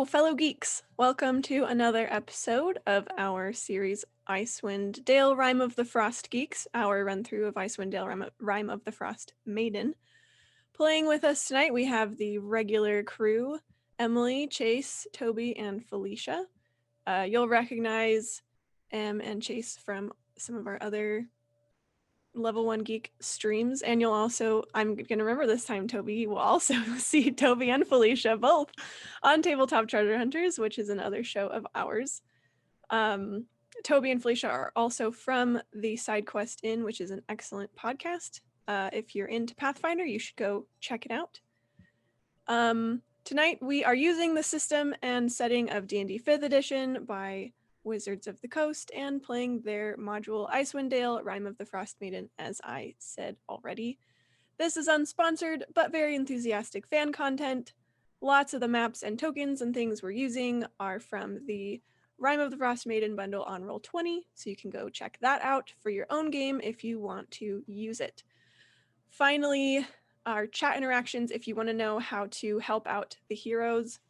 Hello, fellow geeks. Welcome to another episode of our series Icewind Dale, Rime of the Frostgeeks, our run-through of Icewind Dale, Rime of the Frostmaiden. Playing with us tonight, we have the regular crew, Emily, Chase, Toby, and Felicia. You'll recognize Em and Chase from some of our other Level 1 Geek streams, and you'll also, I'm going to remember this time, Toby, you will also see Toby and Felicia both on Tabletop Treasure Hunters, which is another show of ours. Toby and Felicia are also from the Side Quest Inn, which is an excellent podcast. If you're into Pathfinder, you should go check it out. Tonight, we are using the system and setting of D&D 5th edition by Wizards of the Coast and playing their module Icewind Dale, Rime of the Frostmaiden, as I said already. This is unsponsored, but very enthusiastic fan content. Lots of the maps and tokens and things we're using are from the Rime of the Frostmaiden bundle on Roll20, so you can go check that out for your own game if you want to use it. Finally, our chat interactions, if you want to know how to help out the heroes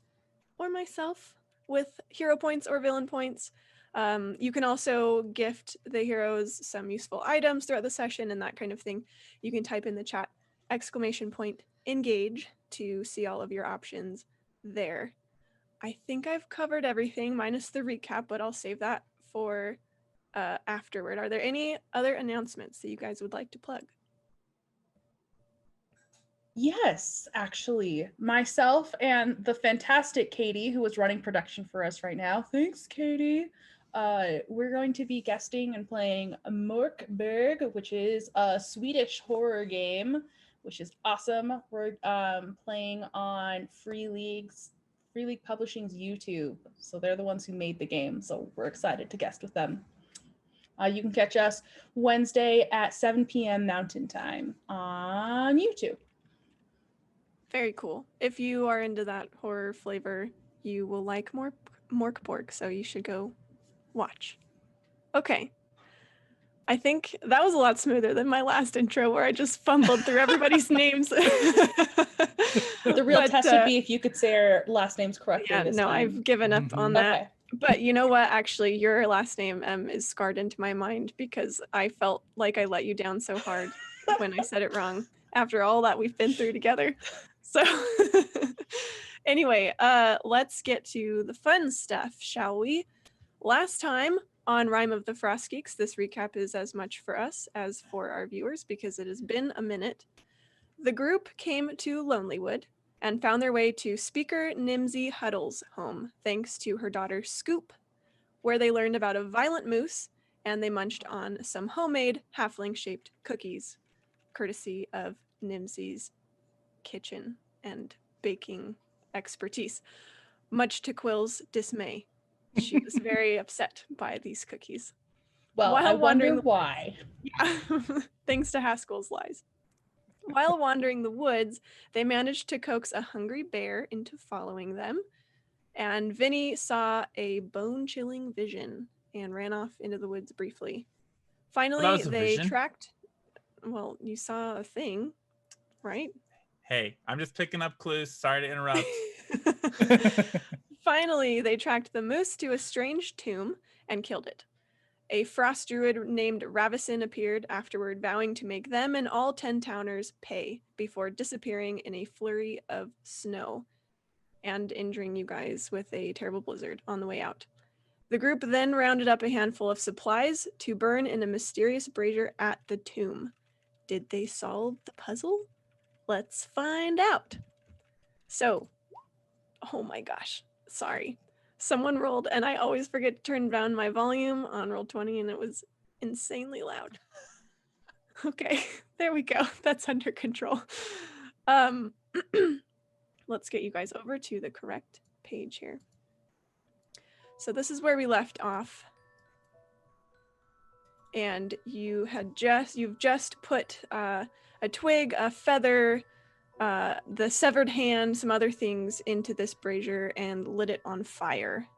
or myself with hero points or villain points. You can also gift the heroes some useful items throughout the session and that kind of thing. You can type in the chat !engage to see all of your options there. I think I've covered everything minus the recap, but I'll save that for afterward. Are there any other announcements that you guys would like to plug? Yes, actually. Myself and the fantastic Katie, who is running production for us right now. Thanks, Katie. We're going to be guesting and playing Mörkberg, which is a Swedish horror game, which is awesome. We're playing on Free League Publishing's YouTube. So they're the ones who made the game. So we're excited to guest with them. You can catch us Wednesday at 7 p.m. Mountain Time on YouTube. Very cool. If you are into that horror flavor, you will like Mörkborg, so you should go watch. Okay. I think that was a lot smoother than my last intro where I just fumbled through everybody's names. The real test would be if you could say our last names correctly. Yeah, this no, time. I've given up on that. Okay. But you know what? Actually, your last name is scarred into my mind because I felt like I let you down so hard when I said it wrong after all that we've been through together. So anyway, let's get to the fun stuff, shall we? Last time on Rime of the Frostgeeks, this recap is as much for us as for our viewers because it has been a minute. The group came to Lonelywood and found their way to Speaker Nimsy Huddle's home, thanks to her daughter Scoop, where they learned about a violent moose and they munched on some homemade halfling-shaped cookies, courtesy of Nimsy's kitchen and baking expertise. Much to Quill's dismay, she was very upset by these cookies. Well, I wonder why. Yeah, thanks to Haskell's lies. While wandering the woods, they managed to coax a hungry bear into following them, and Vinny saw a bone-chilling vision and ran off into the woods briefly. Finally, they tracked... Well, you saw a thing, right? Hey, I'm just picking up clues. Sorry to interrupt. Finally, they tracked the moose to a strange tomb and killed it. A frost druid named Ravison appeared afterward, vowing to make them and all 10 towners pay before disappearing in a flurry of snow and injuring you guys with a terrible blizzard on the way out. The group then rounded up a handful of supplies to burn in a mysterious brazier at the tomb. Did they solve the puzzle? Let's find out. So, oh my gosh, sorry. Someone rolled, and I always forget to turn down my volume on Roll20, and it was insanely loud. Okay, there we go. That's under control. Let's get you guys over to the correct page here. So this is where we left off. And you've just put a twig, a feather, the severed hand, some other things into this brazier and lit it on fire,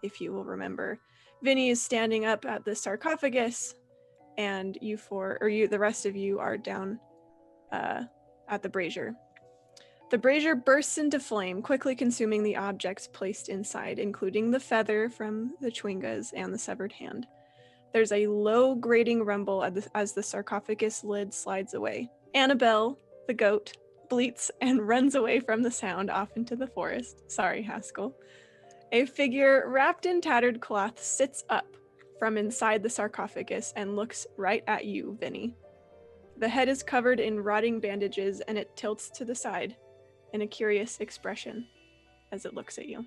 if you will remember. Vinny is standing up at the sarcophagus, and the rest of you are down at the brazier. The brazier bursts into flame, quickly consuming the objects placed inside, including the feather from the chwingas and the severed hand. There's a low grating rumble as the sarcophagus lid slides away. Annabelle, the goat, bleats and runs away from the sound off into the forest. Sorry, Haskell. A figure wrapped in tattered cloth sits up from inside the sarcophagus and looks right at you, Vinny. The head is covered in rotting bandages and it tilts to the side in a curious expression as it looks at you.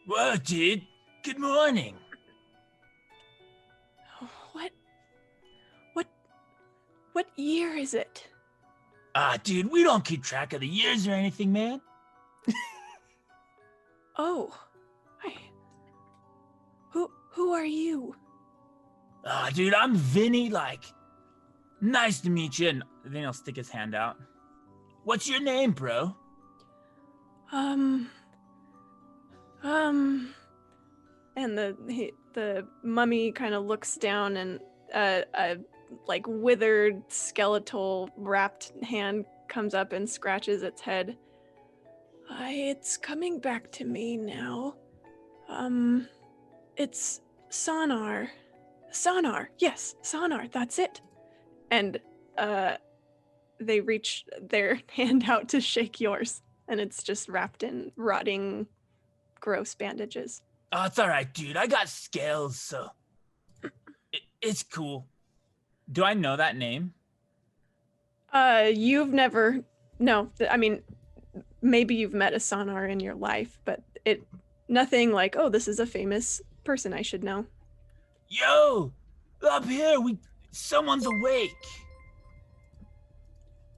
Whoa, dude. Good morning. What year is it? Dude, we don't keep track of the years or anything, man. Oh, who are you? Dude, I'm Vinny, nice to meet you. And Then he'll stick his hand out. what's your name, bro? And the mummy kind of looks down and a withered skeletal wrapped hand comes up and scratches its head. It's coming back to me now. It's Sonar. Sonar, yes, Sonar, that's it. And they reach their hand out to shake yours, and it's just wrapped in rotting, gross bandages. Oh, it's all right, dude. I got scales, so it's cool. Do I know that name? You've never, no, I mean, maybe you've met a Sonar in your life, but nothing like, oh, this is a famous person I should know. Yo, up here, someone's awake.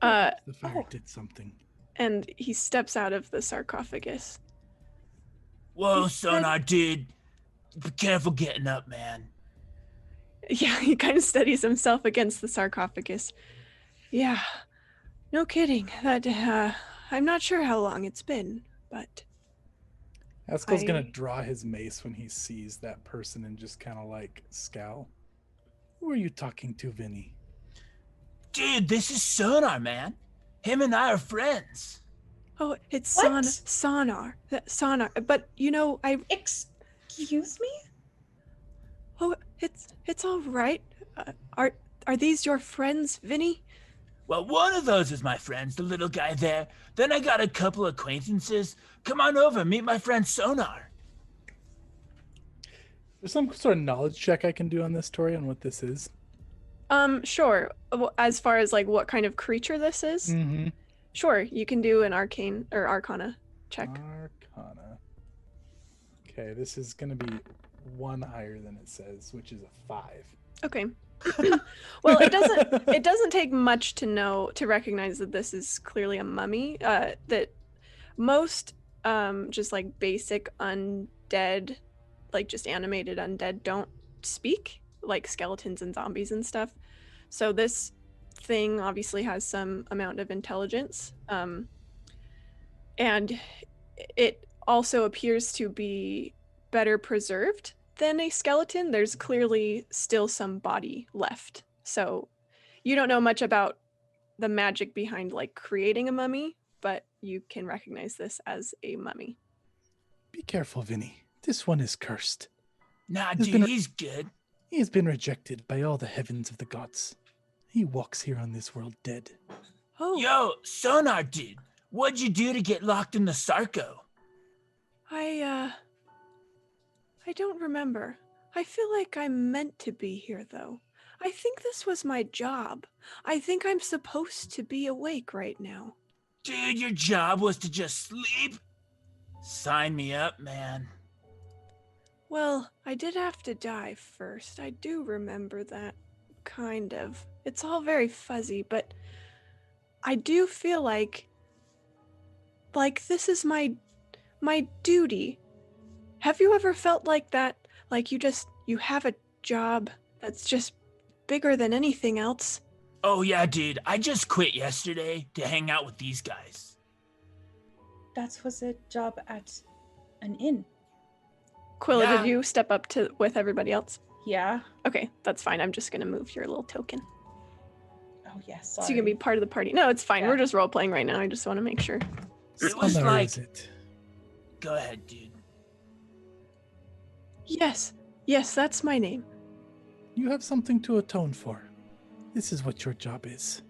The fire did something. And he steps out of the sarcophagus. Whoa, Sonar, dude. Be careful getting up, man. Yeah, he kind of steadies himself against the sarcophagus. Yeah, no kidding. That, I'm not sure how long it's been, but... Haskell's gonna draw his mace when he sees that person and just kind of scowl. Who are you talking to, Vinny? Dude, this is Sonar, man. Him and I are friends. Oh, it's What? Sonar. Sonar. But, Excuse me? Oh, it's all right. Are these your friends, Vinny? Well, one of those is my friends, the little guy there. Then I got a couple acquaintances. Come on over, meet my friend Sonar. There's some sort of knowledge check I can do on this, Tori, on what this is. Sure. As far as what kind of creature this is, Mm-hmm. sure, you can do an arcane or arcana check. Arcana. Okay, this is gonna be one higher than it says, which is a 5. Okay. Well, it doesn't take much to recognize that this is clearly a mummy. That most just basic undead, just animated undead don't speak, like skeletons and zombies and stuff. So this thing obviously has some amount of intelligence, and it also appears to be better preserved than a skeleton. There's clearly still some body left. So you don't know much about the magic behind creating a mummy, but you can recognize this as a mummy. Be careful, Vinny. This one is cursed. Nah, He's dude, been- he's good. He has been rejected by all the heavens of the gods. He walks here on this world dead. Oh, Yo, Sonar, dude. What'd you do to get locked in the Sarco? I don't remember. I feel like I'm meant to be here, though. I think this was my job. I think I'm supposed to be awake right now. Dude, your job was to just sleep? Sign me up, man. Well, I did have to die first. I do remember that. Kind of. It's all very fuzzy, but I do feel like this is my duty. Have you ever felt like that? Like you have a job that's just bigger than anything else? Oh yeah, dude. I just quit yesterday to hang out with these guys. That was a job at an inn. Quilla, Yeah. did you step up with everybody else? Yeah. Okay, that's fine. I'm just gonna move your little token. Oh, Oh yes. So you can be part of the party. No, it's fine. Yeah. We're just role playing right now. I just want to make sure. It was Summer, like. is it? Go ahead, dude. Yes, that's my name. You have something to atone for. This is what your job is.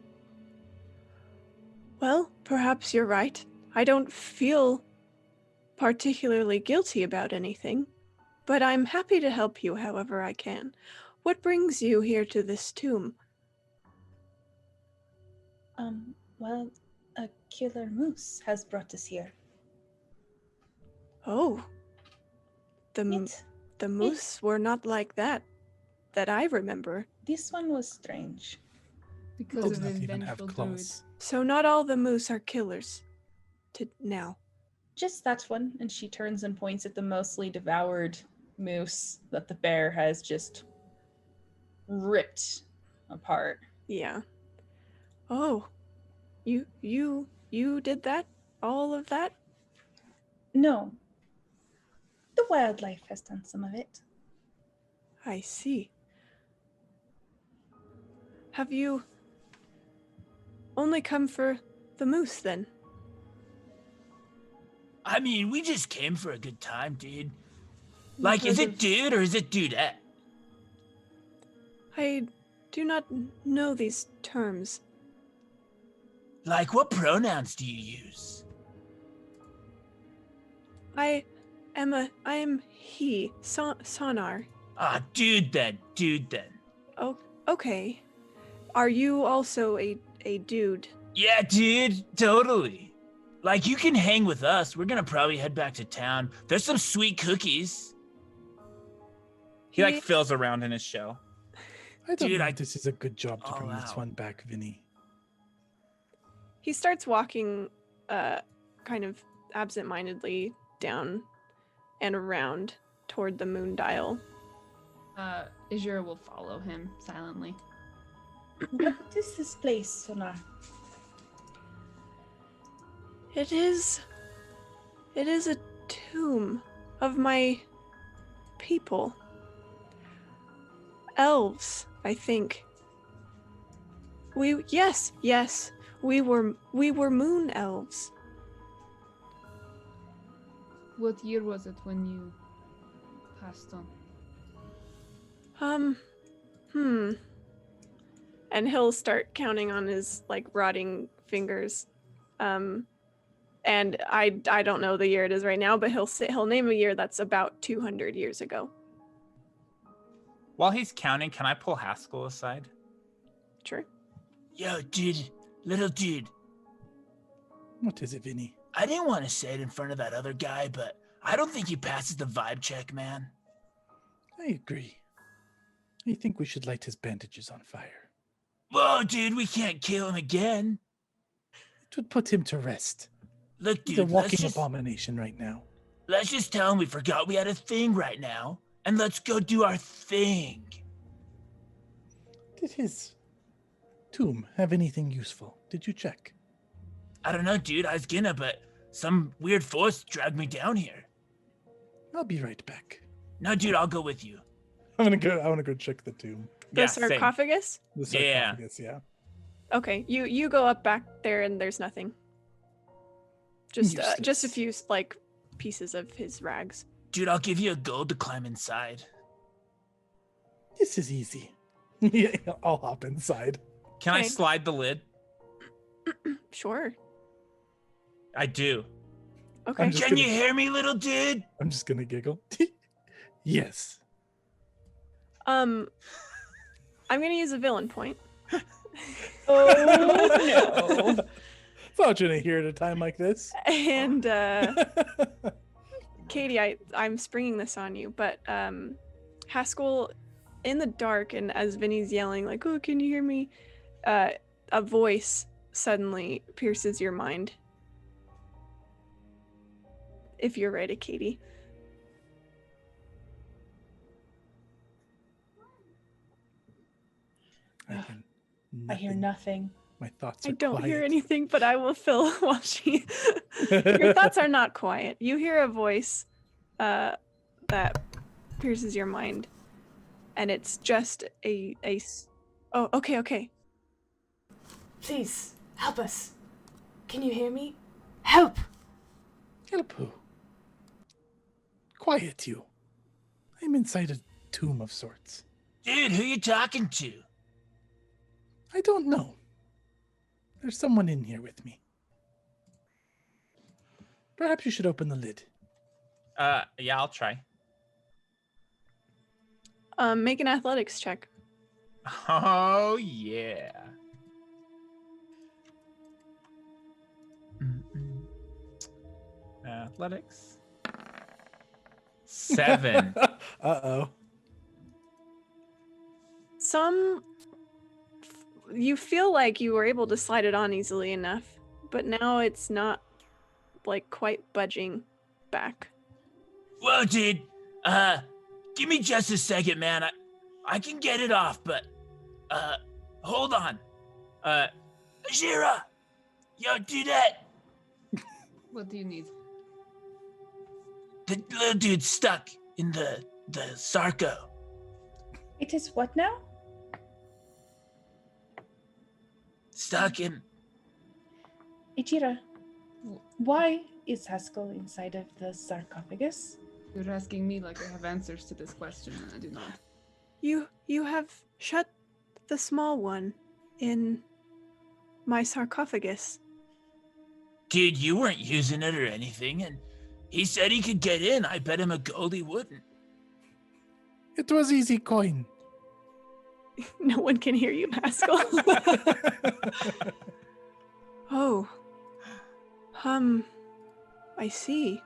Well, perhaps you're right. I don't feel particularly guilty about anything, but I'm happy to help you however I can. What brings you here to this tomb? Well, a killer moose has brought us here. Oh, the moose were not like that I remember. This one was strange. Because Does of the not even have vengeful druid. claws. So not all the moose are killers. Now. Just that one, and she turns and points at the mostly devoured moose that the bear has just ripped apart. Yeah. Oh, you did that? All of that? No. The wildlife has done some of it. I see. Have you only come for the moose then? I mean, we just came for a good time, dude. Like, is Because it of- dude or is it dudette? I do not know these terms. Like, what pronouns do you use? I am he, Sonar. Ah, dude then. Oh, okay. Are you also a dude? Yeah, dude, totally. Like, you can hang with us. We're gonna probably head back to town. There's some sweet cookies. He like fills around in his shell. I don't Dude, know I- if this is a good job to All bring this out. one back, Vinny. He starts walking, kind of absent-mindedly down and around toward the moon dial. Azure will follow him silently. What is this place, Sonar? It is a tomb of my people. Elves, I think. Yes, we were moon elves. What year was it when you passed on? And he'll start counting on his like rotting fingers. And I don't know the year it is right now, but he'll name a year that's about 200 years ago. While he's counting, can I pull Haskell aside? Sure. Yo, dude, little dude. What is it, Vinny? I didn't want to say it in front of that other guy, but I don't think he passes the vibe check, man. I agree. I think we should light his bandages on fire. Whoa, dude, we can't kill him again. It would put him to rest. Look, He's a dude, walking abomination right now. let's just tell him we forgot we had a thing right now, and let's go do our thing. Did his tomb have anything useful? Did you check? I don't know, dude, I was gonna, but some weird force dragged me down here. I'll be right back. No, dude, I'll go with you. I want to go check the tomb. The Yeah, same. sarcophagus? The Yeah. sarcophagus, yeah. Okay, you go up back there and there's nothing. Just a Useless. few like pieces of his rags. Dude, I'll give you a gold to climb inside. This is easy. Yeah, I'll hop inside. Can I Okay. slide the lid? Sure. I do. Okay. just Can gonna- you hear me, little dude? I'm just gonna giggle. Yes. I'm gonna use a villain point. Oh no. Fortunate here at a time like this. And Katie, I'm springing this on you, but Haskell, in the dark, and as Vinny's yelling like, "Oh, can you hear me?" A voice suddenly pierces your mind. If you're ready, Katie. I hear I hear nothing. My thoughts are I don't hear quiet. anything, but I will fill while she. Your thoughts are not quiet. You hear a voice that pierces your mind, and it's just oh, okay. Please, help us. Can you hear me? Help! Help who? Quiet you. I'm inside a tomb of sorts. Dude, who you talking to? I don't know. There's someone in here with me. Perhaps you should open the lid. Yeah, I'll try. Make an athletics check. Oh yeah. Athletics. 7. Uh-oh. You feel like you were able to slide it on easily enough, but now it's not like quite budging back. Whoa, dude. Give me just a second, man. I can get it off, but hold on. Jira! Yo, do that! What do you need? The little dude's stuck in the Sarco. It is what now? Stuck in... Ijira, why is Haskell inside of the sarcophagus? You're asking me like I have answers to this question, and I do not. You have shut the small one in my sarcophagus. Dude, you weren't using it or anything, and he said he could get in. I bet him a gold he wouldn't. It was easy coin. No one can hear you, Haskell. Oh. I see.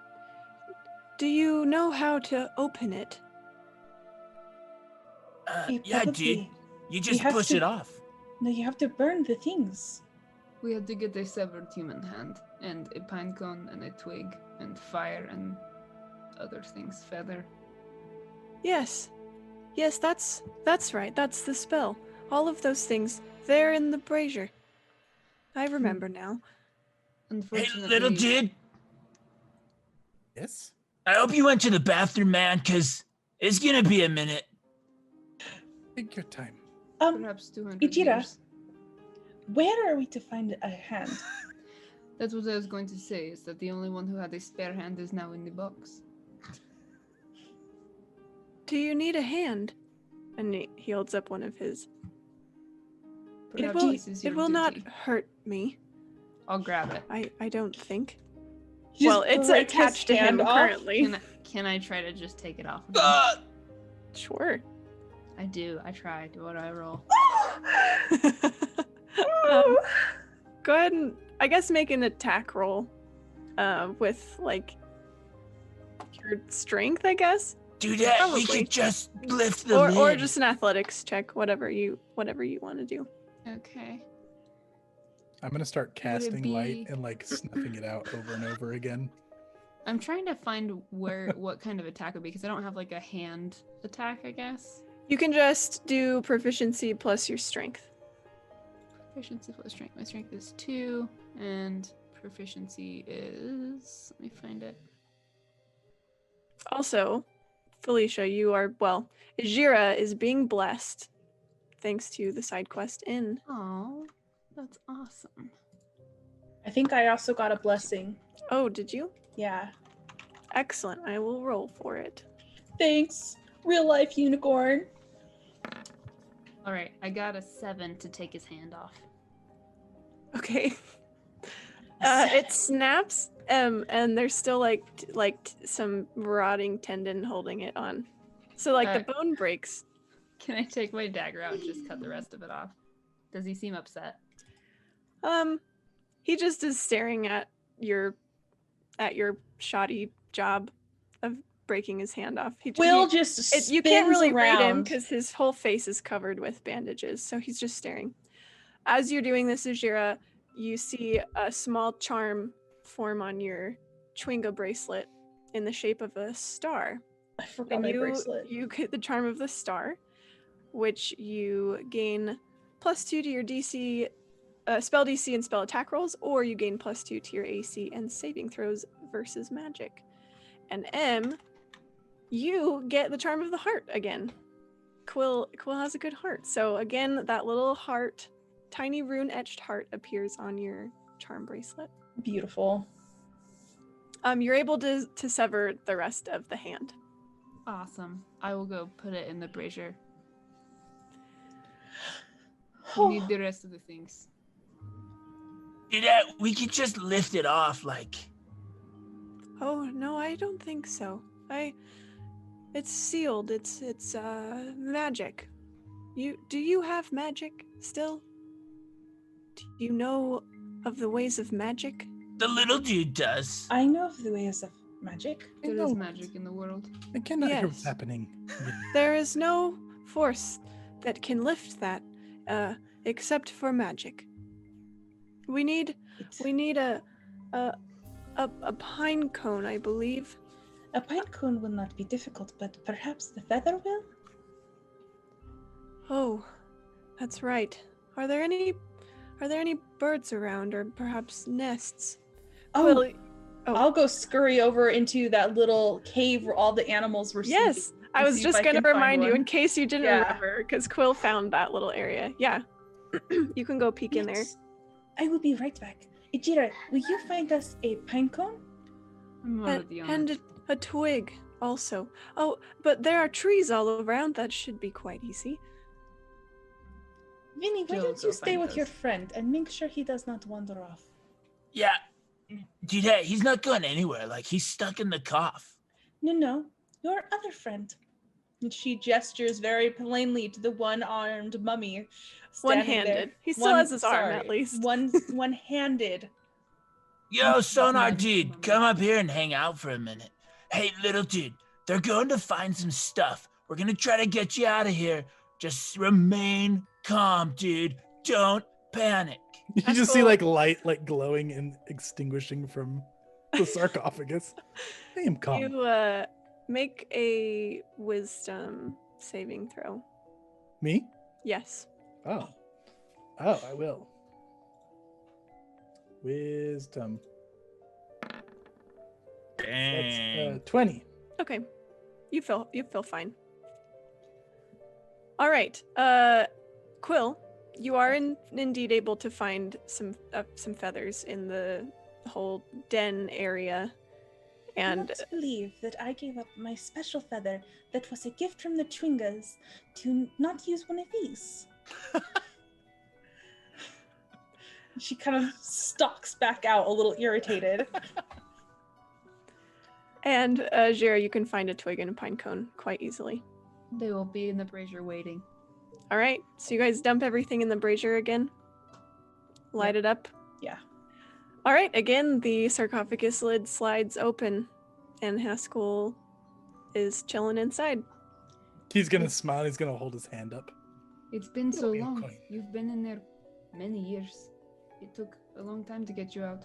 Do you know how to open it? Yeah, dude. Probably. You just have push to- it off. No, you have to burn the things. We had to get a severed human hand, and a pine cone, and a twig, and fire, and other things, feather. Yes. Yes, that's right. That's the spell. All of those things, they're in the brazier. I remember now. Hey, Unfortunately, little dude. Yes? I hope you went to the bathroom, man, because it's gonna be a minute. Take your time. perhaps 200 Ijira. years. Where are we to find a hand? That's what I was going to say, is that the only one who had a spare hand is now in the box. Do you need a hand? And he holds up one of his. Perhaps this is It your will not duty. hurt me. I'll grab it. I don't think. You Well, just it's break his attached to him hand off? currently. Can I try to just take it off of him? Sure. I do. I try. Do what I roll. Go ahead and I guess make an attack roll with like your strength, I guess. Do that. Probably. We could just lift the Or lid. just an athletics check, whatever you want to do. Okay. I'm gonna start casting light be- and like snuffing it out over and over again. I'm trying to find what kind of attack would be, because I don't have like a hand attack, I guess. You can just do proficiency plus your strength. Proficiency plus strength. My strength is 2, and proficiency is... Let me find it. Also, Felicia, you are, well, Jira is being blessed thanks to the side quest in. Oh, that's awesome. I think I also got a blessing. Oh, did you? Yeah. Excellent. I will roll for it. Thanks, real life unicorn. All right, I got a 7 to take his hand off. Okay. It snaps, and there's still like some rotting tendon holding it on. So like the bone breaks. Can I take my dagger out and just cut the rest of it off? Does he seem upset? He just is staring at your shoddy job of breaking his hand off. Will just spins you can't really read him around. because his whole face is covered with bandages, so he's just staring. As you're doing this, Ajira, you see a small charm form on your Chwinga bracelet in the shape of a star. I forgot And my bracelet. you get the charm of the star, which you gain +2 to your DC, spell DC and spell attack rolls, or you gain +2 to your AC and saving throws versus magic. And M, you get the charm of the heart again. Quill has a good heart. So again, that little heart tiny rune-etched heart appears on your charm bracelet. Beautiful. You're able to sever the rest of the hand. Awesome. I will go put it in the brazier. We need the rest of the things. We could just lift it off, like. Oh no, I don't think so. It's sealed. It's magic. Do you have magic still? Do you know of the ways of magic? The little dude does. I know of the ways of magic. There know. is magic in the world. I cannot hear what's Yes. happening. There is no force that can lift that, except for magic. We need a pine cone, I believe. A pine cone will not be difficult, but perhaps the feather will? Oh, that's right. Are there any birds around, or perhaps nests? Oh, Well, I'll go scurry over into that little cave where all the animals were sleeping. yes, I and was see if just I going to can find remind you one. in case you didn't Yeah. remember, because Quill found that little area. Yeah, you can go peek in there. Yes. I will be right back. Ijira, will you find us a pine cone? I'm already on And it. a twig also. Oh, but there are trees all around. That should be quite easy. Vinny, why Jill, don't go you stay find with your us. friend and make sure he does not wander off? Yeah. Dude, he's not going anywhere. Like, he's stuck in the cough. No, your other friend. And she gestures very plainly to the one-armed mummy. standing there. One-handed. He still has his arm, at least. One-handed. Yo, Sonar Mummy. dude, come up here and hang out for a minute. Hey, little dude, they're going to find some stuff. We're going to try to get you out of here. Just remain calm, dude. Don't panic. You That's just see cool. like light like glowing and extinguishing from the sarcophagus. I am calm. You make a wisdom saving throw. Me? Yes. Oh. Oh, I will. Wisdom. Dang. That's 20. Okay. You feel fine. All right. Quill, you are indeed able to find some feathers in the whole den area, I and want to believe that I gave up my special feather that was a gift from the Twingas to not use one of these. She kind of stalks back out a little irritated. Jira, you can find a twig and a pine cone quite easily. They will be in the brazier waiting. All right. So you guys dump everything in the brazier again. Light it up. Yeah. All right. Again, the sarcophagus lid slides open, and Haskell is chilling inside. He's gonna smile. He's gonna hold his hand up. It's been so You're long. kind. You've been in there many years. It took a long time to get you out.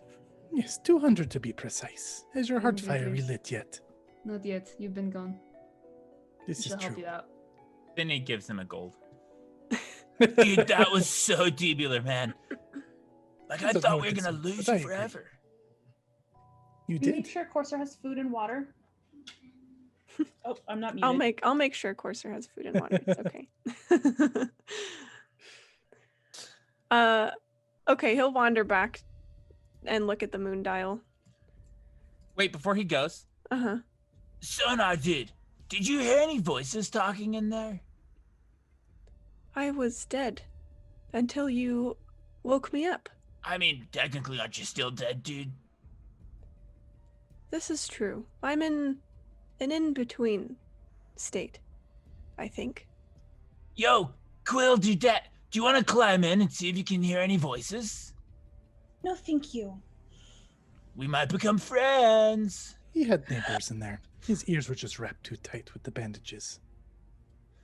Yes, 200 to be precise. Has your heart 200 fire years. relit yet? Not yet. You've been gone. This We is shall help true. you out. Then he gives him a gold. Dude, that was so tubular, man. Like, I Doesn't thought know we were what going to this is, lose but I you agree. forever. You Make did. sure Corsair has food and water. Oh, I'm not muted. I'll make sure Corsair has food and water. It's okay. Okay, he'll wander back and look at the moon dial. Wait, before he goes, Uh-huh. Sonar dude, did you hear any voices talking in there? I was dead until you woke me up. I mean, technically, aren't you still dead, dude? This is true. I'm in an in-between state, I think. Yo, Quill, dude, do you want to climb in and see if you can hear any voices? No, thank you. We might become friends. He had neighbors in there. His ears were just wrapped too tight with the bandages.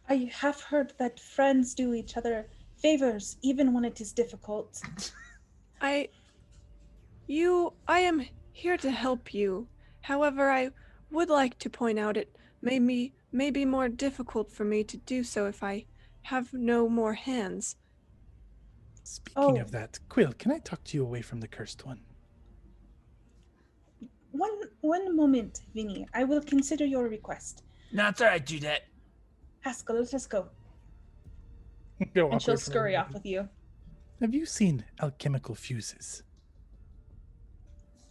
I have heard that friends do each other favors even when it is difficult. I am here to help you. However, I would like to point out it may be more difficult for me to do so if I have no more hands. Speaking Oh. of that, Quill, can I talk to you away from the cursed one? One moment, Vinny. I will consider your request. No, it's all right, Dudette. Haskell, let us go. Go And she'll awkward for a scurry moment. off with you. Have you seen alchemical fuses?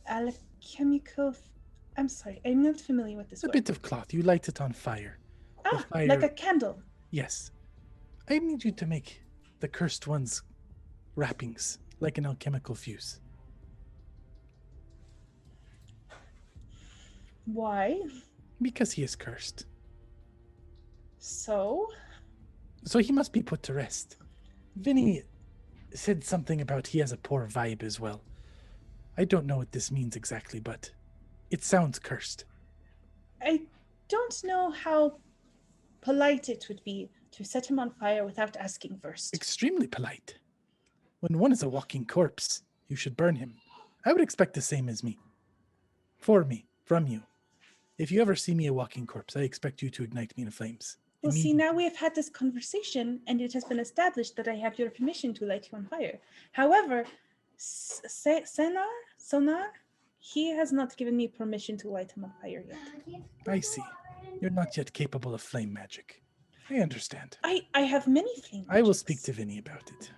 Alchemical. I'm sorry, I'm not familiar with this It's a word. bit of cloth. You light it on fire. The Ah, fire. like a candle. Yes. I need you to make the cursed one's wrappings like an alchemical fuse. Why? Because he is cursed. So? So he must be put to rest. Vinny said something about he has a poor vibe as well. I don't know what this means exactly, but it sounds cursed. I don't know how polite it would be to set him on fire without asking first. Extremely polite. When one is a walking corpse, you should burn him. I would expect the same as me. For me, from you. If you ever see me a walking corpse, I expect you to ignite me in flames. Well, see, now we have had this conversation, and it has been established that I have your permission to light you on fire. However, Sonar, he has not given me permission to light him on fire yet. I see. You're not yet capable of flame magic. I understand. I have many flame I will magics. speak to Vinny about it.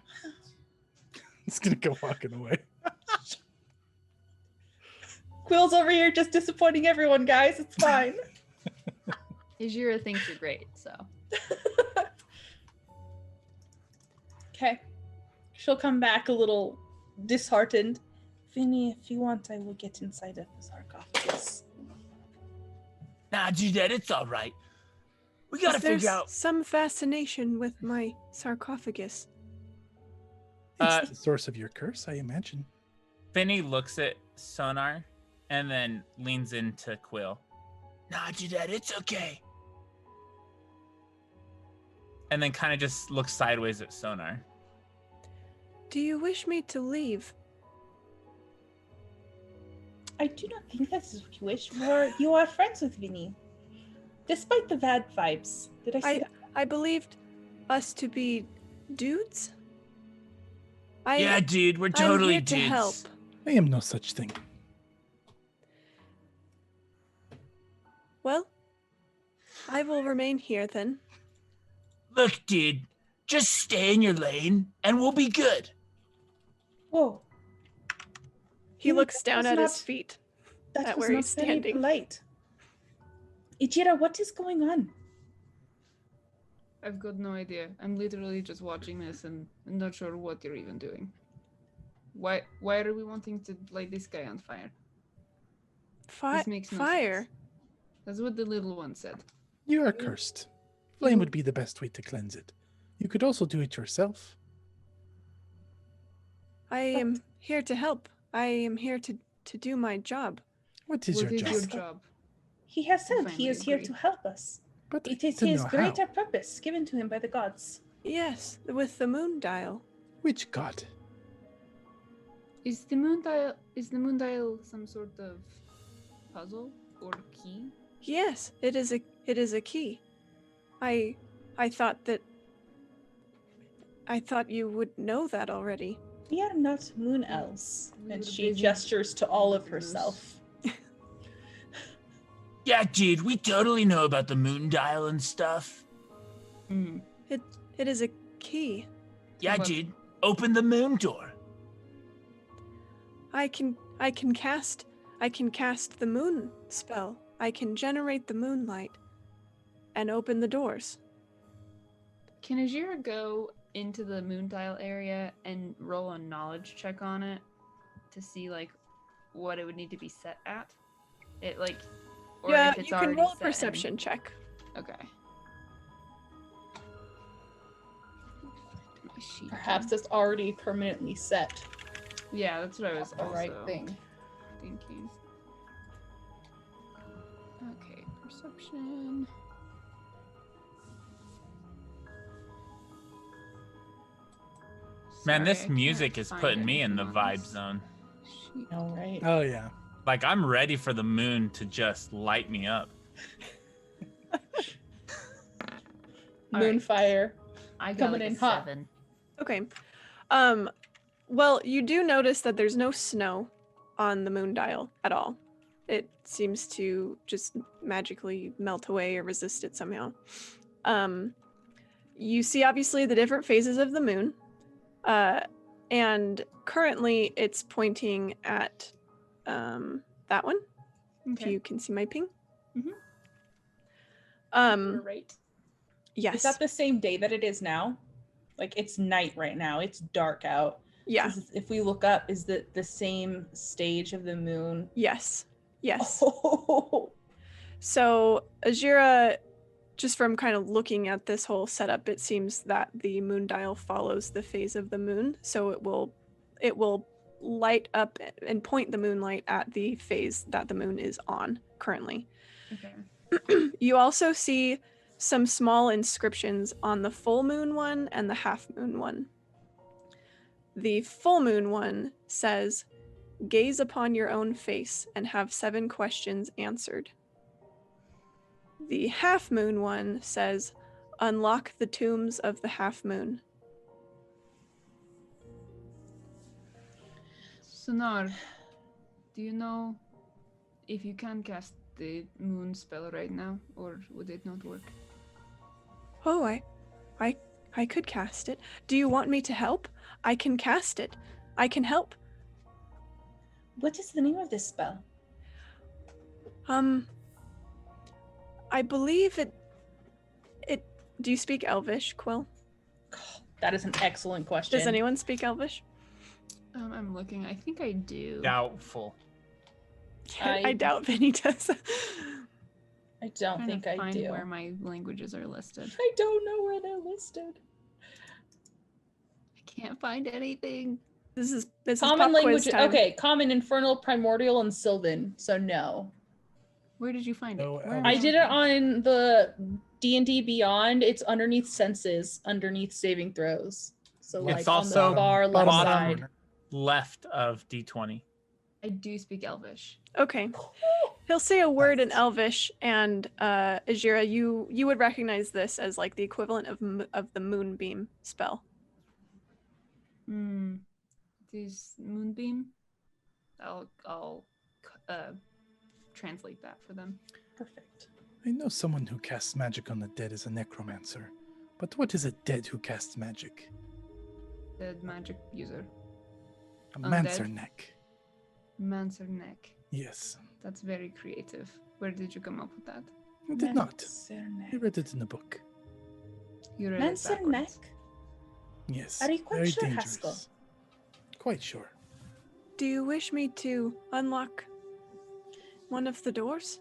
He's gonna go walking away. Quill's over here just disappointing everyone, guys. It's fine. Ijira thinks you're great, so. Okay. She'll come back a little disheartened. Vinny, if you want, I will get inside of the sarcophagus. Nah, Judette, it's all right. We gotta There's figure out. some fascination with my sarcophagus. It's the source of your curse, I imagine. Finny looks at Sonar and then leans into Quill. Nah, Judette, it's okay. And then kind of just looks sideways at Sonar. Do you wish me to leave? I do not think that is what you wish for. You are friends with Vinny. Despite the bad vibes. Did I say that? I believed us to be dudes. Yeah, dude, we're I'm totally here to dudes. help. I am no such thing. Well, I will remain here then. Look, dude, just stay in your lane and we'll be good. Whoa. He You know, looks that down was at his not- feet. That At was where not he's very standing. polite. Ijira, what is going on? I've got no idea. I'm literally just watching this and I'm not sure what you're even doing. Why are we wanting to light this guy on fire? This makes no Fire. sense. That's what the little one said. You are cursed. Flame would be the best way to cleanse it. You could also do it yourself. I am here to help. I am here to do my job. What is What your is job? your job? He has said Finally he is here agree. to help us. But It is to his know greater how. purpose given to him by the gods. Yes, with the moon dial. Which god? Is the moon dial some sort of puzzle or key? Yes, it is a key. I thought you would know that already. We are not moon elves. We And were she busy gestures to all of moon herself. Yeah, dude, we totally know about the moon dial and stuff. Mm. It is a key. Yeah, But- dude, open the moon door. I can cast the moon spell. I can generate the moonlight and open the doors. Can Ajira go into the moon dial area and roll a knowledge check on it to see like what it would need to be set at? It like or Yeah, if it's you can already roll a set and- perception check. Okay. My sheet Perhaps again. it's already permanently set. Yeah, that's what I was The also right thing. thinking. Okay, perception. Man, Sorry, this I can't music is find putting me in the anything on vibe this zone. sheet. All right. Oh, yeah. Like, I'm ready for the moon to just light me up. Moonfire. I got Coming like in a hot. 7. Okay. Well, you do notice that there's no snow on the moon dial at all. It seems to just magically melt away or resist it somehow. You see obviously the different phases of the moon. And currently it's pointing at that one. If Okay. you can see my ping. Mhm. You're right. Yes. Is that the same day that it is now? Like it's night right now. It's dark out. Yeah. If we look up, is the same stage of the moon? Yes. Yes. Oh. So Ajira, just from kind of looking at this whole setup, it seems that the moon dial follows the phase of the moon. So it will light up and point the moonlight at the phase that the moon is on currently. Okay. You also see some small inscriptions on the full moon one and the half moon one. The full moon one says, "Gaze upon your own face and have 7 questions answered." The half moon one says, "Unlock the tombs of the half moon." Sonar, do you know if you can cast the moon spell right now, or would it not work? Oh, I could cast it. Do you want me to help? I can cast it. I can help. What is the name of this spell? I believe it. Do you speak Elvish, Quill? That is an excellent question. Does anyone speak Elvish? I'm looking. I think I do. Doubtful. I doubt Vinny does. I don't Trying think to I find do. where my languages are listed. I don't know where they're listed. I can't find anything. This is Common pop quiz language. time. Okay, common, infernal, primordial, and Sylvan. So no. Where did you find No, it? Where am I did it looking? on the D&D Beyond. It's underneath senses, underneath saving throws. So It's like also on the far left bottom side. left of D20. I do speak Elvish. Okay. He'll say a word in Elvish, and Ajira, you would recognize this as like the equivalent of the moonbeam spell. This moonbeam. I'll translate that for them. Perfect. I know someone who casts magic on the dead is a necromancer. But what is a dead who casts magic? Dead magic user. A Undead? mancerneck. Mancerneck. Yes. That's very creative. Where did you come up with that? I did not. Mancerneck. I read it in a book. You read it Mancerneck? backwards. Yes. Are you quite very sure, dangerous. Haskell? Quite sure. Do you wish me to unlock one of the doors?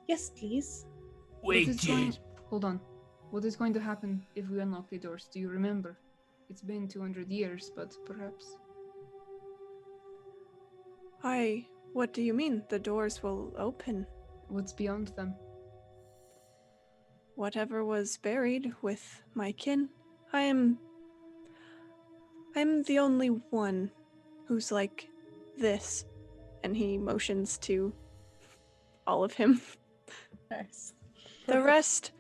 Yes, please. What Wait, is going- dude. Hold on. What is going to happen if we unlock the doors? Do you remember? It's been 200 years, but perhaps. What do you mean? The doors will open. What's beyond them? Whatever was buried with my kin. I'm the only one who's like this. And he motions to all of him. Nice. The rest.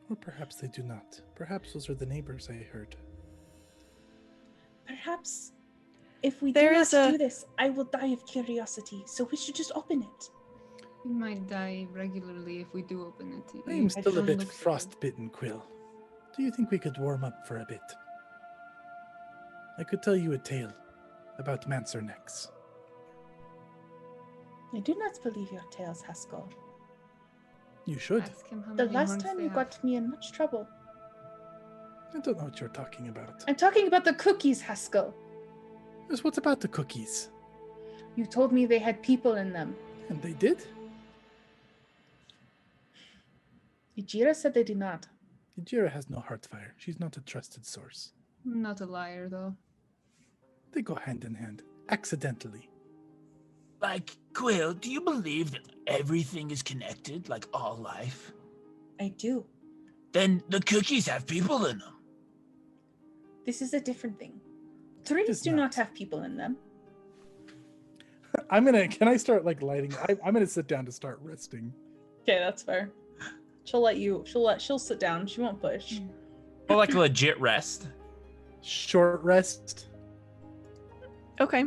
Or perhaps they do not. Perhaps those are the neighbors I heard. Perhaps if we There do is not a- do this, I will die of curiosity. So we should just open it. We might die regularly if we do open it. I am still a don't bit look so good. frostbitten, Quill. Do you think we could warm up for a bit? I could tell you a tale about mancernecks. I do not believe your tales, Haskell. You should. Ask him how The many last horns time they you have. got me in much trouble. I don't know what you're talking about. I'm talking about the cookies, Haskell. Yes, what about the cookies? You told me they had people in them. And they did? Ijira said they did not. Ijira has no heartfire. She's not a trusted source. I'm not a liar, though. They go hand in hand. Accidentally. Like, Quill, do you believe that everything is connected, like all life? I do. Then the cookies have people in them. This is a different thing. Trees is do not. not have people in them. Can I start like lighting? I'm gonna sit down to start resting. Okay, that's fair. She'll sit down. She won't push. Well, like a legit rest. Short rest. Okay.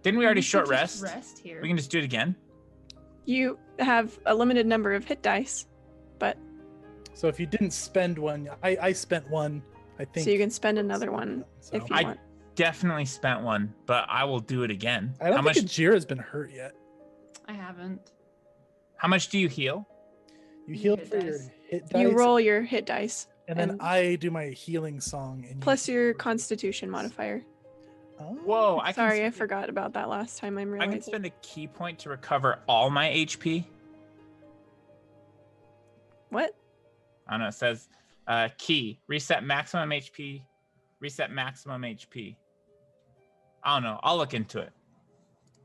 Didn't we already could short just rest? here. We can just do it again. You have a limited number of hit dice, but So if you didn't spend one, I spent one. I think. So you can spend another one So. if you I want. definitely spent one, but I will do it again. I don't How think much? Ajira's been hurt yet. I haven't. How much do you heal? You Your healed hit for your dice. hit dice, You roll your hit dice. and then I do my healing song. And plus you your constitution modifier. Oh. Whoa! I Sorry, I can forgot about that last time. I'm I realizing. can spend a key point to recover all my HP. What? I don't know. It says key reset maximum HP, reset maximum HP. I don't know. I'll look into it.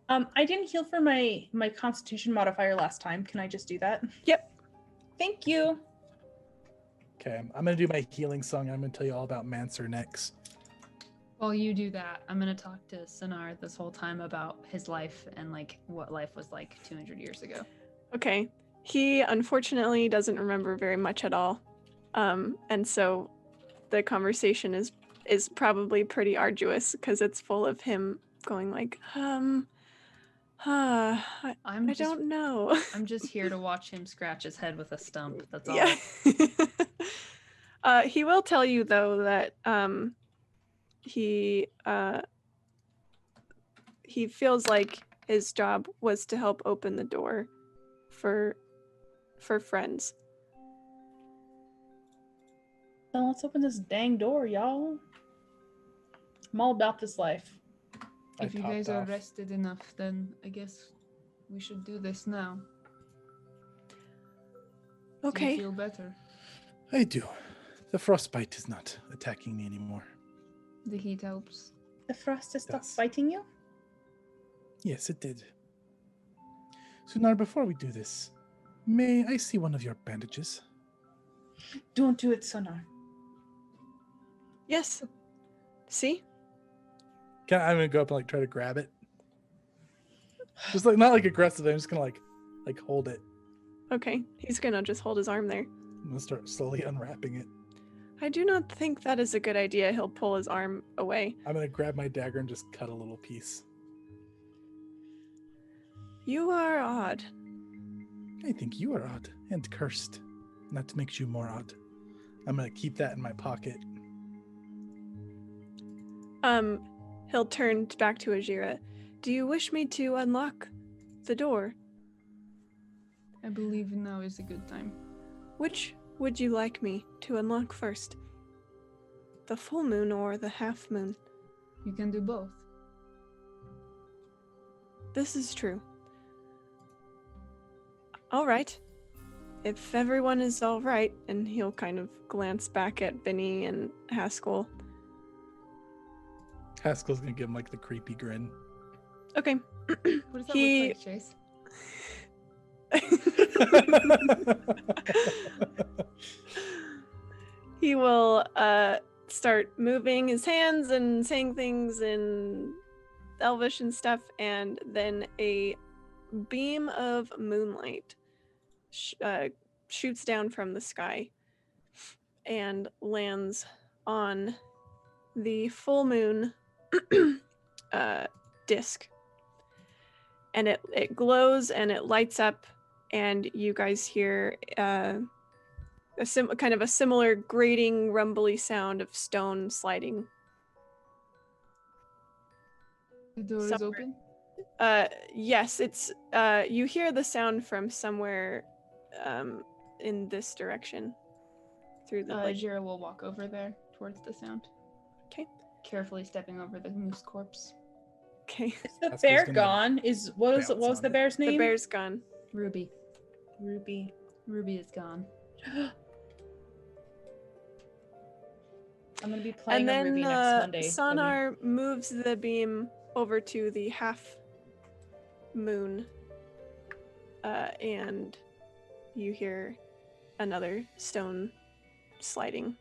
I didn't heal for my constitution modifier last time. Can I just do that? Yep. Thank you. Okay, I'm gonna do my healing song. I'm gonna tell you all about Mancer next. While you do that, I'm gonna talk to Sonar this whole time about his life and like what life was like 200 years ago. Okay. He unfortunately doesn't remember very much at all. And so the conversation is probably pretty arduous because it's full of him going like, I don't know. I'm just here to watch him scratch his head with a stump. That's all. Yeah. He will tell you though that he feels like his job was to help open the door for friends. Then let's open this dang door, y'all. I'm all about this life. If you guys are rested enough, then I guess we should do this now. Do Okay. you feel better? I do. The frostbite is not attacking me anymore. The heat helps. The frost has stopped Yes. biting you? Yes, it did. So now, before we do this, may I see one of your bandages? Don't do it, Sonar. Yes. See? I'm gonna go up and like try to grab it. Just like not like aggressive. I'm just gonna like hold it. Okay. He's gonna just hold his arm there. I'm gonna start slowly unwrapping it. I do not think that is a good idea. He'll pull his arm away. I'm gonna grab my dagger and just cut a little piece. You are odd. I think you are odd and cursed. That makes you more odd. I'm gonna keep that in my pocket. He'll turn back to Ajira. Do you wish me to unlock the door? I believe now is a good time. Which would you like me to unlock first? The full moon or the half moon? You can do both. This is true. All right. If everyone is all right, and he'll kind of glance back at Benny and Haskell. Haskell's gonna give him like the creepy grin. Okay. What does that He- look like, Chase? He will start moving his hands and saying things in Elvish and stuff, and then a beam of moonlight shoots down from the sky and lands on the full moon disc. And it glows and it lights up, and you guys hear kind of a similar grating, rumbly sound of stone sliding. The door is Somewhere. open? Yes, it's you hear the sound from somewhere in this direction through the like, Jira will walk over there towards the sound. Okay. Carefully stepping over the moose corpse. okay. Is the Haskell's bear gonna gone? What was bounce the on it. bear's name? The bear's gone. Ruby. Ruby. Ruby is gone. I'm gonna be playing And a then Ruby next Monday. Sonar moves the beam over to the half moon, and you hear another stone sliding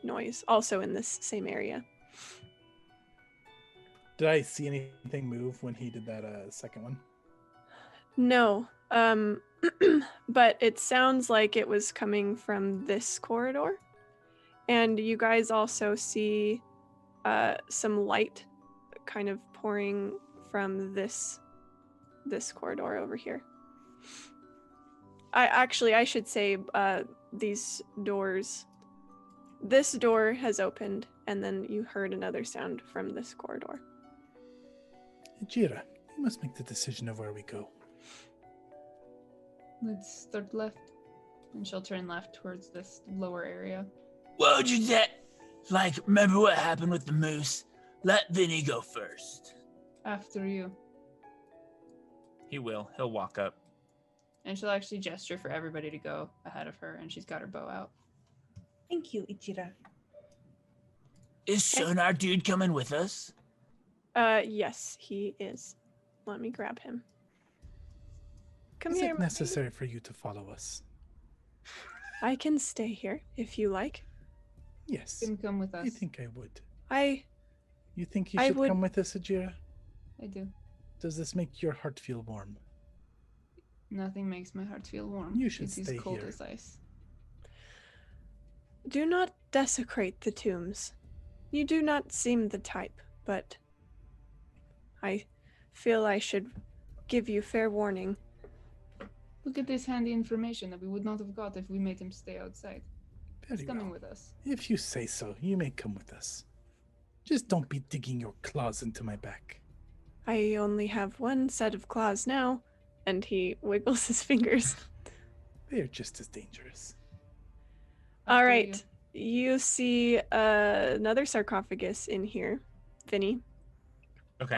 noise, also in this same area. Did I see anything move when he did that second one? No, but it sounds like it was coming from this corridor. And you guys also see some light kind of pouring from this corridor over here. I should say these doors. This door has opened, and then you heard another sound from this corridor. Jira, you must make the decision of where we go. Let's start left. And she'll turn left towards this lower area. What would you say? Like, remember what happened with the moose? Let Vinny go first. After you. He will. He'll walk up. And she'll actually gesture for everybody to go ahead of her, and she's got her bow out. Thank you, Ichira. Is Sonar dude coming with us? Yes, he is. Let me grab him. Come Is here. it necessary for you to follow us? I can stay here if you like. Yes. You can come with us. I think I would. You think you I should would- come with us, Ajira? I do. Does this make your heart feel warm? Nothing makes my heart feel warm. You should it's stay as cold here. as ice. Do not desecrate the tombs. You do not seem the type, but I feel I should give you fair warning. Look at this handy information that we would not have got if we made him stay outside. Very He's coming well. with us. If you say so, you may come with us. Just don't be digging your claws into my back. I only have one set of claws now, and he wiggles his fingers. They are just as dangerous. All After right, you see another sarcophagus in here, Vinny. Okay.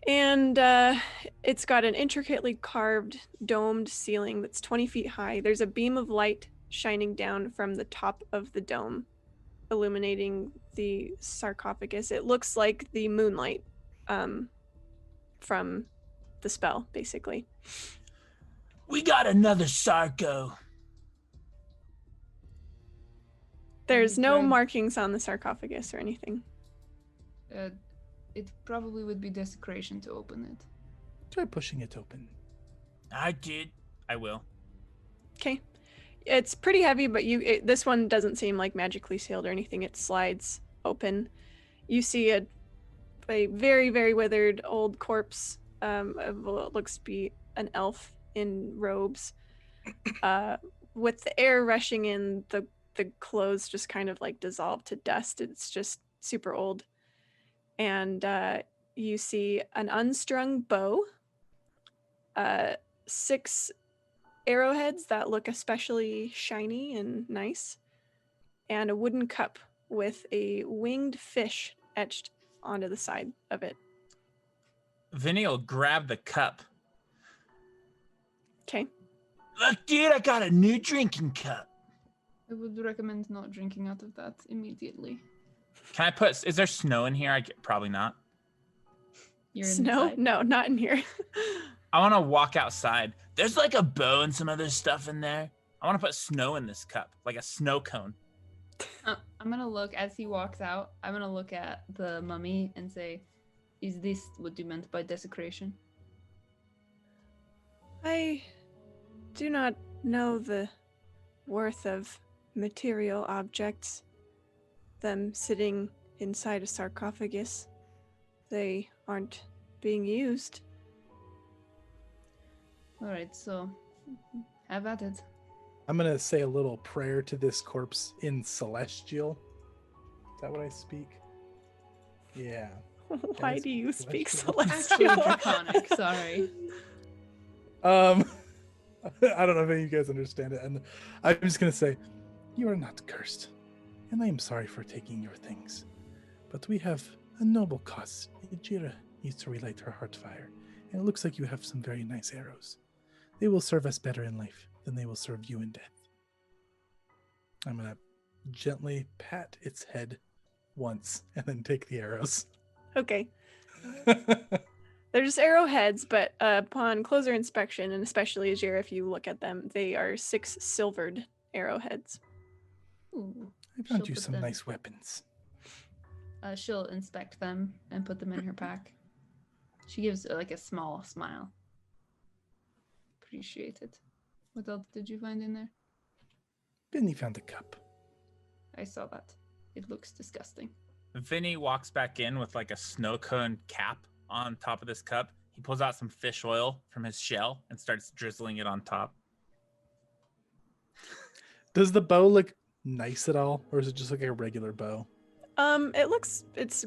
And it's got an intricately carved domed ceiling that's 20 feet high. There's a beam of light shining down from the top of the dome, illuminating the sarcophagus. It looks like the moonlight from the spell, basically. We got another Sarko. There's no tried- markings on the sarcophagus or anything. It probably would be desecration to open it. Try pushing it open. I did. I will. Okay. It's pretty heavy, but this one doesn't seem like magically sealed or anything. It slides open. You see a very, very withered old corpse of what looks to be an elf in robes. With the air rushing in, the clothes just kind of like dissolve to dust. It's just super old. And you see an unstrung bow, 6 arrowheads that look especially shiny and nice, and a wooden cup with a winged fish etched onto the side of it. Vinny will grab the cup. Okay. Look, dude, I got a new drinking cup. I would recommend not drinking out of that immediately. Can I put? Is there snow in here? Probably not. You're Snow? inside. No, not in here. I want to walk outside. There's like a bow and some other stuff in there. I want to put snow in this cup, like a snow cone. I'm gonna look as he walks out. I'm gonna look at the mummy and say, "Is this what you meant by desecration?" I do not know the worth of material objects. Them sitting inside a sarcophagus. They aren't being used. All right, so have at it. I'm going to say a little prayer to this corpse in Celestial. Is that what I speak? Yeah. Why Yes, do you speak celestial. Actually, celestial? draconic. Sorry. I don't know if any of you guys understand it. And I'm just going to say, you are not cursed. And I am sorry for taking your things. But we have a noble cause. Ijira needs to relight her heart fire. And it looks like you have some very nice arrows. They will serve us better in life than they will serve you in death. I'm going to gently pat its head once and then take the arrows. Okay. They're just arrowheads, but upon closer inspection, and especially Ajira, if you look at them, they are 6 silvered arrowheads. Ooh. I found She'll you put some them- nice weapons. She'll inspect them and put them in her pack. She gives like a small smile. Appreciate it. What else did you find in there? Benny found a cup. I saw that. It looks disgusting. Vinny walks back in with like a snow cone cap on top of this cup. He pulls out some fish oil from his shell and starts drizzling it on top. Does the bow look nice at all, or is it just like a regular bow? It's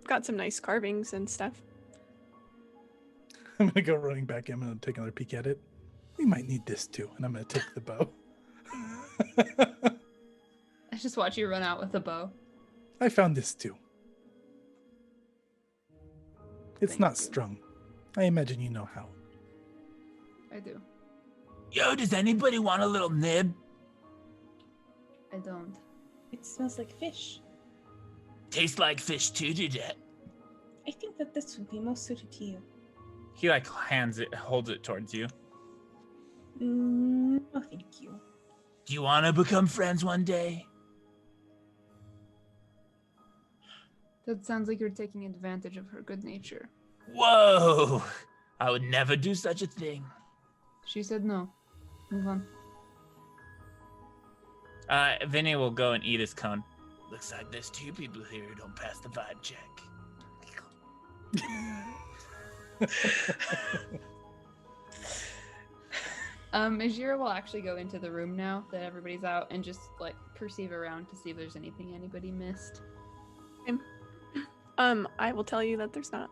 got some nice carvings and stuff. I'm gonna go running back in. I'm gonna take another peek at it. We might need this too, and I'm gonna take the bow. I just watch you run out with a bow. I found this too. It's Thank not you. strung. I imagine you know how. I do. Yo, does anybody want a little nib? I don't. It smells like fish. Tastes like fish too, did it? I think that this would be most suited to you. He like holds it towards you. No, thank you. Do you want to become friends one day? That sounds like you're taking advantage of her good nature. Whoa! I would never do such a thing. She said no. Move on. Vinny will go and eat his cone. Looks like there's 2 people here who don't pass the vibe check. Ajira will actually go into the room now that everybody's out and just like perceive around to see if there's anything anybody missed. I will tell you that there's not.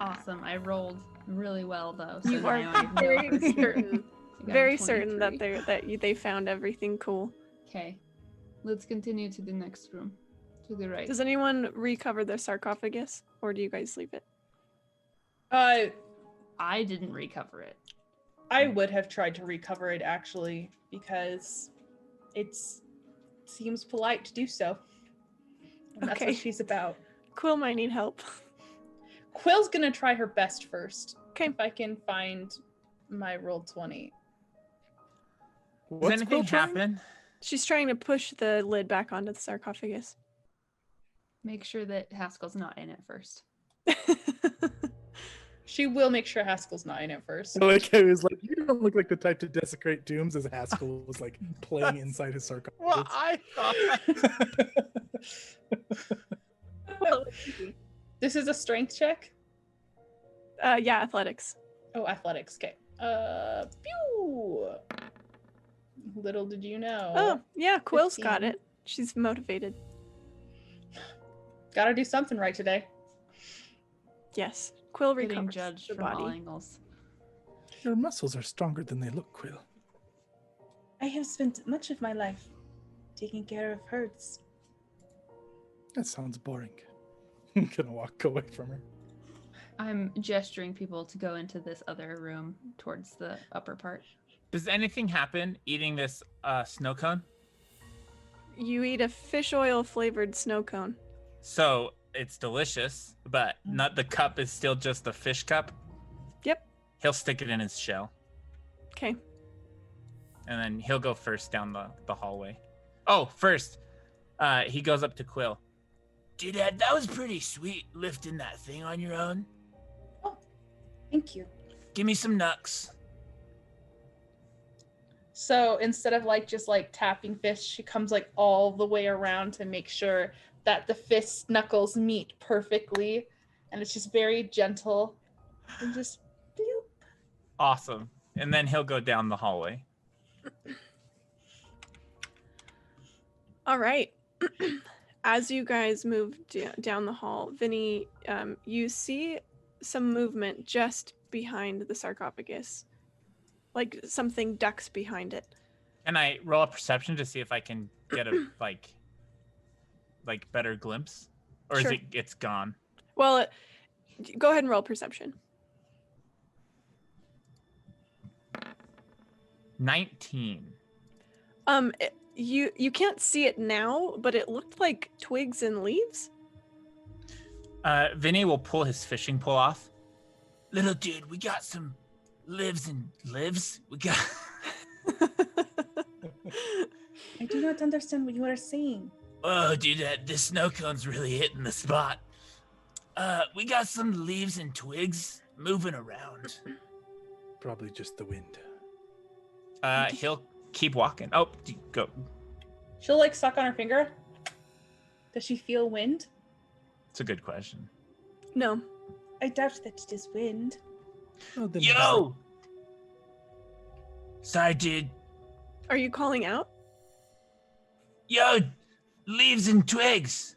Awesome. I rolled really well though. So You are now I know very for sure. certain, I got a very certain 23. that they found everything cool. Okay. Let's continue to the next room. To the right. Does anyone recover the sarcophagus, or do you guys leave it? I didn't recover it. I would have tried to recover it actually, because it seems polite to do so. And that's Okay. what she's about. Quill might need help. Quill's gonna try her best first. Okay. If I can find my roll 20. Does What's anything Quill trying? happen? She's trying to push the lid back onto the sarcophagus. Make sure that Haskell's not in it first. She will make sure Haskell's not in it first. I like how he was like, you don't look like the type to desecrate tombs, as Haskell was like playing inside his sarcophagus. Well, I thought. This is a strength check? Yeah, athletics. Oh, athletics. Okay. Pew! Little did you know. Oh, yeah, Quill's got 15. it. She's motivated. Gotta do something right today. Yes, Quill Getting recovers judged the from all body. angles. Your muscles are stronger than they look, Quill. I have spent much of my life taking care of herds. That sounds boring. I'm gonna walk away from her. I'm gesturing people to go into this other room towards the upper part. Does anything happen eating this snow cone? You eat a fish oil flavored snow cone. So it's delicious, but not the cup is still just a fish cup. Yep. He'll stick it in his shell, Okay. and then he'll go first down the hallway. Oh, first, he goes up to Quill. Dude, that was pretty sweet lifting that thing on your own. Thank you. Give me some knucks. So instead of just tapping fish, she comes all the way around to make sure that the fist knuckles meet perfectly. And it's just very gentle. And just bloop. Awesome. And then he'll go down the hallway. All right. As you guys move down the hall, Vinny, you see some movement just behind the sarcophagus. Like something ducks behind it. Can I roll a perception to see if I can get a like better glimpse? Or Sure. is it's gone? Well, go ahead and roll perception. 19. You can't see it now, but it looked like twigs and leaves. Vinny will pull his fishing pole off. Little dude, we got some lives. We got... I do not understand what you are saying. Oh, dude, this snow cone's really hitting the spot. We got some leaves and twigs moving around. Probably just the wind. He'll keep walking. Oh, go. She'll suck on her finger. Does she feel wind? It's a good question. No. I doubt that it is wind. Oh, then Yo! Sorry, dude. Are you calling out? Yo, leaves and twigs.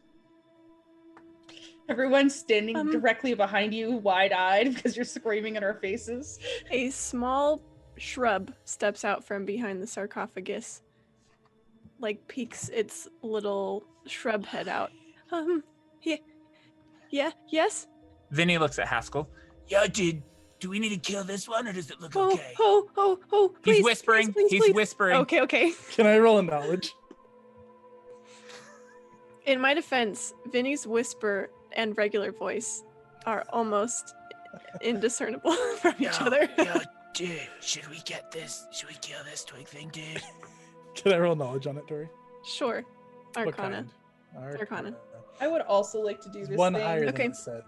Everyone's standing directly behind you, wide-eyed, because you're screaming in our faces. A small shrub steps out from behind the sarcophagus, like peeks its little shrub head out. Yes? Vinny looks at Haskell. Yo, dude, do we need to kill this one or does it look Oh, okay? please, He's whispering. please. Whispering. Okay. Can I roll a knowledge? In my defense, Vinny's whisper and regular voice are almost indiscernible from each other. Yo, dude, should we get this? Should we kill this twig thing, dude? Can I roll knowledge on it, Tori? Sure. What Arcana. kind? Arcana. I would also like to do It's this one thing. higher Okay. than it says.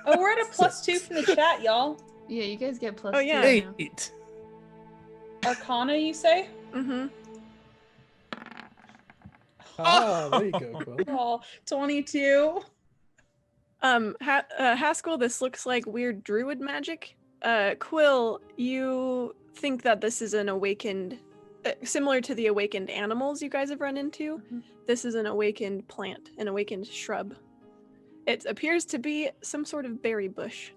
Oh, we're at a +2 from the chat, y'all. Yeah, you guys get plus Oh, yeah. 2 now. 8. Arcana, you say? Mm-hmm. Ah, there you go, Quill. Oh, 22. Haskell, this looks like weird druid magic. Quill, you think that this is an awakened, similar to the awakened animals you guys have run into. Mhm. This is an awakened plant, an awakened shrub. It appears to be some sort of berry bush.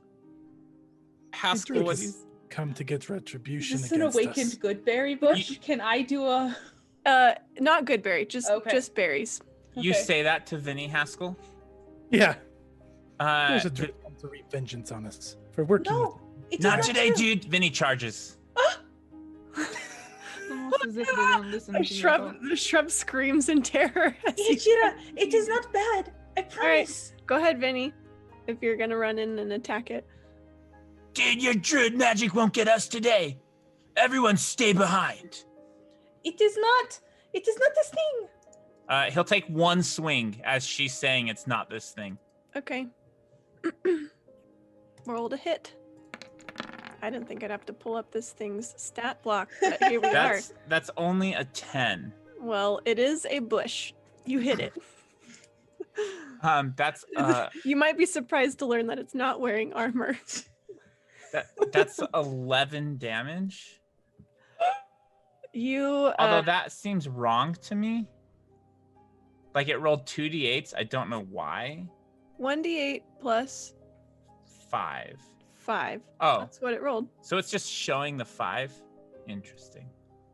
Haskell, what Druids come to get retribution Is this an against awakened us. goodberry bush? Can I do a... Not good berry, just berries. you Okay. say that to Vinny, Haskell? Yeah, Uh, there's a druid come to wreak vengeance on us for working with No, it's Not not today, true. dude. Vinny charges. Almost as if they don't listen to you at all. The shrub screams in terror. as you- Ichira, it is not bad. I promise. Go ahead, Vinny, if you're gonna run in and attack it. Dude, your druid magic won't get us today. Everyone stay behind. It is not this thing. He'll take one swing as she's saying it's not this thing. Okay. Roll to hit. I didn't think I'd have to pull up this thing's stat block, but here we are. That's only a 10. Well, it is a bush. You hit it. That's You might be surprised to learn that it's not wearing armor. that's 11 damage. You Although that seems wrong to me. Like it rolled 2d8s. I don't know why. 1d8 plus 5. 5. Oh, That's what it rolled. so it's just showing the 5. Interesting.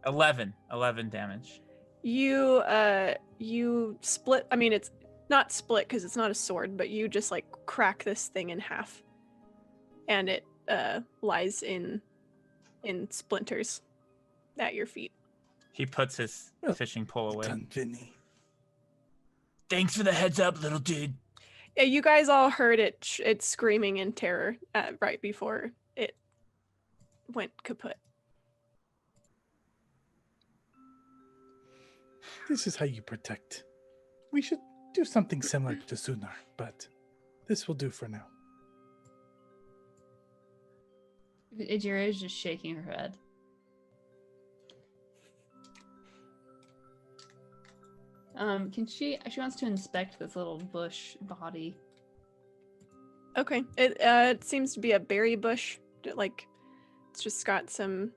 11 damage. You split. I mean, it's not split because it's not a sword, but you just like crack this thing in half, and it lies in splinters at your feet. He puts his Oh, fishing pole away. Done, Vinny. Thanks for the heads up, little dude. Yeah, you guys all heard it screaming in terror right before it went kaput. This is how you protect. We should do something similar to Sunar, but this will do for now. Ijira is just shaking her head. She wants to inspect this little bush body. Okay, it seems to be a berry bush. Like it's just got some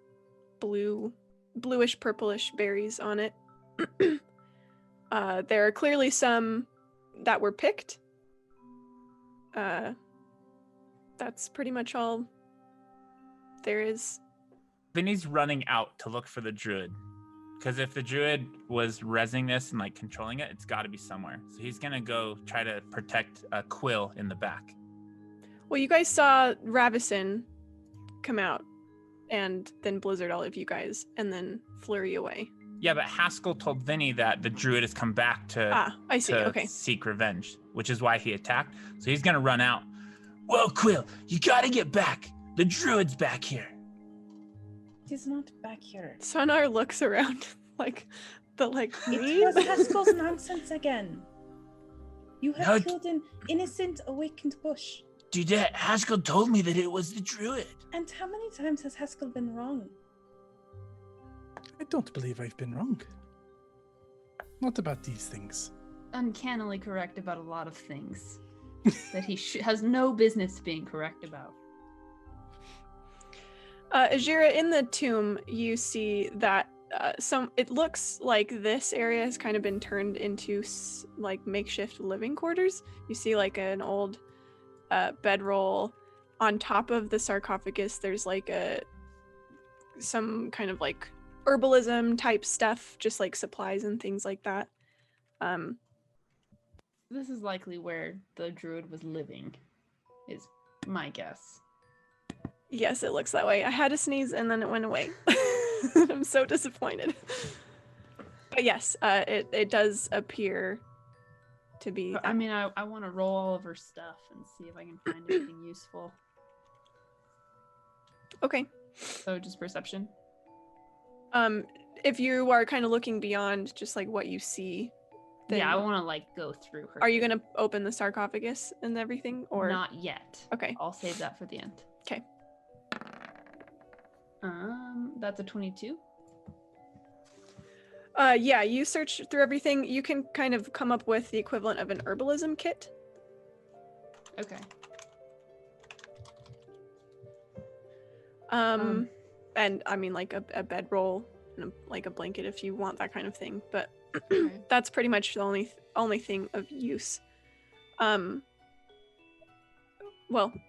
bluish purplish berries on it. There are clearly some that were picked. That's pretty much all there is. Vinny's running out to look for the druid. Because if the druid was resing this and like controlling it, it's got to be somewhere. So he's gonna go try to protect Quill in the back. Well, you guys saw Ravison come out, and then blizzard all of you guys, and then flurry away. Yeah, but Haskell told Vinny that the druid has come back to I see. Okay. seek revenge, which is why he attacked. So he's gonna run out. Whoa, Quill, you gotta get back. The druid's back here. It is not back here. Sonar looks around like It me. was Haskell's nonsense again. You have No, killed an innocent awakened bush. Dude, Haskell told me that it was the druid. And how many times has Haskell been wrong? I don't believe I've been wrong. Not about these things. Uncannily correct about a lot of things that he has no business being correct about. Ajira, in the tomb, you see that it looks like this area has kind of been turned into like makeshift living quarters. You see like an old bedroll. On top of the sarcophagus, there's like some kind of like herbalism type stuff, just like supplies and things like that. This is likely where the druid was living, is my guess. Yes, it looks that way. I had a sneeze and then it went away. I'm so disappointed. But yes, it does appear to be. I mean, I want to roll all of her stuff and see if I can find anything useful. Okay. So just perception? If you are kind of looking beyond just like what you see, then Yeah, I want to like go through her. Are you gonna open the sarcophagus and everything, or Not yet. Okay. I'll save that for the end. Okay. That's a 22. Yeah, you search through everything. You can kind of come up with the equivalent of an herbalism kit. Okay. And I mean like a bedroll and like a blanket if you want that kind of thing, but Okay. that's pretty much the only thing of use. Well,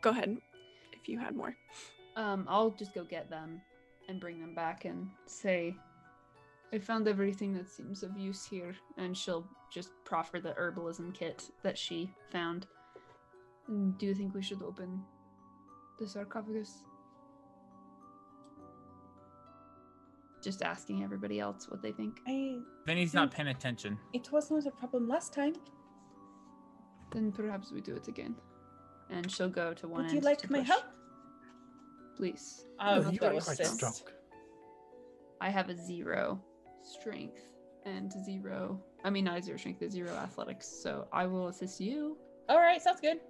go ahead if you had more. I'll just go get them and bring them back and say, I found everything that seems of use here, and she'll just proffer the herbalism kit that she found. Do you think we should open the sarcophagus? Just asking everybody else what they think. Then he's not paying attention. It was not a problem last time. Then perhaps we do it again. And she'll go to one Would end you like to my push. help? Please. I Oh, will you go are quite assist. strong. I have a 0 strength and 0. I mean, not a 0 strength, a 0 athletics. So I will assist you. All right, sounds good.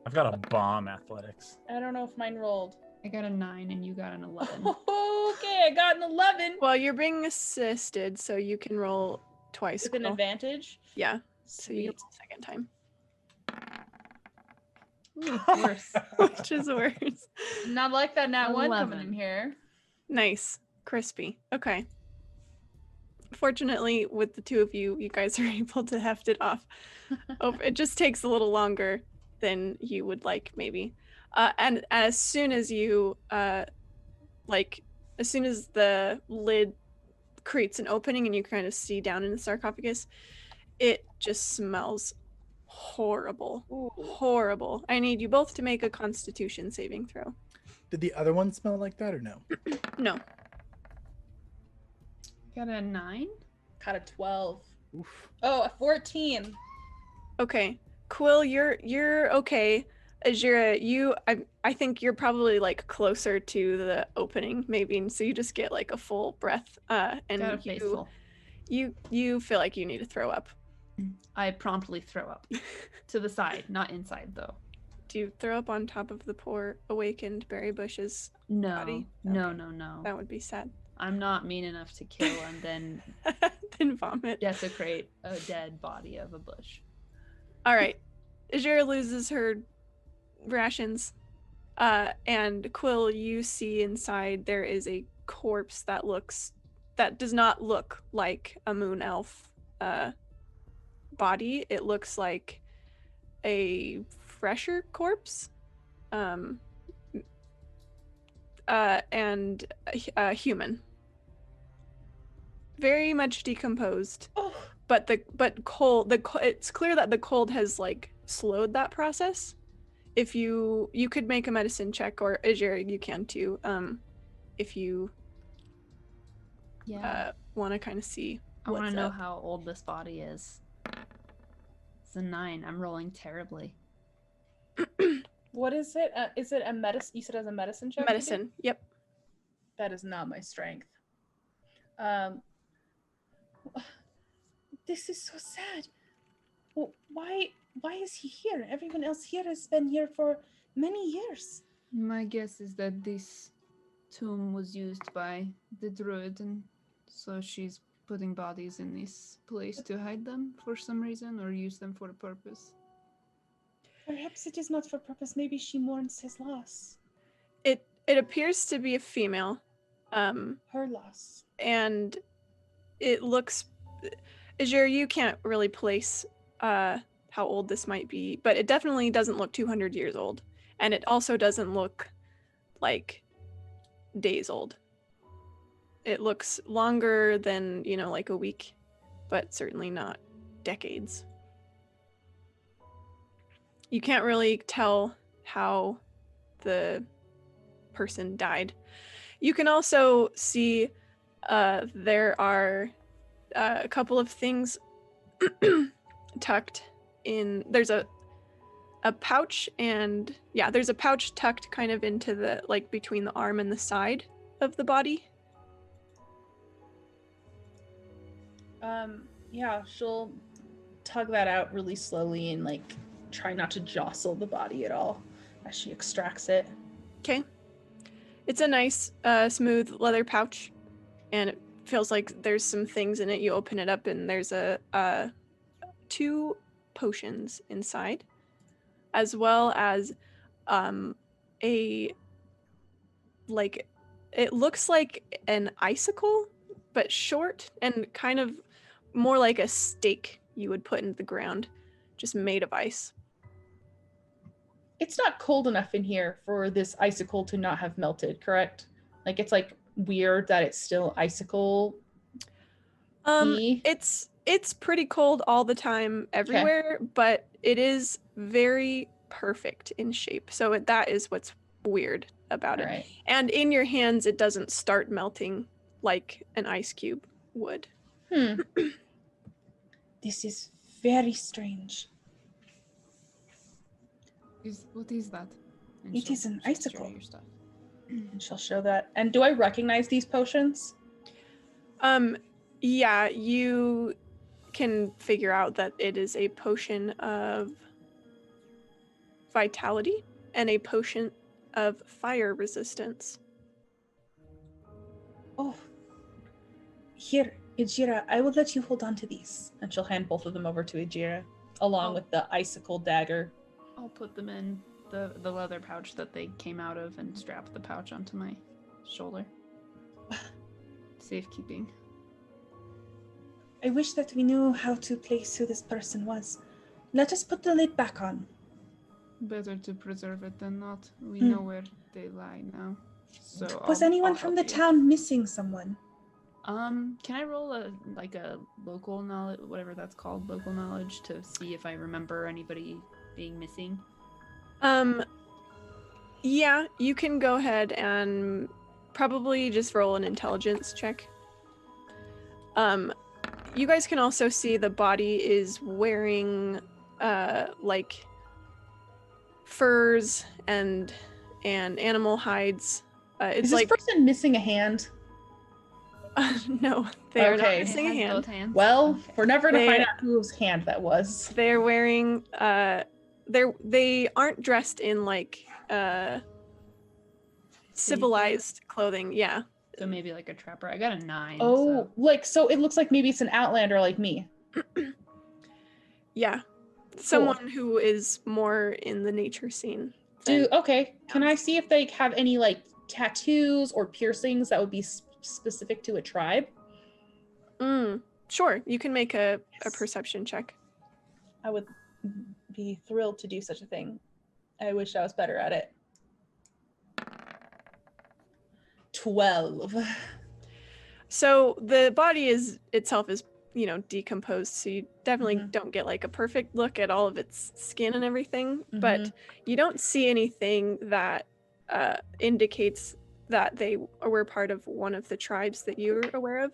I've got a bomb athletics. I don't know if mine rolled. I got a 9 and you got an 11. Okay, I got an 11 Well, you're being assisted, so you can roll twice. with an Quill. advantage. Yeah, so you Sweet. roll a second time. Ooh, worse. Which is worse. Not like that nat 1 coming 11. in here. Nice. Crispy. Okay. Fortunately, with the two of you, you guys are able to heft it off. It just takes a little longer than you would like, maybe. And as soon as you, as soon as the lid creates an opening and you kind of see down in the sarcophagus, it just smells horrible. Ooh. Horrible. I need you both to make a Constitution saving throw. Did the other one smell like that or no? No. Got a 9? Got a 12. Oof. Oh, a 14. Okay. Quill, you're okay. Azira, I think you're probably like closer to the opening, maybe, and so you just get like a full breath, and Got a face full. you feel like you need to throw up. I promptly throw up. To the side, not inside though. Do you throw up on top of the poor awakened berry bush's No. body? No, Okay. no. That would be sad. I'm not mean enough to kill and then Then vomit. desecrate a dead body of a bush. All right. Azira loses her rations, and Quill, you see inside there is a corpse that does not look like a moon elf body. It looks like a fresher corpse, and a human, very much decomposed. Oh, But it's clear that the cold has like slowed that process. If you could make a medicine check, or Azira, you can too, if you Yeah. want to kind of see I want what's to know up. how old this body is. It's a 9. I'm rolling terribly. what is it? Is it a medicine? You said it as a medicine check? to do? Medicine. Yep. That is not my strength. This is so sad. Well, why is he here? Everyone else here has been here for many years. My guess is that this tomb was used by the druid, and so she's putting bodies in this place to hide them for some reason or use them for a purpose. Perhaps it is not for purpose. Maybe she mourns his loss. It appears to be a female. Her loss. and it looks, Azure, you can't really place how old this might be, but it definitely doesn't look 200 years old, and it also doesn't look like days old. It looks longer than, like a week, but certainly not decades. You can't really tell how the person died. You can also see there are a couple of things tucked in. There's a pouch, and there's a pouch tucked kind of into the, like, between the arm and the side of the body. She'll tug that out really slowly and like try not to jostle the body at all as she extracts it. Okay. It's a nice smooth leather pouch, and it feels like there's some things in it. You open it up and there's a 2 potions inside, as well as a, like, it looks like an icicle, but short and kind of more like a stake you would put in the ground, just made of ice. It's not cold enough in here for this icicle to not have melted, correct? Like, it's like weird that it's still icicle. It's pretty cold all the time everywhere, but it is very perfect in shape. So that is what's weird about it. Right. And in your hands, it doesn't start melting like an ice cube would. This is very strange. What is that? And It she'll is an just show icicle. your stuff. And she'll show that. And do I recognize these potions? Yeah, you can figure out that it is a potion of vitality and a potion of fire resistance. Oh. Here, Ejira, I will let you hold on to these. And she'll hand both of them over to Ejira, along with the icicle dagger. I'll put them in the leather pouch that they came out of and strap the pouch onto my shoulder. Safekeeping. I wish that we knew how to place who this person was. Let us put the lid back on. Better to preserve it than not. We know where they lie now. So Was anyone from the town missing someone? Can I roll a local knowledge, whatever that's called, local knowledge, to see if I remember anybody being missing? Yeah, you can go ahead and probably just roll an intelligence check. You guys can also see the body is wearing like furs and animal hides. It's is this person missing a hand? No, they are not Okay. missing a hand. Both hands? Well, Okay. we're never to find out whose hand that was. They're wearing they aren't dressed in like civilized clothing. Yeah. So maybe like a trapper. I got a 9. Oh, so it looks like maybe it's an outlander like me. Yeah. Someone who is more in the nature scene. Can I see if they have any like tattoos or piercings that would be specific to a tribe? Sure. You can make a perception check. I would be thrilled to do such a thing. I wish I was better at it. 12. So the body itself is, decomposed, so you definitely don't get like a perfect look at all of its skin and everything, but you don't see anything that indicates that they were part of one of the tribes that you're aware of.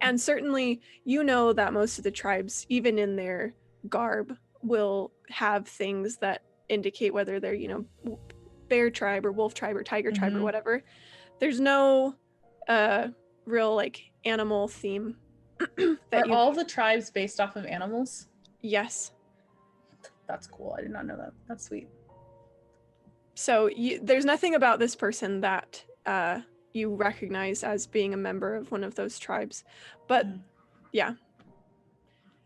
And certainly that most of the tribes, even in their garb, will have things that indicate whether they're, bear tribe or wolf tribe or tiger tribe or whatever. There's no real like animal theme. Are all the tribes based off of animals? Yes. That's cool. I did not know that. That's sweet. So there's nothing about this person that you recognize as being a member of one of those tribes. But yeah.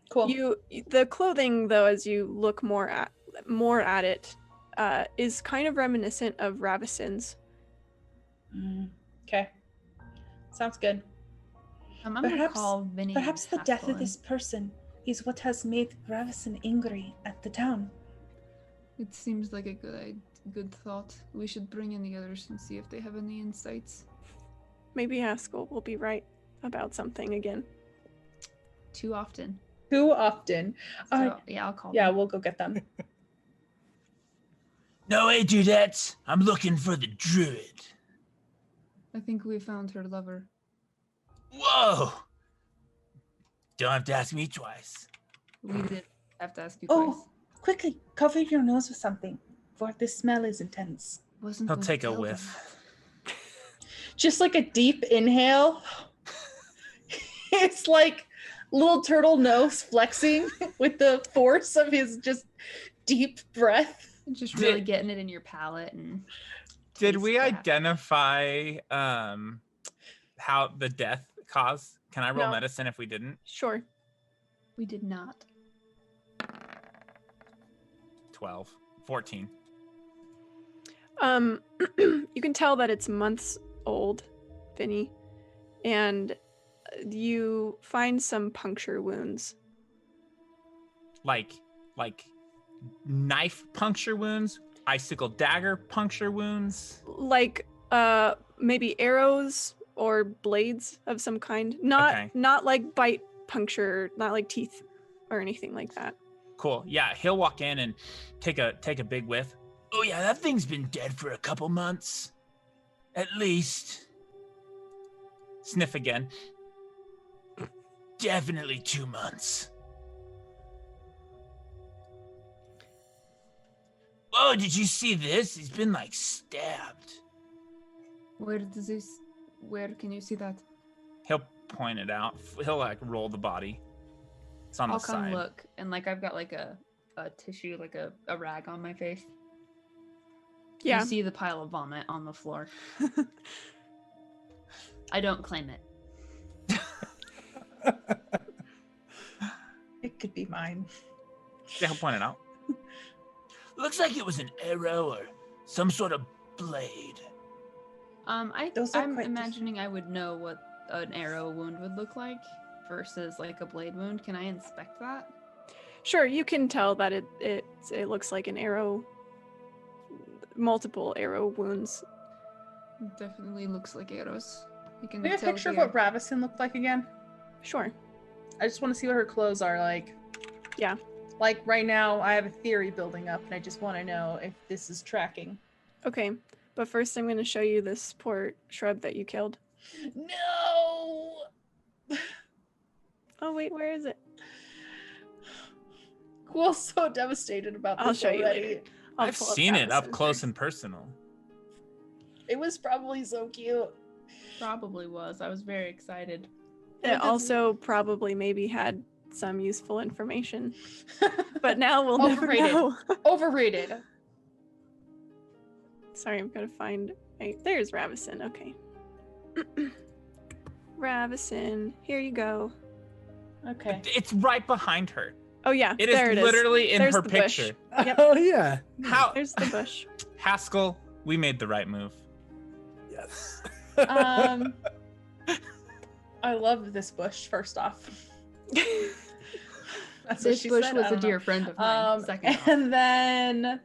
Cool. The clothing, though, as you look more at it, is kind of reminiscent of Ravison's. Okay. Sounds good. I'm gonna Perhaps- call Vinny. Perhaps the death Haskell of this person is what has made Ravison angry at the town. It seems like a good thought. We should bring in the others and see if they have any insights. Maybe Haskell will be right about something again. Too often. Too often. So, yeah, I'll call Yeah, them. we'll go get them. No, hey, dudettes. I'm looking for the druid. I think we found her lover. Whoa! Don't have to ask me twice. We did have to ask you Oh. twice. Quickly, cover your nose with something, for this smell is intense. Wasn't He'll going to take a tell them whiff. that. Just like a deep inhale. It's like little turtle nose flexing with the force of his just deep breath. Just Did- really getting it in your palate and. Did taste we crap. identify how the death caused? Can I roll No. medicine if we didn't? Sure. We did not. 12. 14. You can tell that it's months old, Vinny, and you find some puncture wounds. Like knife puncture wounds, icicle dagger puncture wounds. Like maybe arrows or blades of some kind. Not like bite puncture, not like teeth or anything like that. Cool. Yeah, he'll walk in and take a big whiff. Oh yeah, that thing's been dead for a couple months. At least. Sniff again. Definitely 2 months. Oh, did you see this? He's been like stabbed. Where can you see that? He'll point it out. He'll like roll the body. It's on I'll the come side. look, and like I've got like a tissue, like a rag on my face. Yeah. You see the pile of vomit on the floor. I don't claim it. It could be mine. Yeah, he'll point it out. Looks like it was an arrow or some sort of blade. Those are I'm quite imagining I would know what an arrow wound would look like versus like a blade wound. Can I inspect that? Sure, you can tell that it looks like an arrow, multiple arrow wounds. It definitely looks like arrows. You can Can we have a tell picture of here. what Ravison looked like again? Sure. I just want to see what her clothes are like. Yeah. Like right now, I have a theory building up, and I just want to know if this is tracking. Okay, but first I'm going to show you this poor shrub that you killed. No! Oh wait, where is it? Cool's so devastated about this I'll show you already. later. I'll I've pull up seen it up Ravison close first. and personal. It was probably so cute. Probably was. I was very excited. It also probably maybe had some useful information, but now we'll never Overrated. know. Overrated. Sorry, I'm gonna find. Hey, there's Ravison. Okay. Ravison, here you go. Okay. It's right behind her. Oh yeah, It is there it is. literally in There's her the bush. picture. Yep. Oh yeah. How There's the bush. Haskell, we made the right move. Yes. I love this bush, first off. That's what This she bush said, was I a don't know. dear friend of mine. Second off. And then,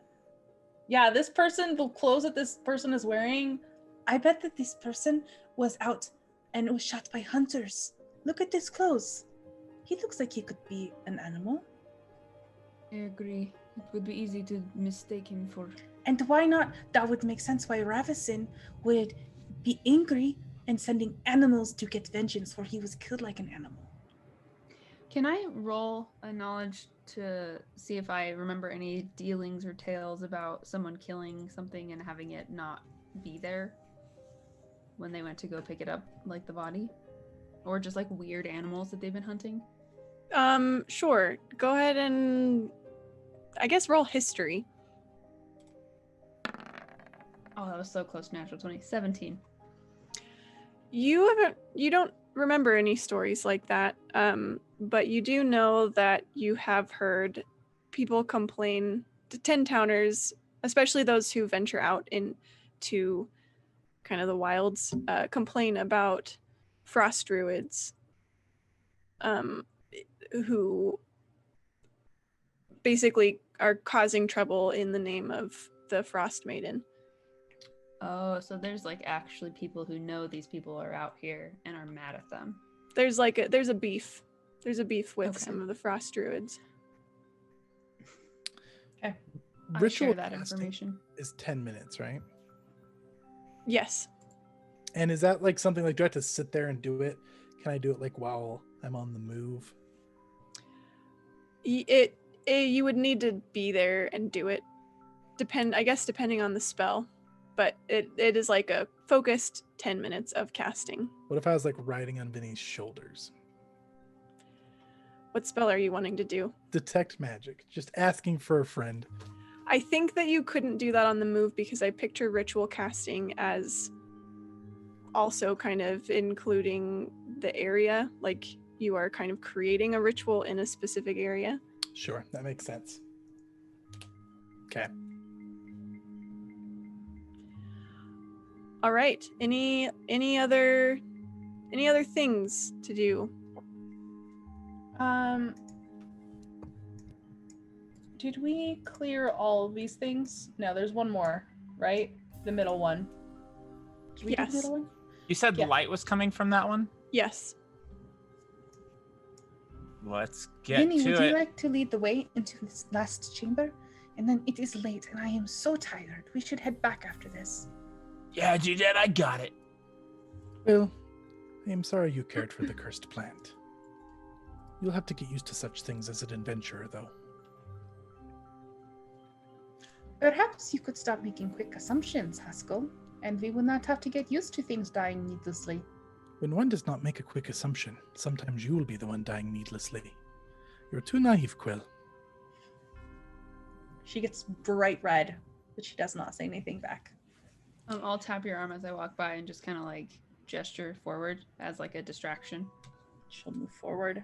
yeah, this person, the clothes that this person is wearing, I bet that this person was out and was shot by hunters. Look at his clothes. He looks like he could be an animal. I agree. It would be easy to mistake him for. And why not? That would make sense why Ravison would be angry and sending animals to get vengeance, for he was killed like an animal. Can I roll a knowledge to see if I remember any dealings or tales about someone killing something and having it not be there when they went to go pick it up, like the body? Or just like weird animals that they've been hunting? Sure. Go ahead and I guess roll history. Oh, that was so close. Natural 20. 17. You don't remember any stories like that, but you do know that you have heard people complain to 10-towners, especially those who venture out into kind of the wilds, complain about frost druids who basically are causing trouble in the name of the Frostmaiden. Oh, so there's like actually people who know these people are out here and are mad at them. There's a beef. There's a beef with Okay. some of the frost druids. Okay. I Ritual share that casting information. is 10 minutes, right? Yes. And is that like something like, do I have to sit there and do it? Can I do it like while I'm on the move? You would need to be there and do it. Depending on the spell. But it is like a focused 10 minutes of casting. What if I was like riding on Vinny's shoulders? What spell are you wanting to do? Detect magic. Just asking for a friend. I think that you couldn't do that on the move because I picture ritual casting as also kind of including the area. Like you are kind of creating a ritual in a specific area. Sure, that makes sense. Okay. All right. Any other things to do? Did we clear all of these things? No, there's one more, right? The middle one. Did we do Yes. the middle one? You said Yeah. light was coming from that one? Yes. Let's get Vinny, to would it. you like to lead the way into this last chamber? And then it is late and I am so tired. We should head back after this. Yeah, dude, I got it. Well, I am sorry you cared for the cursed plant. You'll have to get used to such things as an adventurer, though. Perhaps you could stop making quick assumptions, Haskell, and we will not have to get used to things dying needlessly. When one does not make a quick assumption, sometimes you will be the one dying needlessly. You're too naive, Quill. She gets bright red, but she does not say anything back. I'll tap your arm as I walk by and just kind of like gesture forward as like a distraction. She'll move forward.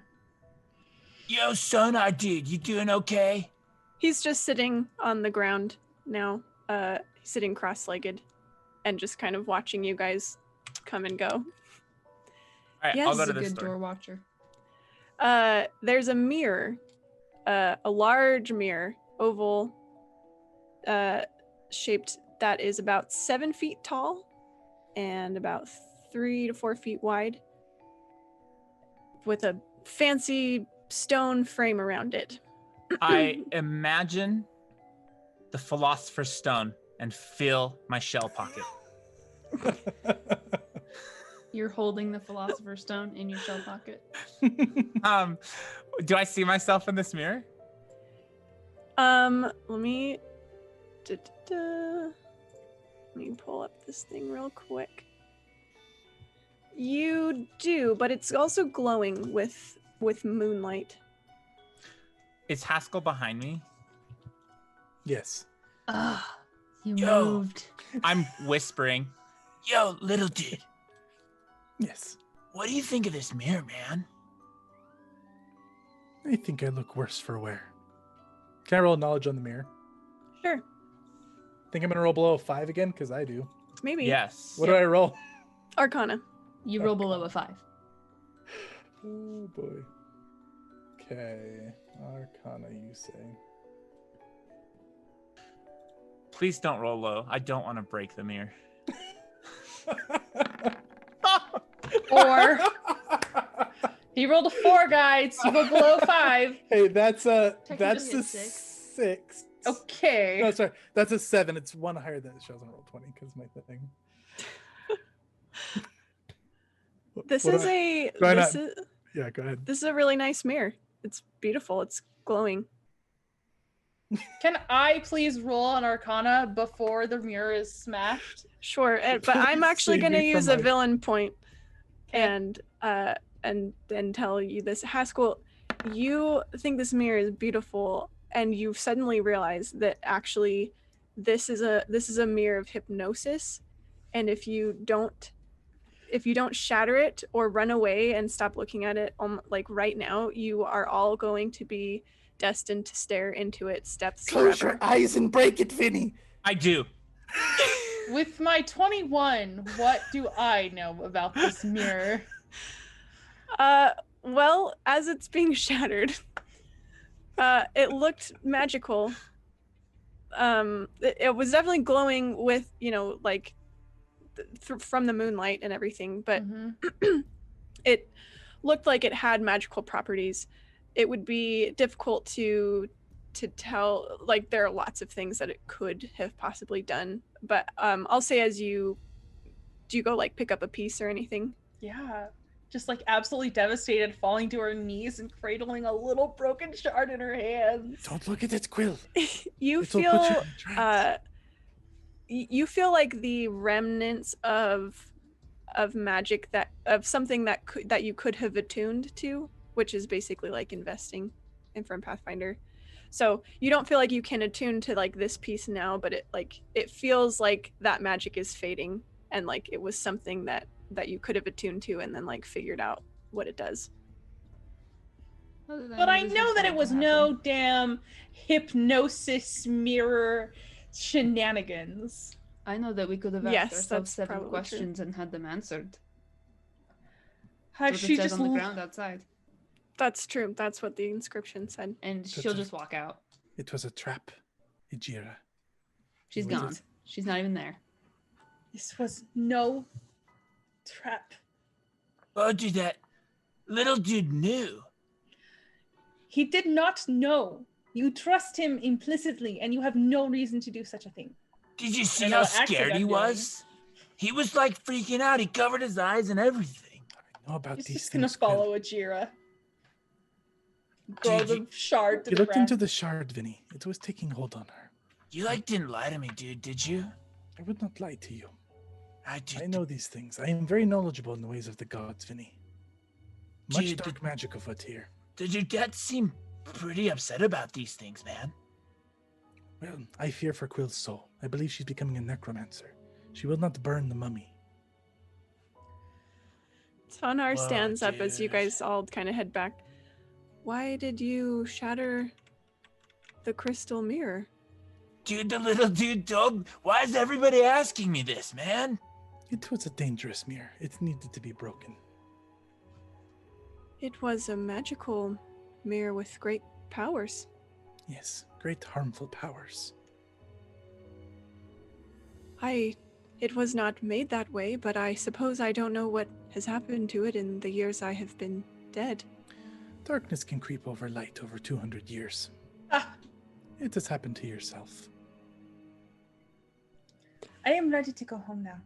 Yo, son, I did. You doing okay? He's just sitting on the ground now, sitting cross-legged and just kind of watching you guys come and go. All right, Yes. I'll go He's to a this good door. door watcher. There's a mirror, a large mirror, oval, shaped, that is about 7 feet tall and about 3 to 4 feet wide, with a fancy stone frame around it. I imagine the Philosopher's Stone and fill my shell pocket. You're holding the Philosopher's Stone in your shell pocket. Do I see myself in this mirror? Let me pull up this thing real quick. You do, but it's also glowing with moonlight. Is Haskell behind me? Yes. Ah, you Yo. moved. I'm whispering. Yo, little dude, Yes. what do you think of this mirror, man? I think I look worse for wear. Can I roll knowledge on the mirror? Sure, Think I'm gonna roll below a 5 again? Because I do. maybe. Yes. What do I roll? Arcana. You roll below a 5. Oh boy. Okay. Arcana, you say. Please don't roll low. I don't want to break the mirror. 4. He rolled a 4, guys. You go below 5. Hey, that's a Technically it's 6. Okay. No, sorry, that's a 7. It's one higher than it shows on roll 20 because my thing. This What is do I- a do I this not- is Yeah, go ahead. this is a really nice mirror. It's beautiful. It's glowing. Can I please roll an Arcana before the mirror is smashed? Sure, but I'm actually Save going to me from use a my- villain point Okay. and tell you this. Haskell, you think this mirror is beautiful, and you suddenly realize that actually this is a mirror of hypnosis, and if you don't shatter it or run away and stop looking at it like right now, you are all going to be destined to stare into its depths Close forever. your eyes and break it, Vinny. I do. With my 21, what do I know about this mirror? Well, as it's being shattered, it looked magical. It was definitely glowing with, like from the moonlight and everything, but it looked like it had magical properties. It would be difficult to tell, like there are lots of things that it could have possibly done, but I'll say do you go like pick up a piece or anything? Yeah. Just like absolutely devastated, falling to her knees and cradling a little broken shard in her hands. Don't look at it, Quill. You It'll put you feel in trance. you feel like the remnants of magic of something that you could have attuned to, which is basically like investing in from Pathfinder. So you don't feel like you can attune to like this piece now, but it feels like that magic is fading, and like it was something that you could have attuned to and then like figured out what it does. But I know that it was no damn hypnosis mirror shenanigans. I know that we could have Yes, asked ourselves that's 7 probably questions and had them answered. Has That's what she it says just on the ground outside, That's true. That's what the inscription said. and That's she'll a- just walk out. It was a trap, Ijira. She's Was it? gone. She's not even there. This was no trap. Oh, dude, that little dude knew. He did not know. You trust him implicitly, and you have no reason to do such a thing. Did you see I know how what accent scared he I'm was? He was like freaking out. He covered his eyes and everything. I know about He's these just gonna things, Quill. follow Ajira. Throw Dude, the shard to You the looked ground. into the shard, Vinny. It was taking hold on her. You like didn't lie to me, dude, did you? I would not lie to you. I did. I know these things. I am very knowledgeable in the ways of the gods, Vinny. Much Dude, dark magic afoot here. Did your dad seem pretty upset about these things, man? Well, I fear for Quill's soul. I believe she's becoming a necromancer. She will not burn the mummy. Sonar Whoa, stands up as you dude. guys all kind of head back. Why did you shatter the crystal mirror? Dude, the little dude told. Why is everybody asking me this, man? It was a dangerous mirror. It needed to be broken. It was a magical mirror with great powers. Yes, great harmful powers. It was not made that way, but I suppose I don't know what has happened to it in the years I have been dead. Darkness can creep over light over 200 years. Ah, It has happened to yourself. I am ready to go home now.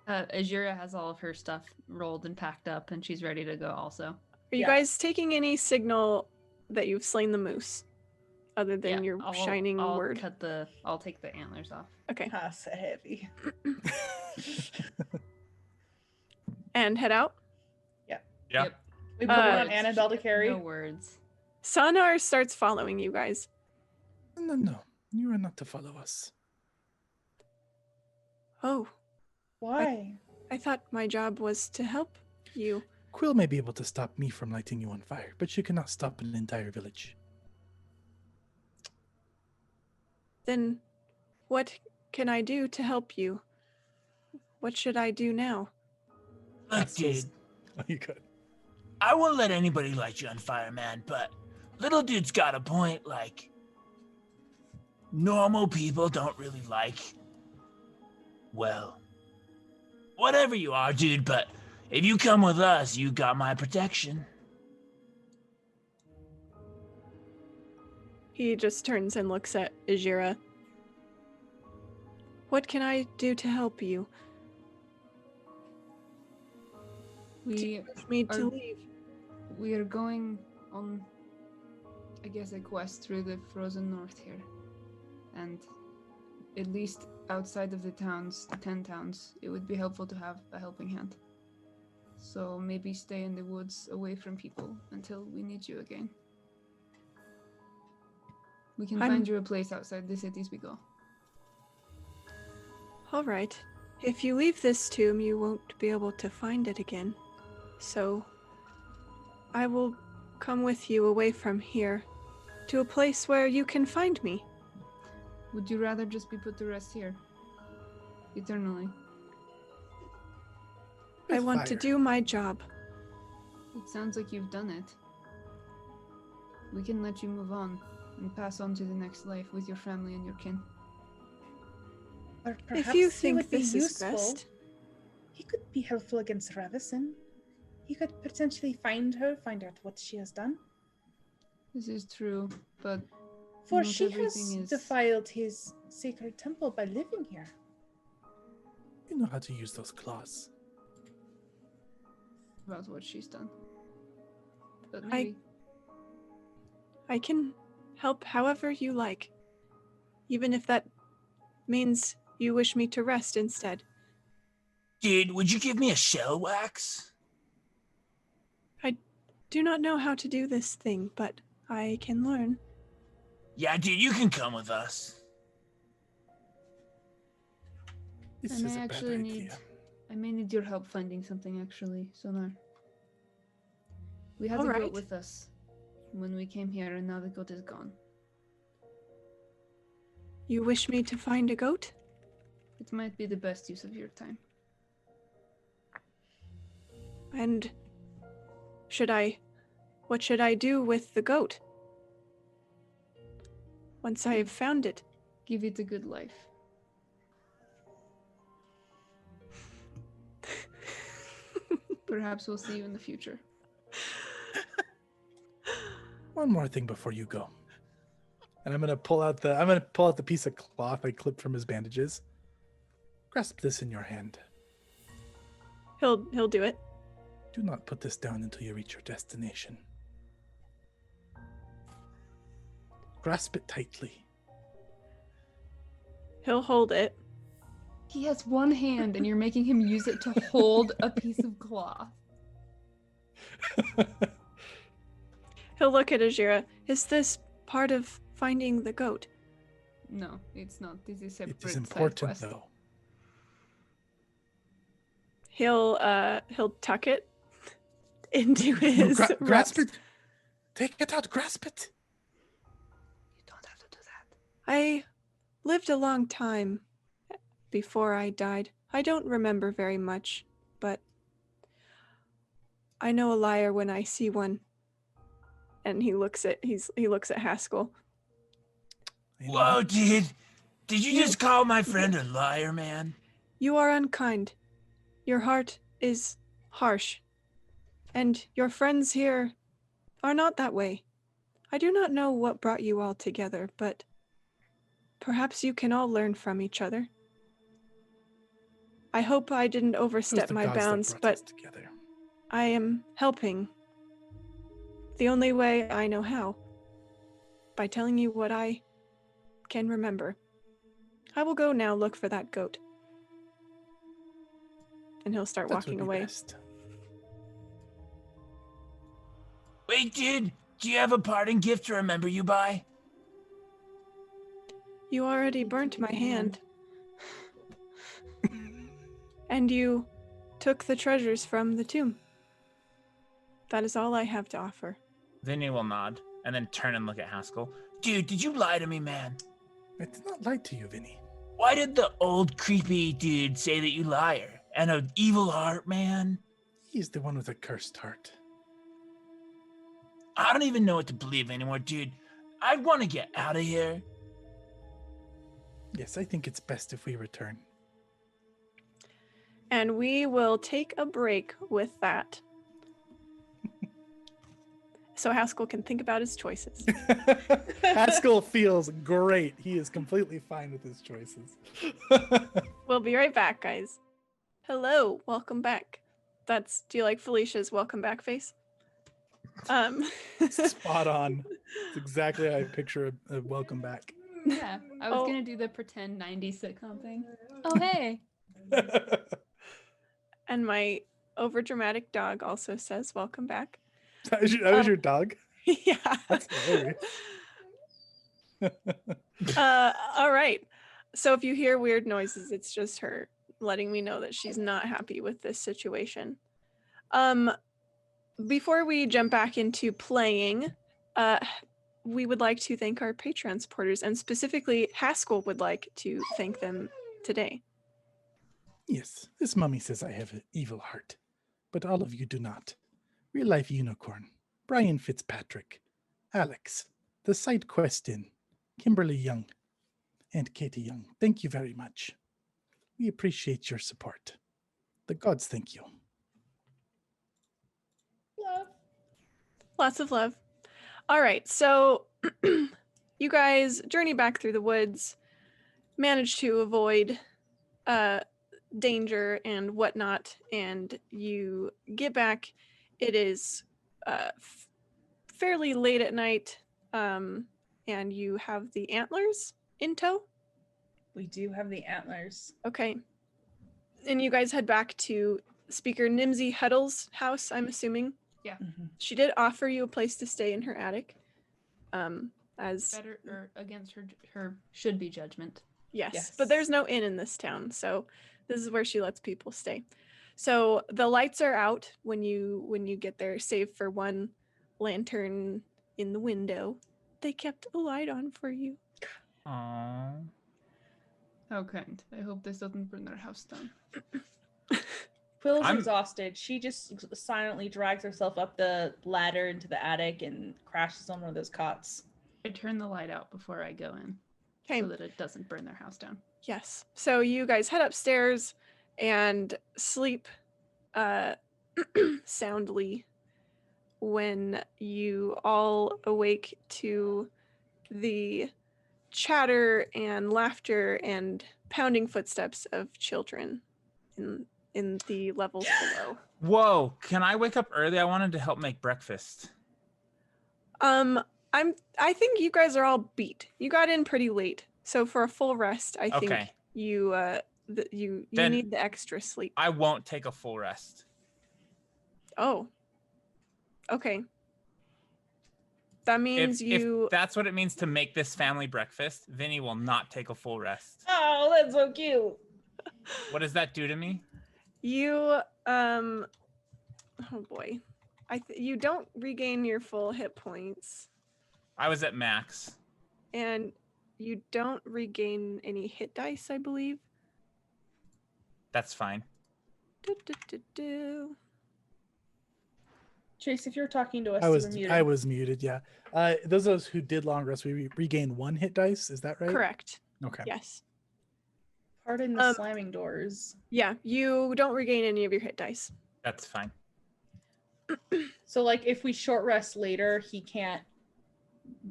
Azura has all of her stuff rolled and packed up, and she's ready to go also. Are you Yeah. guys taking any signal that you've slain the moose, other than your shining I'll word? I'll take the antlers off. Okay, Ah, so heavy. and head out. Yeah. Yep. We put it on Words. Annabelle to carry. No words. Sonar starts following you guys. No. You are not to follow us. Oh, Why? I thought my job was to help you. Quill may be able to stop me from lighting you on fire, but she cannot stop an entire village. Then what can I do to help you? What should I do now? Look, dude, Oh, you could. I won't let anybody light you on fire, man, but little dude's got a point. Like, normal people don't really like, well, whatever you are, dude, but if you come with us, you got my protection. He just turns and looks at Ajira. What can I do to help you? We Me to Are- leave. we are going on, I guess, a quest through the frozen north here, and at least outside of the towns, the 10 towns, it would be helpful to have a helping hand. So maybe stay in the woods away from people until we need you again. We can I'm- find you a place outside the cities we go. All right. If you leave this tomb, you won't be able to find it again. So, I will come with you away from here to a place where you can find me. Would you rather just be put to rest here? Eternally. I With want to fire. do my job. It sounds like you've done it. We can let you move on and pass on to the next life with your family and your kin. Or If you perhaps he think would be this is useful. best, He could be helpful against Ravison. He could potentially find her, find out what she has done. This is true, but For not she everything has is- defiled his sacred temple by living here. You know how to use those claws. about what she's done. But maybe. I can help however you like. Even if that means you wish me to rest instead. Dude, would you give me a shell wax? I do not know how to do this thing, but I can learn. Yeah, dude, you can come with us. This And is I a bad actually idea. I may need your help finding something, actually, Sonar. We had All the right. goat with us when we came here, and now the goat is gone. You wish me to find a goat? It might be the best use of your time. And what should I do with the goat? Once I have found it. Give it a good life. Perhaps we'll see you in the future. One more thing before you go. And I'm gonna pull out the piece of cloth I clipped from his bandages. Grasp this in your hand. He'll do it. Do not put this down until you reach your destination. Grasp it tightly. He'll hold it. He has one hand, and you're making him use it to hold a piece of cloth. He'll look at Ajira. Is this part of finding the goat? No, it's not. This is separate. It is side important quest. though. He'll tuck it into his Grasp reps. it. Take it out. Grasp it. You don't have to do that. I lived a long time before I died. I don't remember very much, but I know a liar when I see one. And he looks at Haskell. I know Whoa, it. dude. Did you just call my friend a liar, man? You are unkind. Your heart is harsh. And your friends here are not that way. I do not know what brought you all together, but perhaps you can all learn from each other. I hope I didn't It was overstep the my gods that bounds, brought but us together. I am helping the only way I know how, by telling you what I can remember. I will go now look for that goat. And he'll start That would walking be away. best. Wait, dude. Do you have a parting gift to remember you by? You already burnt my hand. And you took the treasures from the tomb. That is all I have to offer. Vinny will nod and then turn and look at Haskell. Dude, did you lie to me, man? I did not lie to you, Vinny. Why did the old creepy dude say that you liar? And an evil heart, man? He's the one with a cursed heart. I don't even know what to believe anymore, dude. I want to get out of here. Yes, I think it's best if we return. And we will take a break with that. So Haskell can think about his choices. Haskell feels great. He is completely fine with his choices. We'll be right back, guys. Hello, welcome back. Do you like Felicia's welcome back face? Spot on. It's exactly how I picture a welcome back. Yeah, I was Oh. gonna do the pretend 90s sitcom thing. Oh, hey. And my overdramatic dog also says welcome back. That was your dog? Yeah. That's hilarious. All right. So if you hear weird noises, it's just her letting me know that she's not happy with this situation. Before we jump back into playing, we would like to thank our Patreon supporters, and specifically Haskell would like to thank them today. Yes, this mummy says I have an evil heart, but all of you do not. Real Life Unicorn, Brian Fitzpatrick, Alex, The Side Quest Inn, Kimberly Young, and Katie Young. Thank you very much. We appreciate your support. The gods thank you. Love. Lots of love. All right, so you guys journey back through the woods, manage to avoid danger and whatnot, and you get back. It is fairly late at night, and you have the antlers in tow. We do have the antlers. Okay. And you guys head back to Speaker Nimsy Huddle's house, I'm assuming. Yeah. She did offer you a place to stay in her attic. As Better or against her should be judgment. yes, but there's no inn in this town, so this is where she lets people stay. So the lights are out when you get there, save for one lantern in the window. They kept a light on for you. Aww. How kind. I hope this doesn't burn their house down. Quill's I'm- exhausted. She just silently drags herself up the ladder into the attic and crashes on one of those cots. I turn the light out before I go in Okay. so that it doesn't burn their house down. Yes. So you guys head upstairs and sleep soundly when you all awake to the chatter and laughter and pounding footsteps of children in the levels below. Whoa, can I wake up early? I wanted to help make breakfast. I think you guys are all beat. You got in pretty late. So for a full rest, I think Okay. you you Then- need the extra sleep. I won't take a full rest. Oh. Okay. That means If that's what it means to make this family breakfast, Vinny will not take a full rest. Oh, that's so cute. What does that do to me? you oh boy. You don't regain your full hit points I was at max. and you don't regain any hit dice, I believe. That's fine. Do. Chase, if you're talking to us, I you was were muted. I was muted. Yeah. Those of us who did long rest, we regain 1 hit dice. Is that right? Correct. Okay. Yes. Pardon the slamming doors. Yeah, you don't regain any of your hit dice. That's fine. So, like, if we short rest later, he can't.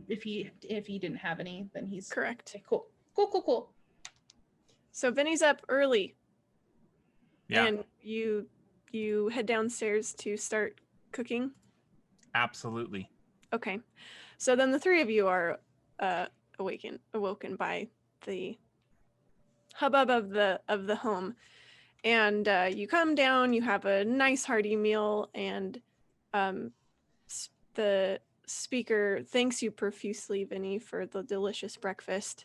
If he didn't have any, then he's Correct. okay, cool. So Vinny's up early. Yeah, And you head downstairs to start cooking. absolutely. Okay. So then the three of you are awoken by the hubbub of the home. And you come down, you have a nice hearty meal, and the speaker thanks you profusely, Vinny, for the delicious breakfast.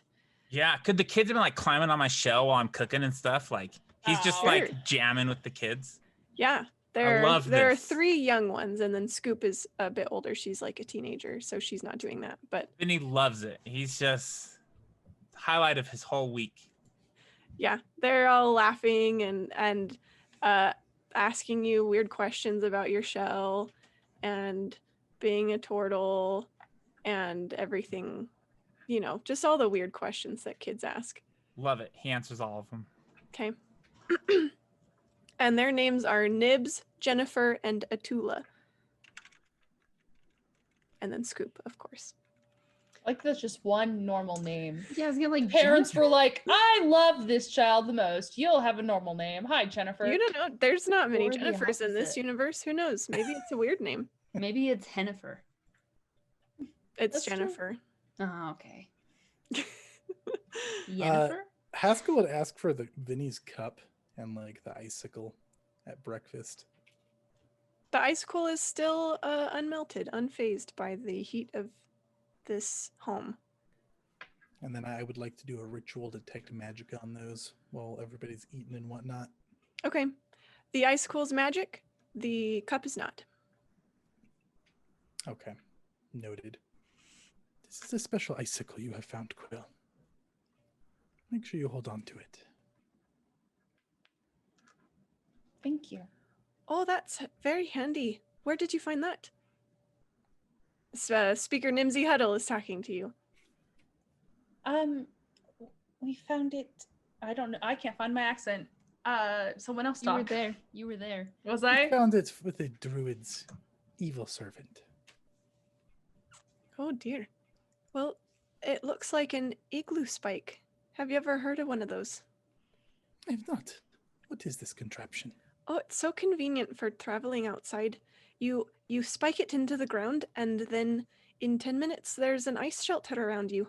Yeah, could the kids have been like climbing on my shell while I'm cooking and stuff? Like he's just Sure. like jamming with the kids. Yeah. I love there are this. 3 young ones, and then Scoop is a bit older. She's like a teenager, so she's not doing that. But Vinny loves it. He's just highlight of his whole week. yeah, they're all laughing and asking you weird questions about your shell and being a turtle and everything, just all the weird questions that kids ask. Love it. He answers all of them. Okay. And their names are Nibs, Jennifer, and Atula. And then Scoop, of course. Like, that's just one normal name. Yeah, I was gonna like Parents were like, I love this child the most. You'll have a normal name. Hi, Jennifer. You don't know. There's not many Or the Jennifers in this opposite. universe. Who knows? Maybe it's a weird name. Maybe it's Hennifer. It's That's true. Jennifer. Oh, okay. Yennefer? Haskell would ask for the Vinny's cup and like the icicle at breakfast. The icicle is still unmelted, unfazed by the heat of this home. And then I would like to do a ritual detect magic on those while everybody's eating and whatnot. Okay. The icicle's magic. The cup is not. Okay. Noted. This is a special icicle you have found, Quill. Make sure you hold on to it. Thank you. Oh, that's very handy. Where did you find that? Speaker Nimsy Huddle is talking to you. We found it. I don't know. I can't find my accent. Someone else You were talk. there. You were there. Was I I? found it with a druid's evil servant. Oh dear. Well, it looks like an igloo spike. Have you ever heard of one of those? I have not. What is this contraption? Oh, it's so convenient for traveling outside. You spike it into the ground, and then in 10 minutes there's an ice shelter around you.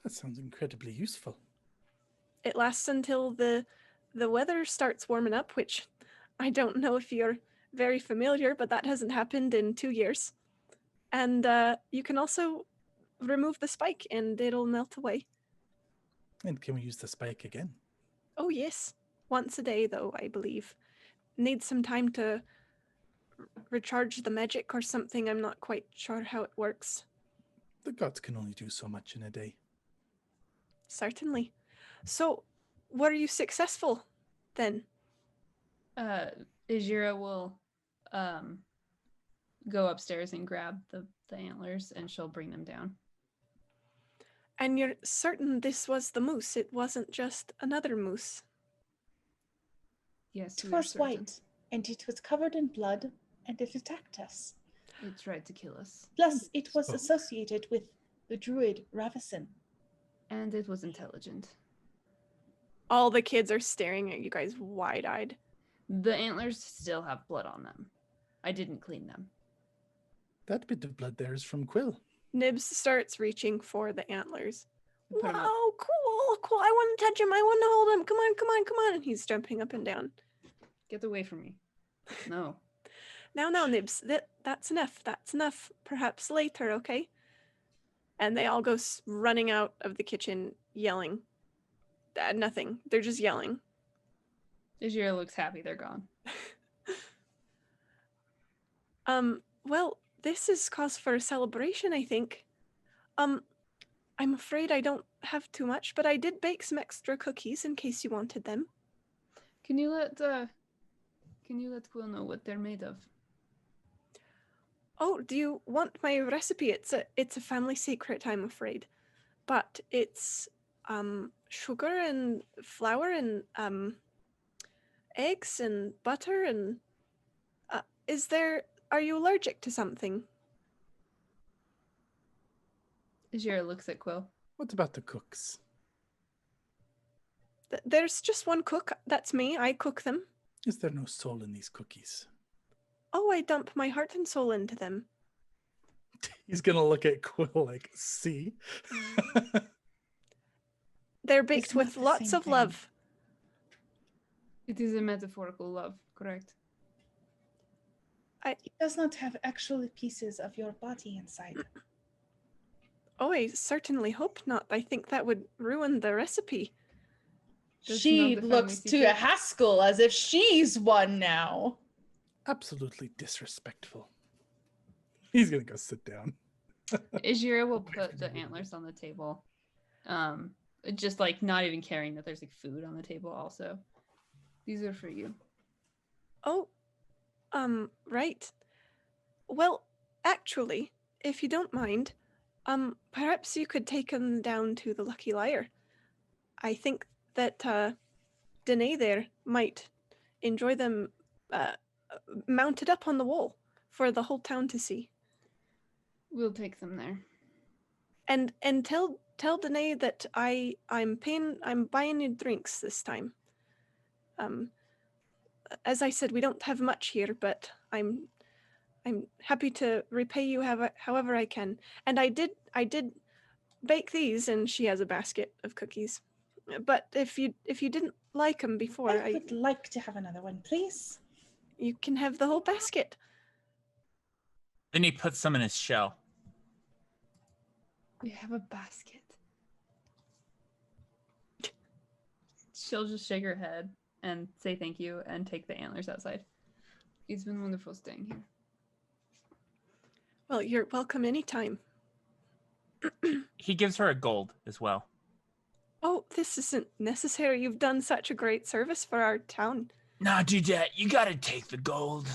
That sounds incredibly useful. It lasts until the weather starts warming up, which I don't know if you're very familiar, but that hasn't happened in 2 years. And you can also remove the spike and it'll melt away. And can we use the spike again? Oh yes, once a day though, I believe. Needs some time to recharge the magic or something. I'm not quite sure how it works. The gods can only do so much in a day. Certainly. So, were you successful then? Ijira will go upstairs and grab the antlers, and she'll bring them down. And you're certain this was the moose? It wasn't just another moose? Yes, It we are was certain. white, and it was covered in blood, and it attacked us. It tried to kill us. Plus, it was Spoke. associated with the druid Ravison. And it was intelligent. All the kids are staring at you guys wide-eyed. The antlers still have blood on them. I didn't clean them. That bit of blood there is from Quill. Nibs starts reaching for the antlers. Put 'em up. Wow, cool. I want to touch him. I want to hold him. Come on. And he's jumping up and down. Get away from me. No. Now, Nibs, that's enough. That's enough. Perhaps later, okay? And they all go running out of the kitchen, yelling. Nothing. They're just yelling. Ijira looks happy they're gone. Well, this is cause for a celebration, I think. I'm afraid I don't have too much, but I did bake some extra cookies in case you wanted them. Can you let Quill know what they're made of? Oh, do you want my recipe? It's a family secret, I'm afraid. But it's sugar and flour and eggs and butter and are you allergic to something? Ijira looks at Quill. What about the cooks? There's just one cook. That's me. I cook them. Is there no soul in these cookies? Oh, I dump my heart and soul into them. He's gonna look at Quill like, see? They're baked It's not with the lots same of thing. love. It is a metaphorical love, correct? It does not have actual pieces of your body inside. Oh, I certainly hope not. I think that would ruin the recipe. That's She not the looks family to secret. Haskell as if she's one now. Absolutely disrespectful. He's gonna go sit down. Ijira will put the antlers on the table. Just like not even caring that there's like food on the table also. These are for you. Oh, right. Well, actually, if you don't mind, perhaps you could take them down to the Lucky Liar. I think that Danae there might enjoy them mounted up on the wall for the whole town to see. We'll take them there. And tell Danae that I'm buying you drinks this time. As I said, we don't have much here, but I'm happy to repay you however I can. And I did bake these, and she has a basket of cookies. But if you didn't like them before, I would like to have another one, please. you can have the whole basket. Then he puts some in his shell. We have a basket. She'll just shake her head and say thank you and take the antlers outside. It's been wonderful staying here. Well, you're welcome anytime. He gives her a gold as well. Oh, this isn't necessary. You've done such a great service for our town. Nah, do that. You gotta take the gold.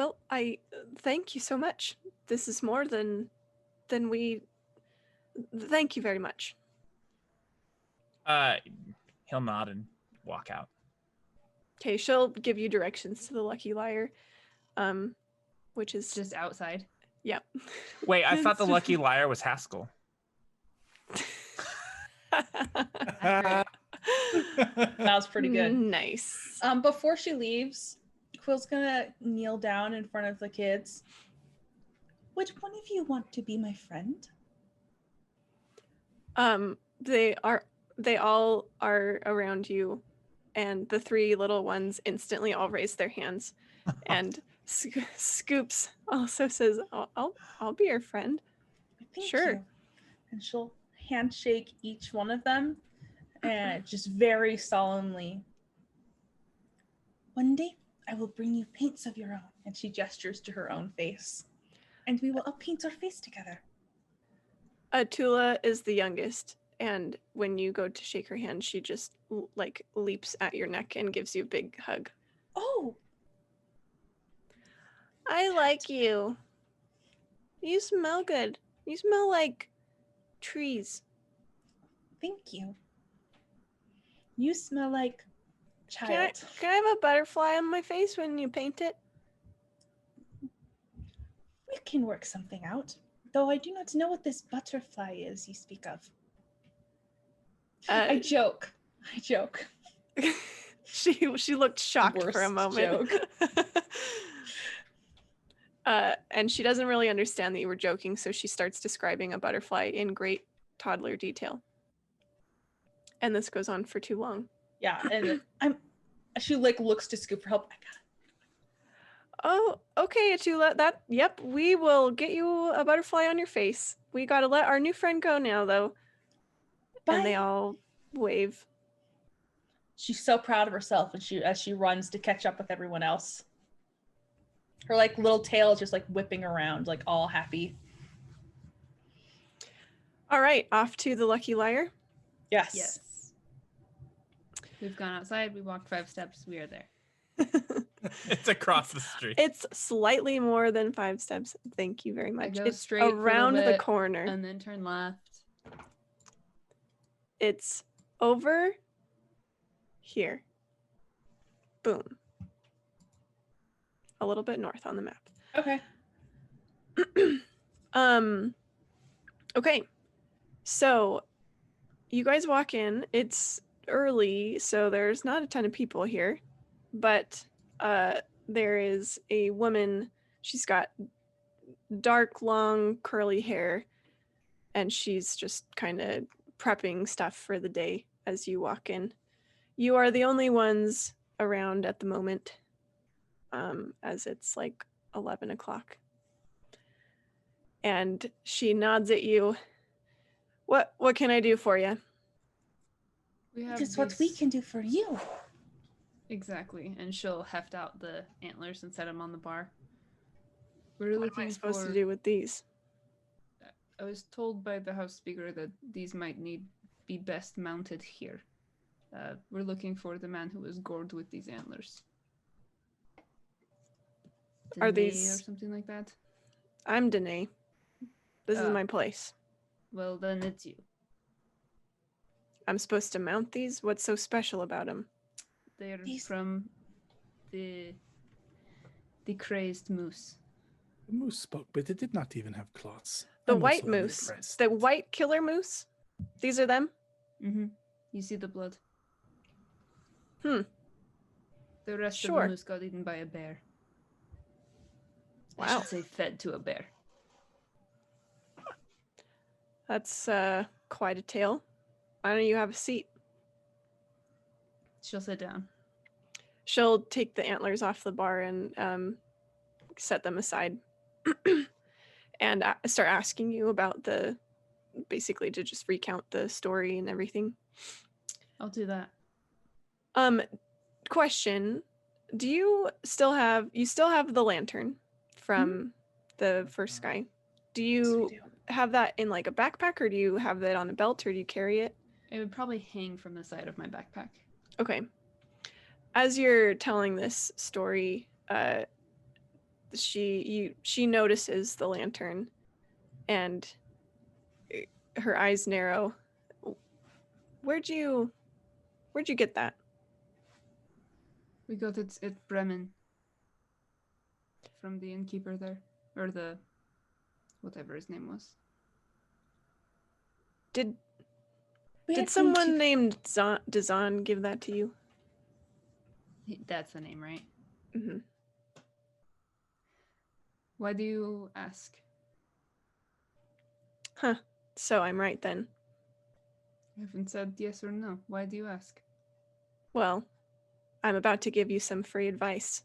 Well, I thank you so much. This is more than we. Thank you very much. He'll nod and walk out. Okay, she'll give you directions to the Lucky Liar, which is Just outside. Yep. Wait, I thought the Lucky Liar was Haskell. That was pretty good. Nice. Before she leaves, Quill's gonna kneel down in front of the kids. Which one of you want to be my friend? They all are around you, and the three little ones instantly all raise their hands, and Scoops also says, "I'll be your friend." Thank Sure. you. And she'll handshake each one of them, and just very solemnly. One day, I will bring you paints of your own. And she gestures to her own face. And we will all paint our face together. Tula is the youngest, and when you go to shake her hand, she just like leaps at your neck and gives you a big hug. Oh, I like you. You smell good. You smell like trees. thank you. You smell like child. Can I have a butterfly on my face when you paint it? We can work something out. Though I do not know what this butterfly is you speak of. I joke. She looked shocked for a Worst moment. joke. And she doesn't really understand that you were joking, so she starts describing a butterfly in great toddler detail. And this goes on for too long. Yeah, and she like looks to Scoop for help. I got it. Oh, okay, Atula. Yep, we will get you a butterfly on your face. We gotta let our new friend go now, though. Bye. And they all wave. She's so proud of herself, and as she runs to catch up with everyone else. Her like little tail is just like whipping around, like all happy. All right, off to the Lucky Liar. Yes. We've gone outside. We walked 5 steps. We are there. It's across the street. It's slightly more than 5 steps. Thank you very I much. go It's straight for a little around the bit, corner. and then turn left. It's over here. Boom. A little bit north on the map. Okay. Okay. So you guys walk in. It's early, so there's not a ton of people here, but there is a woman. She's got dark, long, curly hair, and she's just kind of prepping stuff for the day as you walk in. You are the only ones around at the moment, as it's like 11 o'clock. And she nods at you. What can I do for you? We have Just what we these- can do for you. Exactly, and she'll heft out the antlers and set them on the bar. We're What am looking I supposed for... to do with these? I was told by the house speaker that these might be best mounted here. We're looking for the man who was gored with these antlers. Are Danae these- or something like that? I'm Danae. This is Oh. my place. Well, then it's you. I'm supposed to mount these? What's so special about them? They're These- from the crazed moose. The moose spoke, but it did not even have claws. The I'm white also moose. unimpressed. The white killer moose? These are them? Mm-hmm. You see the blood. Hmm. The rest of Sure. the moose got eaten by a bear. I Wow. should say fed to a bear. That's quite a tale. Why don't you have a seat? She'll sit down. She'll take the antlers off the bar and set them aside and start asking you about basically to just recount the story and everything. I'll do that. Question, do you still have the lantern from the first guy? Do you have that in like a backpack, or do you have that on a belt, or do you carry it? It would probably hang from the side of my backpack. Okay. As you're telling this story, she notices the lantern, and her eyes narrow. Where'd you get that? We got it at Bremen. From the innkeeper there. Or the... whatever his name was. Did We did had someone been to- named Dazan give that to you? That's the name, right? Mm-hmm. Why do you ask? Huh. So I'm right then. I haven't said yes or no. Why do you ask? Well, I'm about to give you some free advice,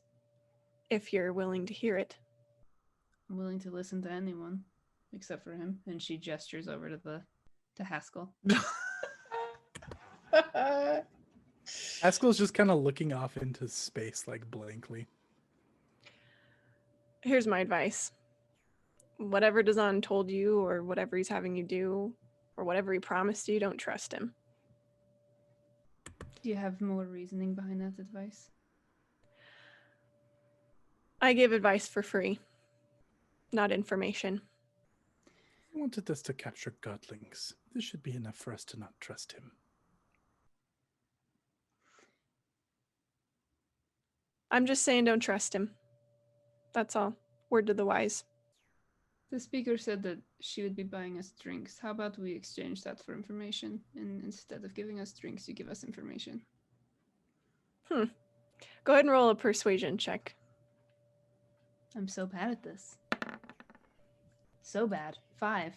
if you're willing to hear it. I'm willing to listen to anyone, except for him. And she gestures over to Haskell. Haskell's just kind of looking off into space, like blankly. Here's my advice. Whatever Dazan told you, or whatever he's having you do, or whatever he promised you, don't trust him. Do you have more reasoning behind that advice? I give advice for free, not information. He wanted us to capture godlings. This should be enough for us to not trust him. I'm just saying don't trust him. That's all. Word to the wise. The speaker said that she would be buying us drinks. How about we exchange that for information? And instead of giving us drinks, you give us information. Go ahead and roll a persuasion check. I'm so bad at this. So bad. 5.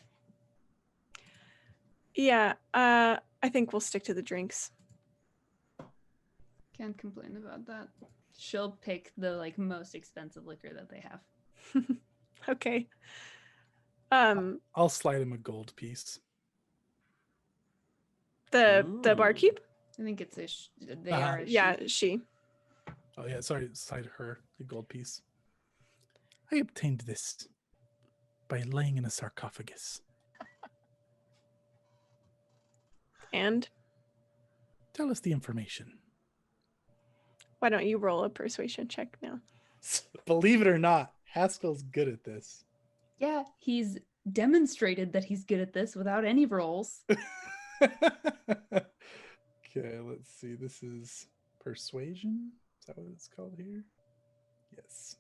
Yeah, I think we'll stick to the drinks. Can't complain about that. She'll pick the most expensive liquor that they have. Okay. I'll slide him a gold piece. The Ooh. barkeep? I think it's they are a Yeah, she. she. Oh yeah, sorry, slide her a gold piece. I obtained this by laying in a sarcophagus. And Tell us the information. why don't you roll a persuasion check now? Believe it or not, Haskell's good at this. Yeah, he's demonstrated that he's good at this without any rolls. Okay, let's see. This is persuasion. Is that what it's called here? Yes.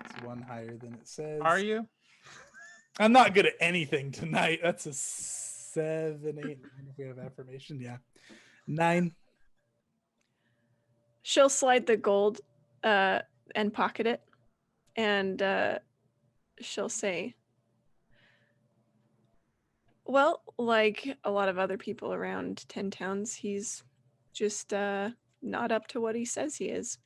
It's one higher than it says. Are you? I'm not good at anything tonight. That's a 7, 8, 9 if we have affirmation. Yeah. 9. She'll slide the gold and pocket it, and she'll say, well, like a lot of other people around 10 towns, he's just not up to what he says he is.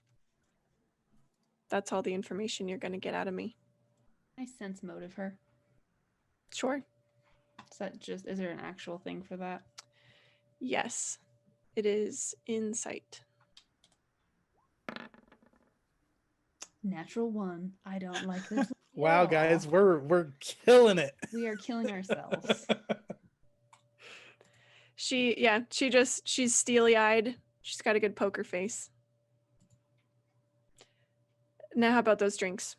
That's all the information you're going to get out of me. I sense motive her. Sure. Is there an actual thing for that? Yes, it is insight. Natural 1. I don't like this. Wow, at guys, all. we're killing it. We are killing ourselves. She's steely-eyed. She's got a good poker face. Now, how about those drinks?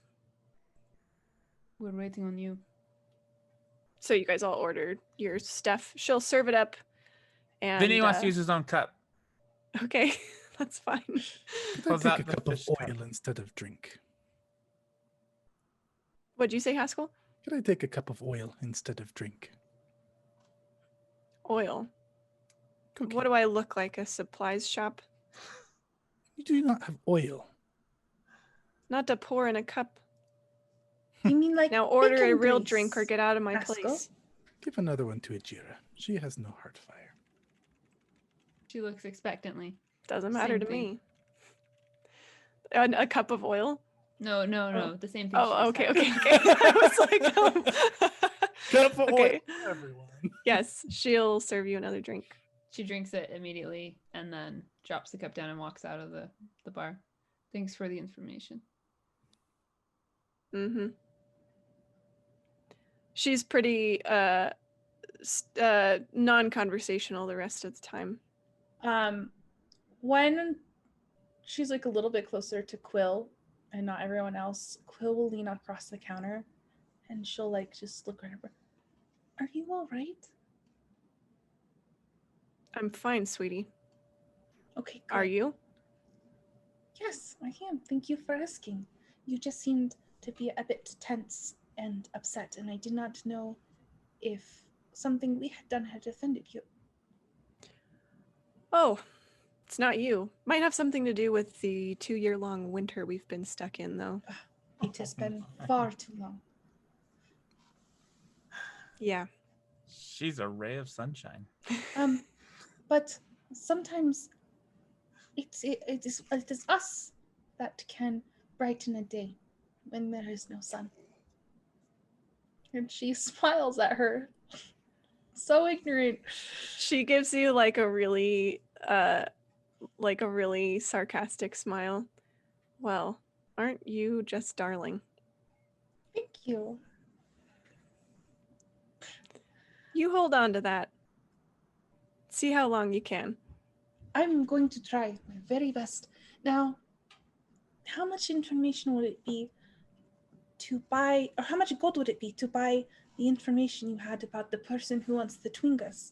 We're waiting on you. So you guys all ordered your stuff. She'll serve it up. And Vinny wants to use his own cup. Okay, that's fine. Could I Pulls take out a the cup of fish oil cup. instead of drink? What'd you say, Haskell? Could I take a cup of oil instead of drink? Oil. Cookie. What do I look like? A supplies shop? You do not have oil. Not to pour in a cup. You mean like Now order a bacon real grease? drink or get out of my Haskell? place. Give another one to Ajira. She has no heart fire. She looks expectantly. Doesn't Same matter to thing. me. A cup of oil? No. Oh. The same thing. Oh, she okay. just had. I was like, Cup of Okay. oil for everyone. Yes, she'll serve you another drink. She drinks it immediately and then drops the cup down and walks out of the bar. Thanks for the information. Mm-hmm. She's pretty non-conversational the rest of the time. When she's like a little bit closer to Quill, and not everyone else, Quill will lean across the counter and she'll like just look at her. Are you all right? I'm fine, sweetie. Okay, good. Are you? Yes, I am. Thank you for asking. You just seemed to be a bit tense and upset, and I did not know if something we had done had offended you. Oh, it's not you. Might have something to do with the 2-year-long winter we've been stuck in, though. It has been far too long. Yeah. She's a ray of sunshine. But sometimes it is us that can brighten a day when there is no sun. And she smiles at her. So ignorant. She gives you like a really sarcastic smile. Well, aren't you just darling? Thank you. You hold on to that. See how long you can. I'm going to try my very best. Now, how much information would it be to buy, or how much gold would it be to buy the information you had about the person who wants the Twingas?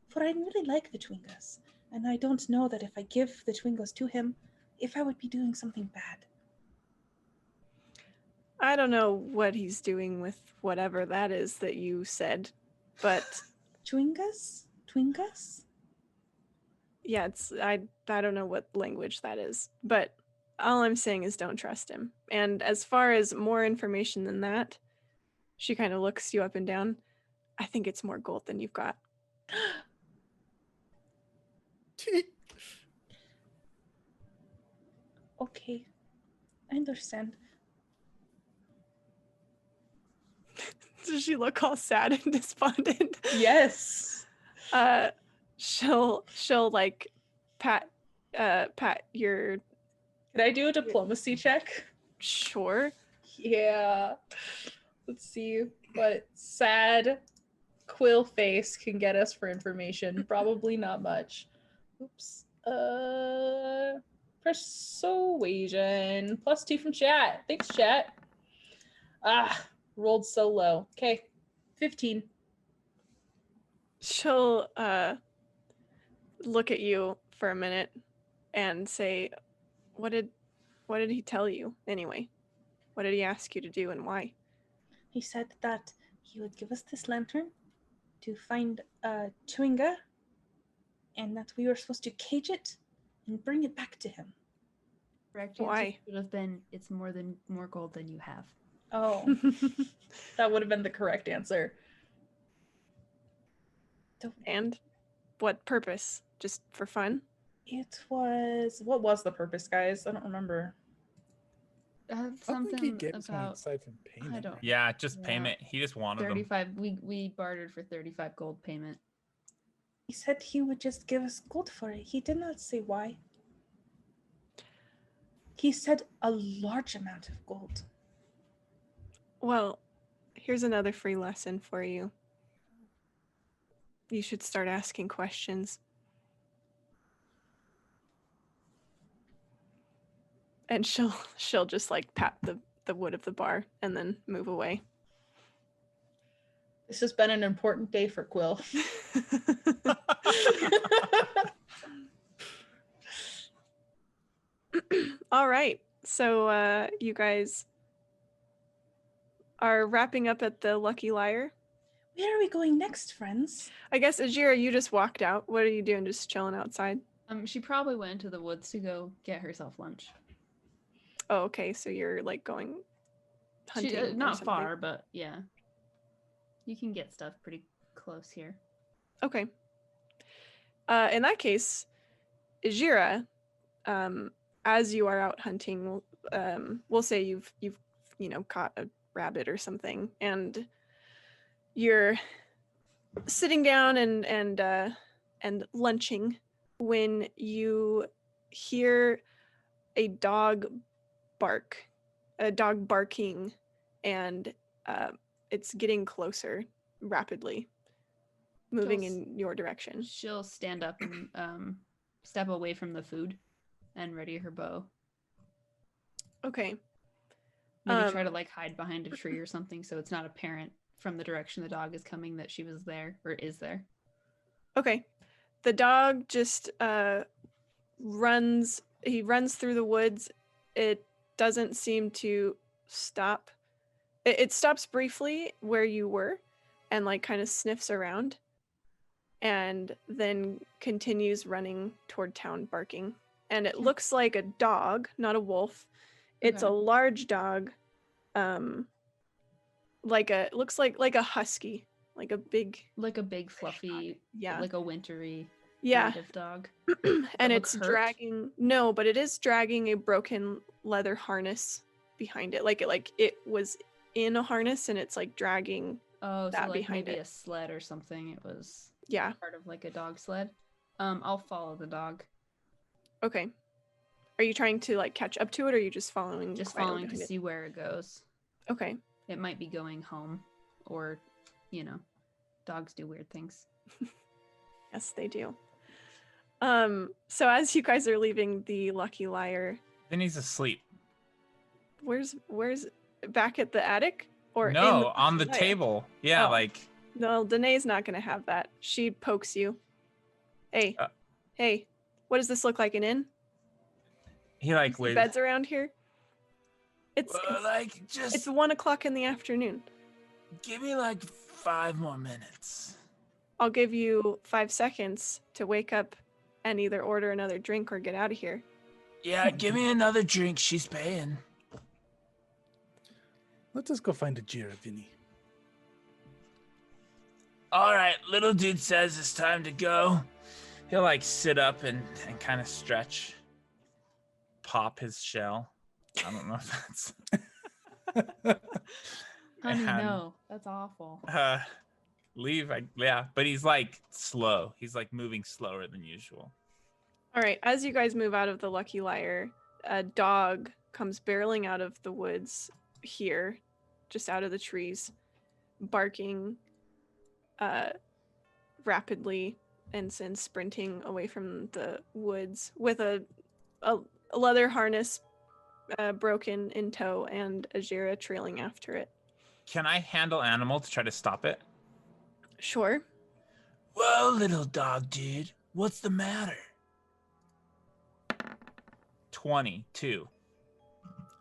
For I really like the Twingas, and I don't know that if I give the Twingas to him, if I would be doing something bad. I don't know what he's doing with whatever that is that you said, but Twingas? Twingas? yeah, I don't know what language that is, but all I'm saying is don't trust him. And as far as more information than that, she kind of looks you up and down. I think it's more gold than you've got. Okay, I understand. Does she look all sad and despondent? Yes. She'll like pat your. Can I do a diplomacy check? Sure. Yeah. Let's see what sad Quill face can get us for information. Probably not much. Oops. Persuasion. +2 from chat. Thanks, chat. Rolled so low. Okay. 15. She'll look at you for a minute and say, what did he tell you anyway? What did he ask you to do and why? He said that he would give us this lantern to find Chewinga, and that we were supposed to cage it and bring it back to him. Correct Why? answer would have been it's more gold than you have. Oh, that would have been the correct answer. And what purpose? Just for fun? What was the purpose, guys? I don't remember. I don't think he Something gave us one about aside from payment. I don't Yeah, just Yeah. payment. He just wanted them. 35. We bartered for 35 gold payment. He said he would just give us gold for it. He did not say why. He said a large amount of gold. Well, here's another free lesson for you. You should start asking questions. And she'll just like pat the wood of the bar and then move away. This has been an important day for Quill. All right. So you guys are wrapping up at the Lucky Liar. Where are we going next, friends? I guess, Ajira, you just walked out. What are you doing? Just chilling outside? She probably went into the woods to go get herself lunch. Oh, okay. So you're like going hunting. or Not something. far, but yeah. You can get stuff pretty close here. Okay. In that case, Ajira, as you are out hunting, we'll say you've caught a rabbit or something, and you're sitting down and lunching when you hear a dog barking, and it's getting closer rapidly, moving in your direction. She'll stand up and step away from the food and ready her bow. Okay. Maybe try to like hide behind a tree or something so it's not apparent from the direction the dog is coming that she was there or is there. Okay. The dog just runs. He runs through the woods. It doesn't seem to stop. It stops briefly where you were and like kind of sniffs around and then continues running toward town barking. And it looks like a dog, not a wolf. It's a large dog. Looks like a husky, like a big fluffy, yeah, like a wintry yeah native dog. And it's dragging but it is dragging a broken leather harness behind it. Like it was in a harness and it's like dragging that so like behind maybe a sled or something. It was part of like a dog sled. I'll follow the dog. Okay. Are you trying to like catch up to it or are you just following? Just following to see where it goes. Okay. It might be going home or, dogs do weird things. Yes, they do. So as you guys are leaving the Lucky Liar, Vinny's asleep. Where's back at the attic or no on the table? Yeah, no, Danae's not gonna have that. She pokes you. Hey, what does this look like, an inn? He like waves. Beds around here. It's 1 o'clock in the afternoon. Give me like 5 more minutes. I'll give you 5 seconds to wake up and either order another drink or get out of here. Yeah, give me another drink. She's paying. Let's just go find a Jira, Vinny. All right, little dude says it's time to go. He'll like sit up and kind of stretch, pop his shell. I don't know if that's. Honey, no, that's awful. Leave, but he's like slow. He's like moving slower than usual. All right, as you guys move out of the Lucky Liar, a dog comes barreling out of the woods here, just out of the trees, barking rapidly and sprinting away from the woods with a leather harness broken in tow and Ajira trailing after it. Can I handle animal to try to stop it? Sure. Whoa, little dog dude. What's the matter? 22.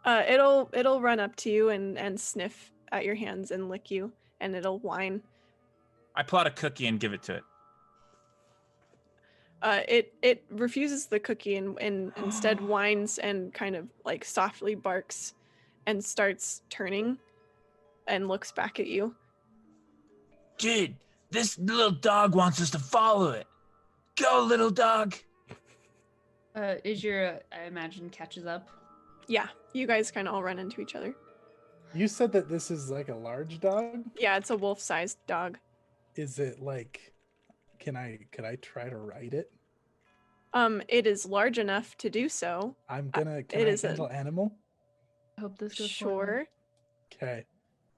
It'll run up to you and sniff at your hands and lick you, and it'll whine. I pull out a cookie and give it to it. It refuses the cookie and instead whines and kind of like softly barks and starts turning and looks back at you. Dude, this little dog wants us to follow it. Go, little dog. Ajira, I imagine, catches up. Yeah, you guys kind of all run into each other. You said that this is like a large dog? Yeah, it's a wolf-sized dog. Is it like, could I try to ride it? It is large enough to do so. Can I handle animal? I hope this goes sure. Okay.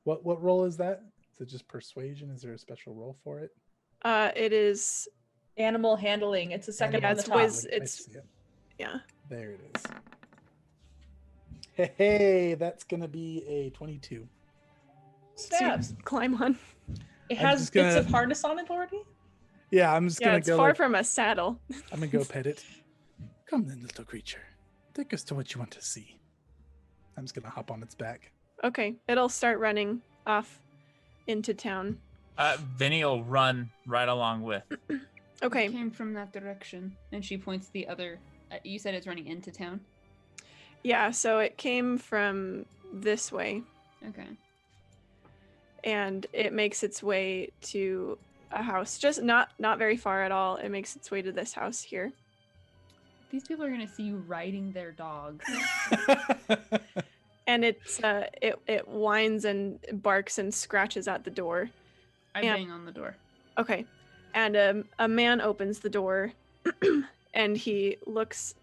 What role is that? Is it just persuasion? Is there a special role for it? It is animal handling. It's a second on the top. Yeah. There it is. Hey, that's gonna be a 22. Stabs. Climb on. It has bits of harness on it already? Yeah, I'm just gonna it's go. Far from a saddle. I'm gonna go pet it. Come then, little creature. Take us to what you want to see. I'm just gonna hop on its back. Okay, it'll start running off into town. Vinny will run right along with. Okay. It came from that direction, and she points the other. You said it's running into town. Yeah, so it came from this way. Okay. And it makes its way to a house, just not very far at all. It makes its way to this house here. These people are gonna see you riding their dog. And it whines and barks and scratches at the door. I bang on the door. Okay. And a man opens the door and he looks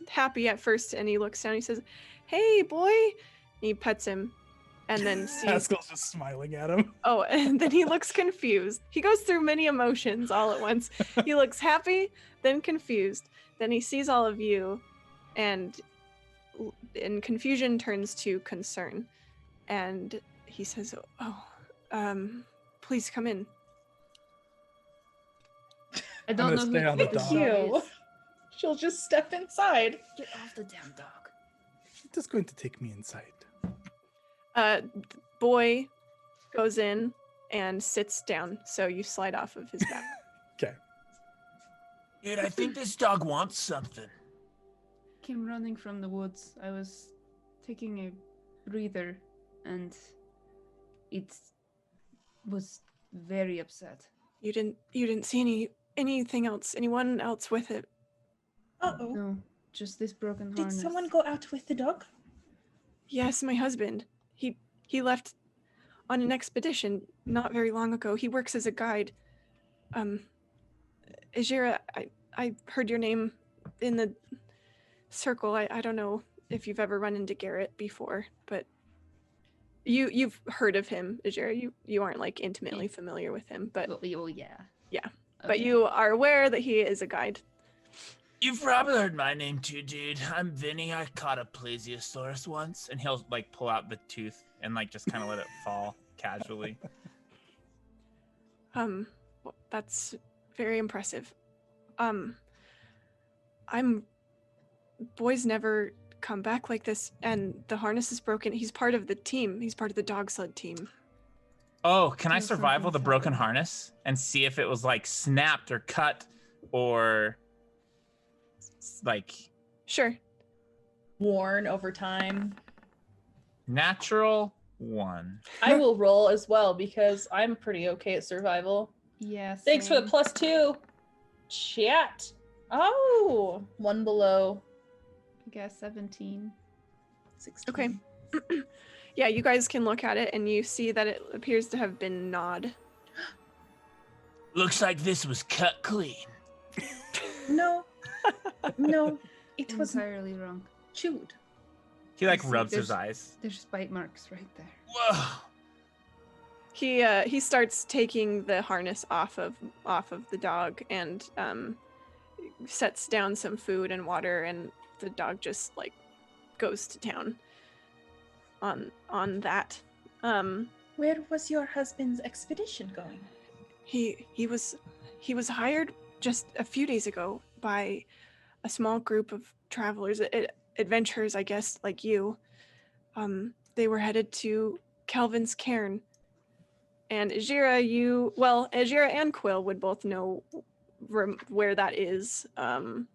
happy at first, and he looks down, he says, "Hey boy," and he pets him and then sees Haskell's just smiling at him. Oh, and then he looks confused. He goes through many emotions all at once. He looks happy, then confused, then he sees all of you, and in confusion turns to concern, and he says, please come in. I don't know gonna stay on the who this dog. You. dog is. She'll just step inside. Get off the damn dog. It's just going to take me inside. Boy goes in and sits down, so you slide off of his back. Okay. Dude, I think this dog wants something. Came running from the woods. I was taking a breather, and it was very upset. You didn't see anything else, anyone else with it? Uh-oh. No, just this broken Did harness. someone go out with the dog? Yes, my husband. He left on an expedition not very long ago. He works as a guide. Ajira, I heard your name in the circle. I don't know if you've ever run into Garrett before, but you've heard of him, Ajira. You aren't like intimately familiar with him, but Oh, yeah. yeah. Okay. But you are aware that he is a guide. You've probably heard my name too, dude. I'm Vinny. I caught a plesiosaurus once. And he'll like pull out the tooth and like just kind of let it fall casually. Well, that's very impressive. Boy's never come back like this, and the harness is broken. He's part of the team. He's part of the dog sled team. Oh, can I Feel survival the something's broken happening. harness and see if it was like snapped or cut or like Sure. Worn over time. natural 1? I will roll as well because I'm pretty okay at survival. Yeah. Thanks for the same. +2. Chat. Oh, one below. I guess 17. 16. Okay. Yeah, you guys can look at it, and you see that it appears to have been gnawed. Looks like this was cut clean. No. No. It was Entirely wrong. chewed. He like see, rubs his there's- eyes. There's bite marks right there. Whoa. He starts taking the harness off of the dog and sets down some food and water, and the dog just like goes to town on that. Where was your husband's expedition going? He was hired just a few days ago by a small group of travelers, adventurers, I guess, like you. They were headed to Calvin's Cairn. And Ajira, Ajira and Quill would both know where that is. And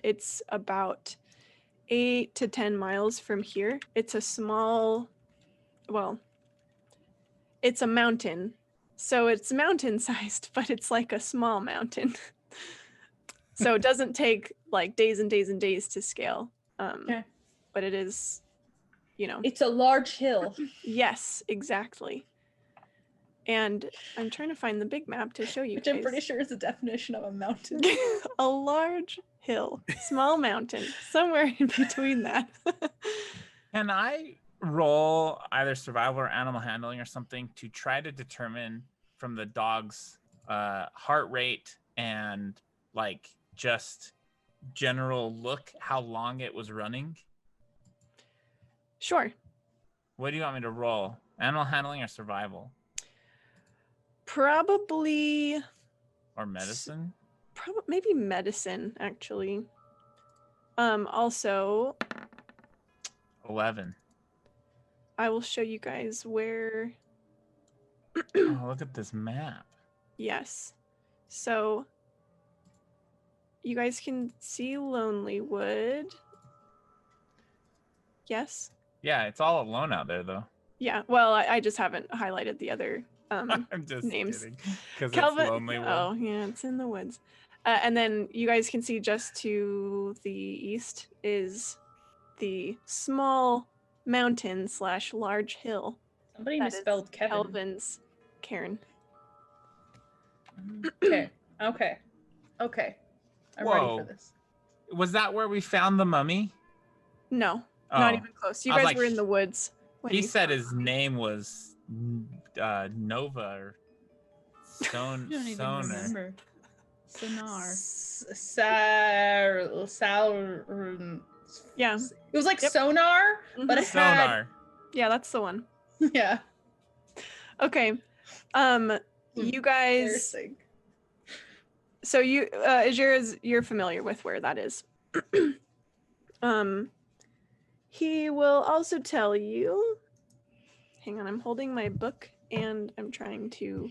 it's about 8 to 10 miles from here. It's a small, it's a mountain. So it's mountain sized, but it's like a small mountain. So it doesn't take like days and days and days to scale. Okay. But it is, It's a large hill. yes, exactly. And I'm trying to find the big map to show you Which guys. I'm pretty sure is the definition of a mountain. A large hill, small mountain, somewhere in between that. Can I roll either survival or animal handling or something to try to determine from the dog's heart rate and like just general look how long it was running? Sure. What do you want me to roll? Animal handling or survival? Probably Or medicine? maybe medicine, actually. Also, 11. I will show you guys where. Oh, look at this map. Yes. So you guys can see Lonelywood. Yes. Yeah, it's all alone out there though. Yeah. Well, I just haven't highlighted the other I'm just names. kidding. Because it's Calvin. lonely. Oh, yeah, it's in the woods. And then you guys can see just to the east is the small mountain / large hill. Somebody that is misspelled Kevin. Calvin's Cairn. Okay. Okay. Okay. I'm ready Whoa. for this. Was that where we found the mummy? No, Oh. not even close. You I was guys like, were in the woods. when He you said found his name was Nova or I don't even Sonar. remember. Sonar. Yeah. It was like Yep. sonar, but it had Sonar. Yeah, that's the one. yeah. Okay. You guys. Embarrassing. So you, Ajira's, you're familiar with where that is. He will also tell you. Hang on, I'm holding my book and I'm trying to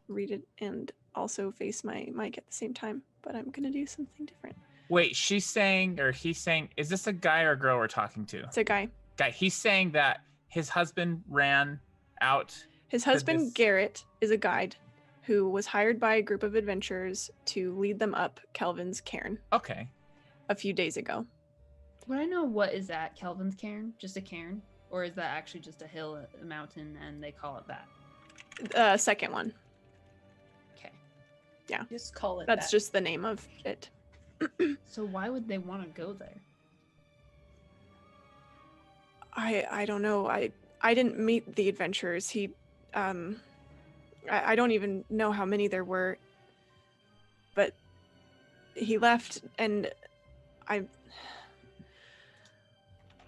read it and also face my mic at the same time, but I'm gonna do something different. Wait, she's saying, or he's saying, is this a guy or a girl we're talking to? It's a guy. Guy, he's saying that his husband ran out. His husband, this- Garrett, is a guide who was hired by a group of adventurers to lead them up Kelvin's cairn Okay. a few days ago. Would I know what is that Kelvin's cairn? Just a cairn? Or is that actually just a hill, a mountain, and they call it that? Second one. Okay. Just call it That's that. just the name of it. So why would they want to go there? I don't know. I didn't meet the adventurers. He I don't even know how many there were. But he left and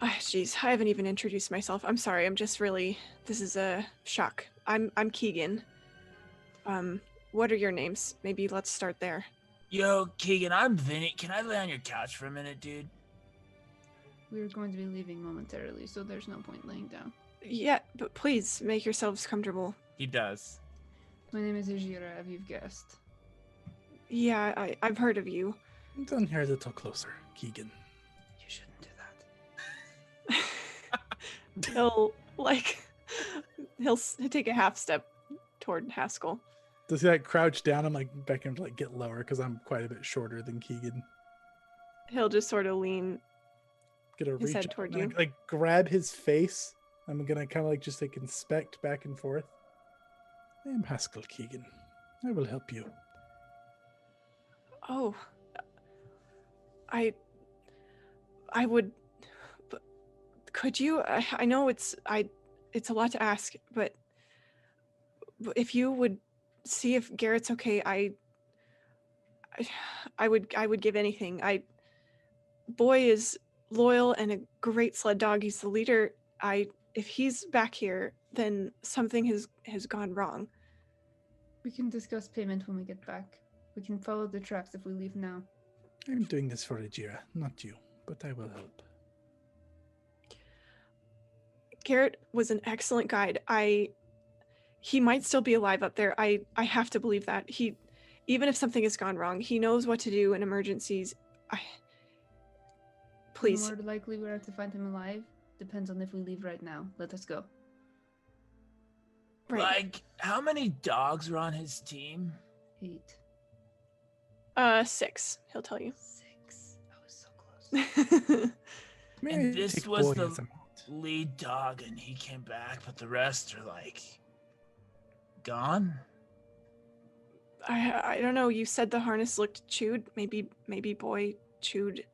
jeez, I haven't even introduced myself. I'm sorry. I'm just really, this is a shock. I'm Keegan. What are your names? Maybe let's start there. Yo, Keegan, I'm Vinny. Can I lay on your couch for a minute, dude? We're going to be leaving momentarily, so there's no point laying down. Yeah, but please make yourselves comfortable. He does. My name is Ajira, if you've guessed. Yeah, I've heard of you. Come down here a little closer, Keegan. You shouldn't do that. He'll take a half step toward Haskell. Does he like crouch down? I'm like beckoning to like get lower because I'm quite a bit shorter than Keegan. He'll just sort of lean. Gonna His reach head out toward and, you. like grab his face. I'm gonna kind of like just like inspect back and forth. I am Haskell, Keegan. I will help you. Oh, I would. But could you? I know it's a lot to ask, but if you would see if Garrett's okay, I would give anything. Boy is loyal and a great sled dog. He's the leader. If he's back here, then something has gone wrong. We can discuss payment when we get back. We can follow the tracks if we leave now. I'm doing this for Ajira, not you, but I will help. Garrett was an excellent guide. He might still be alive up there. I have to believe that. Even if something has gone wrong, he knows what to do in emergencies. Please. More likely we're to find him alive. Depends on if we leave right now. Let us go. Right. Like, how many dogs are on his team? 8. 6, he'll tell you. 6. I was so close. May And I this take was boy the as a mount? lead dog, and he came back, but the rest are like gone. I don't know. You said the harness looked chewed. Maybe boy chewed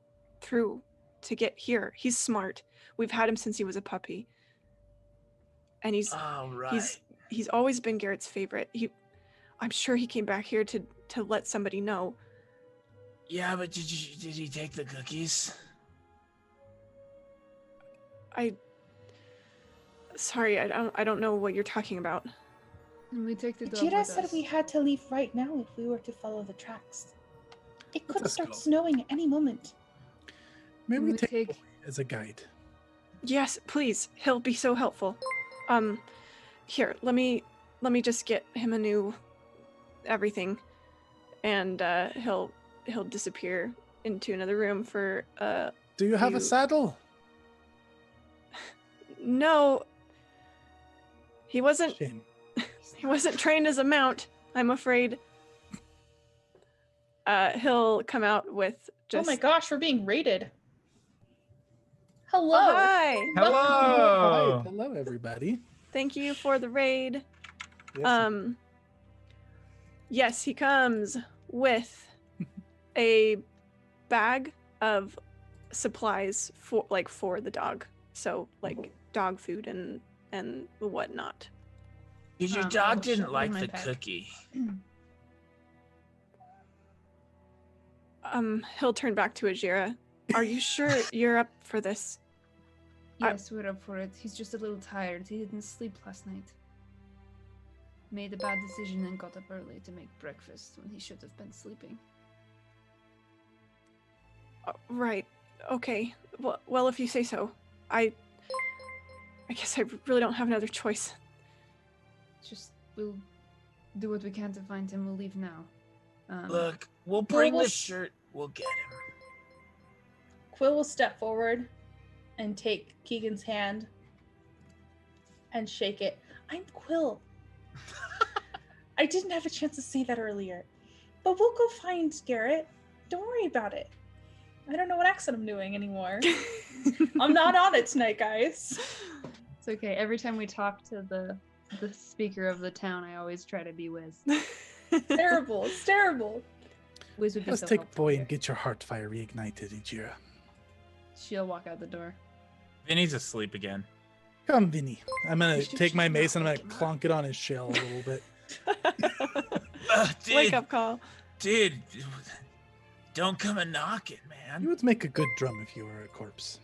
through to get here. He's smart. We've had him since he was a puppy. And he's always been Garrett's favorite. I'm sure he came back here to let somebody know. Yeah, but did he take the cookies? Sorry, I don't know what you're talking about. And we take the dog Jira with said us. we had to leave right now if we were to follow the tracks. It could us start go. snowing at any moment. May And we we take take- boy as a guide? Yes, please. He'll be so helpful. Here, let me just get him a new everything, and he'll disappear into another room for Do you have a You- saddle? No. He wasn't Shame. trained as a mount, I'm afraid. He'll come out with just Oh my gosh, we're being raided. Hello. Oh, hi. Hello. Hi, hello, everybody. Thank you for the raid. Yes, Yes, he comes with a bag of supplies for the dog. So like dog food and whatnot. Because your I'll dog shove didn't it in like my the pack. cookie. He'll turn back to Ajira. Are you sure you're up for this? Yes, we're up for it. He's just a little tired. He didn't sleep last night. Made a bad decision and got up early to make breakfast when he should have been sleeping. Right. Okay. Well, if you say so. I guess I really don't have another choice. Just, we'll do what we can to find him. We'll leave now. Look, we'll bring we'll the s- shirt. We'll get him. Quill will step forward and take Keegan's hand and shake it. I'm Quill. I didn't have a chance to say that earlier. But we'll go find Garrett. Don't worry about it. I don't know what accent I'm doing anymore. I'm not on it tonight, guys. It's okay. Every time we talk to the speaker of the town, I always try to be Wiz. It's terrible. It's terrible. Wiz would be Let's so take helpful boy here. and get your heart fire reignited, Ijira. She'll walk out the door. Vinny's asleep again. Come, Vinny. I'm gonna You should take my just mace and I'm not gonna wake him clonk it on his shell a little bit. Wake up call. Dude, don't come a knocking, man. You would make a good drum if you were a corpse.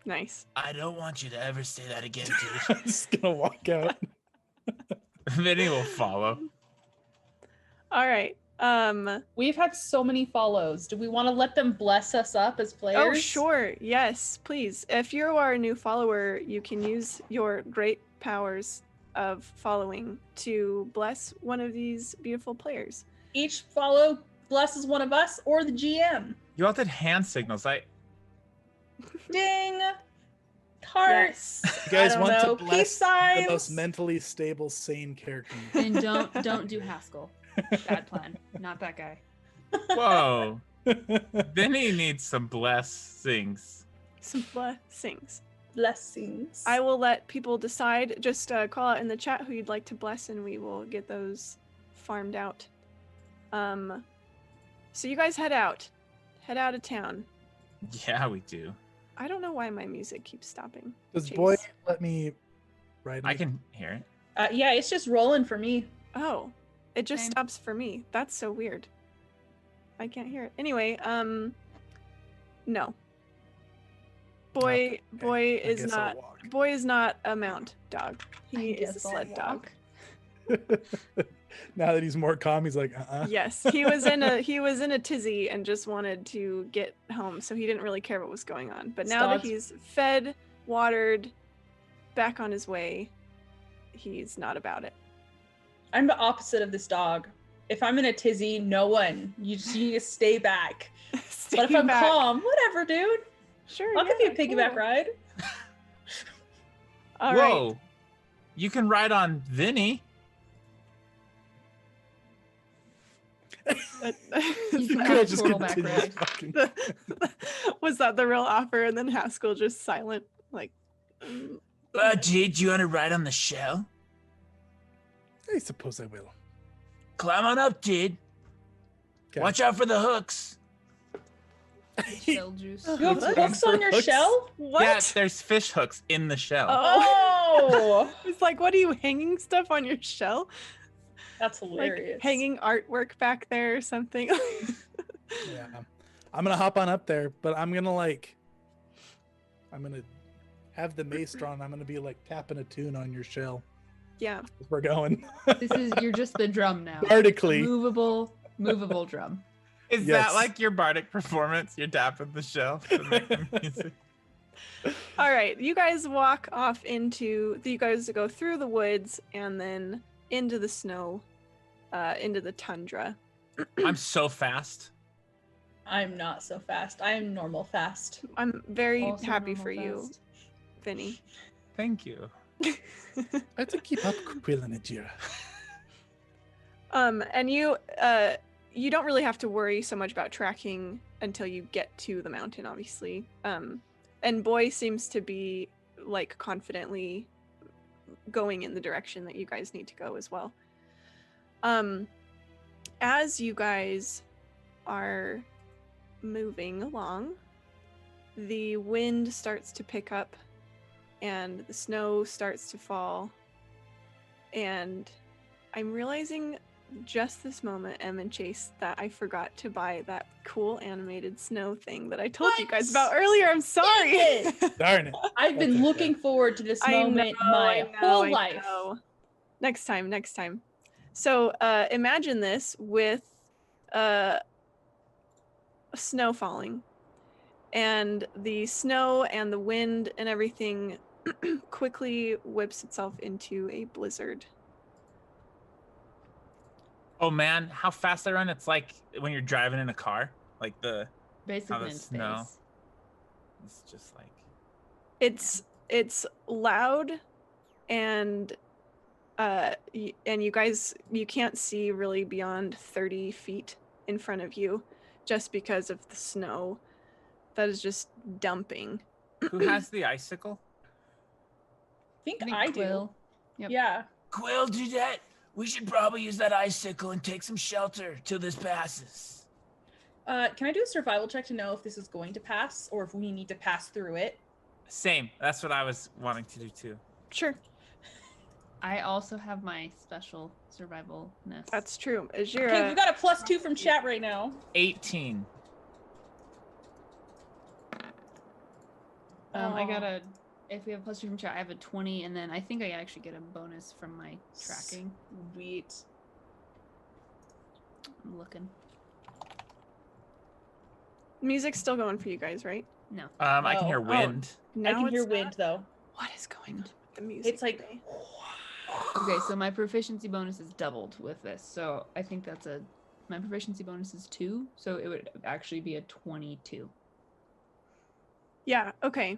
Nice. I don't want you to ever say that again, dude. I'm just gonna walk out. Vinny will follow. All right. We've had so many follows. Do we want to let them bless us up as players? Oh, sure. Yes, please. If you are a new follower, you can use your great powers of following to bless one of these beautiful players. Each follow blesses one of us or the GM. You all did hand signals. Ding. Hearts. You guys I don't want know. to Peace bless signs. the most mentally stable, sane character. And don't do Haskell. Bad plan. Not that guy. Whoa. Vinny needs some blessings. Some blessings. Blessings. I will let people decide. Just call out in the chat who you'd like to bless, and we will get those farmed out. So you guys head out. Head out of town. Yeah, we do. I don't know why my music keeps stopping. Does Jeez. boy let me ride? I can hear it. Yeah, it's just rolling for me. Oh, it just Same. stops for me. That's so weird. I can't hear it. Anyway, no. Boy I is guess I'll not. walk. Boy is not a mount dog. He is a guess I'll sled dog. Now that he's more calm, he's like, Yes, he was in a tizzy and just wanted to get home, so he didn't really care what was going on. But now that Dogs. he's fed, watered, back on his way, he's not about it. I'm the opposite of this dog. If I'm in a tizzy, no one. You just need to stay back. Stay But if I'm back. calm, whatever, dude. Sure, I'll give you a yeah, piggyback cool. ride. All right. Whoa. You can ride on Vinny. You can I'll have a just turtleback continue ride. talking. Was that the real offer? And then Haskell just silent, like. Dude, you want to ride on the shell? I suppose I will. Climb on up, dude. Okay. Watch out for the hooks. Shell juice. You have What? hooks on your Hooks? shell? What? Yeah, there's fish hooks in the shell. Oh, It's like, what are you hanging stuff on your shell? that's Like hilarious. hanging artwork back there or something? Yeah. I'm gonna hop on up there, but I'm gonna have the mace drawn. I'm gonna be like tapping a tune on your shell Yeah. as we're going. You're just the drum now. Vertically. Movable drum. Is Yes. that like your bardic performance? You're tapping the shell to make the music. All right. You guys walk off you guys go through the woods and then into the snow, into the tundra. I'm so fast. I'm not so fast. I am normal fast. I'm very Also happy normal for you, fast. Vinny. Thank you. I have to keep up Quill and Ajira. And you don't really have to worry so much about tracking until you get to the mountain, obviously. And Boy seems to be like confidently going in the direction that you guys need to go as well. As you guys are moving along, the wind starts to pick up and the snow starts to fall, and I'm realizing just this moment, Em and Chase, that I forgot to buy that cool animated snow thing that I told you guys about earlier. I'm sorry. Darn it. I've been That's looking okay. forward to this I moment know, my whole I life. know. Next time. So imagine this with snow falling, and the snow and the wind and everything quickly whips itself into a blizzard. Oh man, how fast they run! It's like when you're driving in a car, like the Basically the in snow. space. It's just like It's loud, and you guys, you can't see really beyond 30 feet in front of you, just because of the snow that is just dumping. who has the icicle? I think I I think do. Quill. Yep. Yeah. Quill, do that. We should probably use that icicle and take some shelter till this passes. Can I do a survival check to know if this is going to pass or if we need to pass through it? Same. That's what I was wanting to do too. Sure, I also have my special survivalness. that's true. Okay, Ajira, we got a +2 from chat right now. 18. I got a. If we have +2 from chat, I have a 20, and then I think I actually get a bonus from my tracking. Sweet. I'm looking. music's still going for you guys, right? No. I can Oh, hear oh. wind. Now I can hear it's wind not? though. What is going on with the music? It's like today? Okay, so my proficiency bonus is doubled with this, so I think that's a. My proficiency bonus is 2, so it would actually be a 22. Yeah. Okay.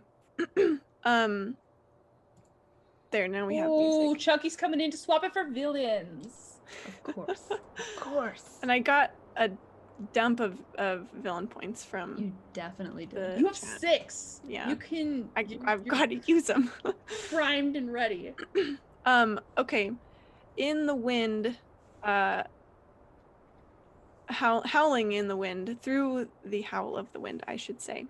There. Now we have ooh, music, Chucky's coming in to swap it for villains. Of course. Of course. and I got a dump of villain points from. You definitely did. The You have chat. 6. Yeah. You can. I've you're got to use them. primed and ready. Okay. In the wind, howling in the wind, through the howl of the wind, I should say.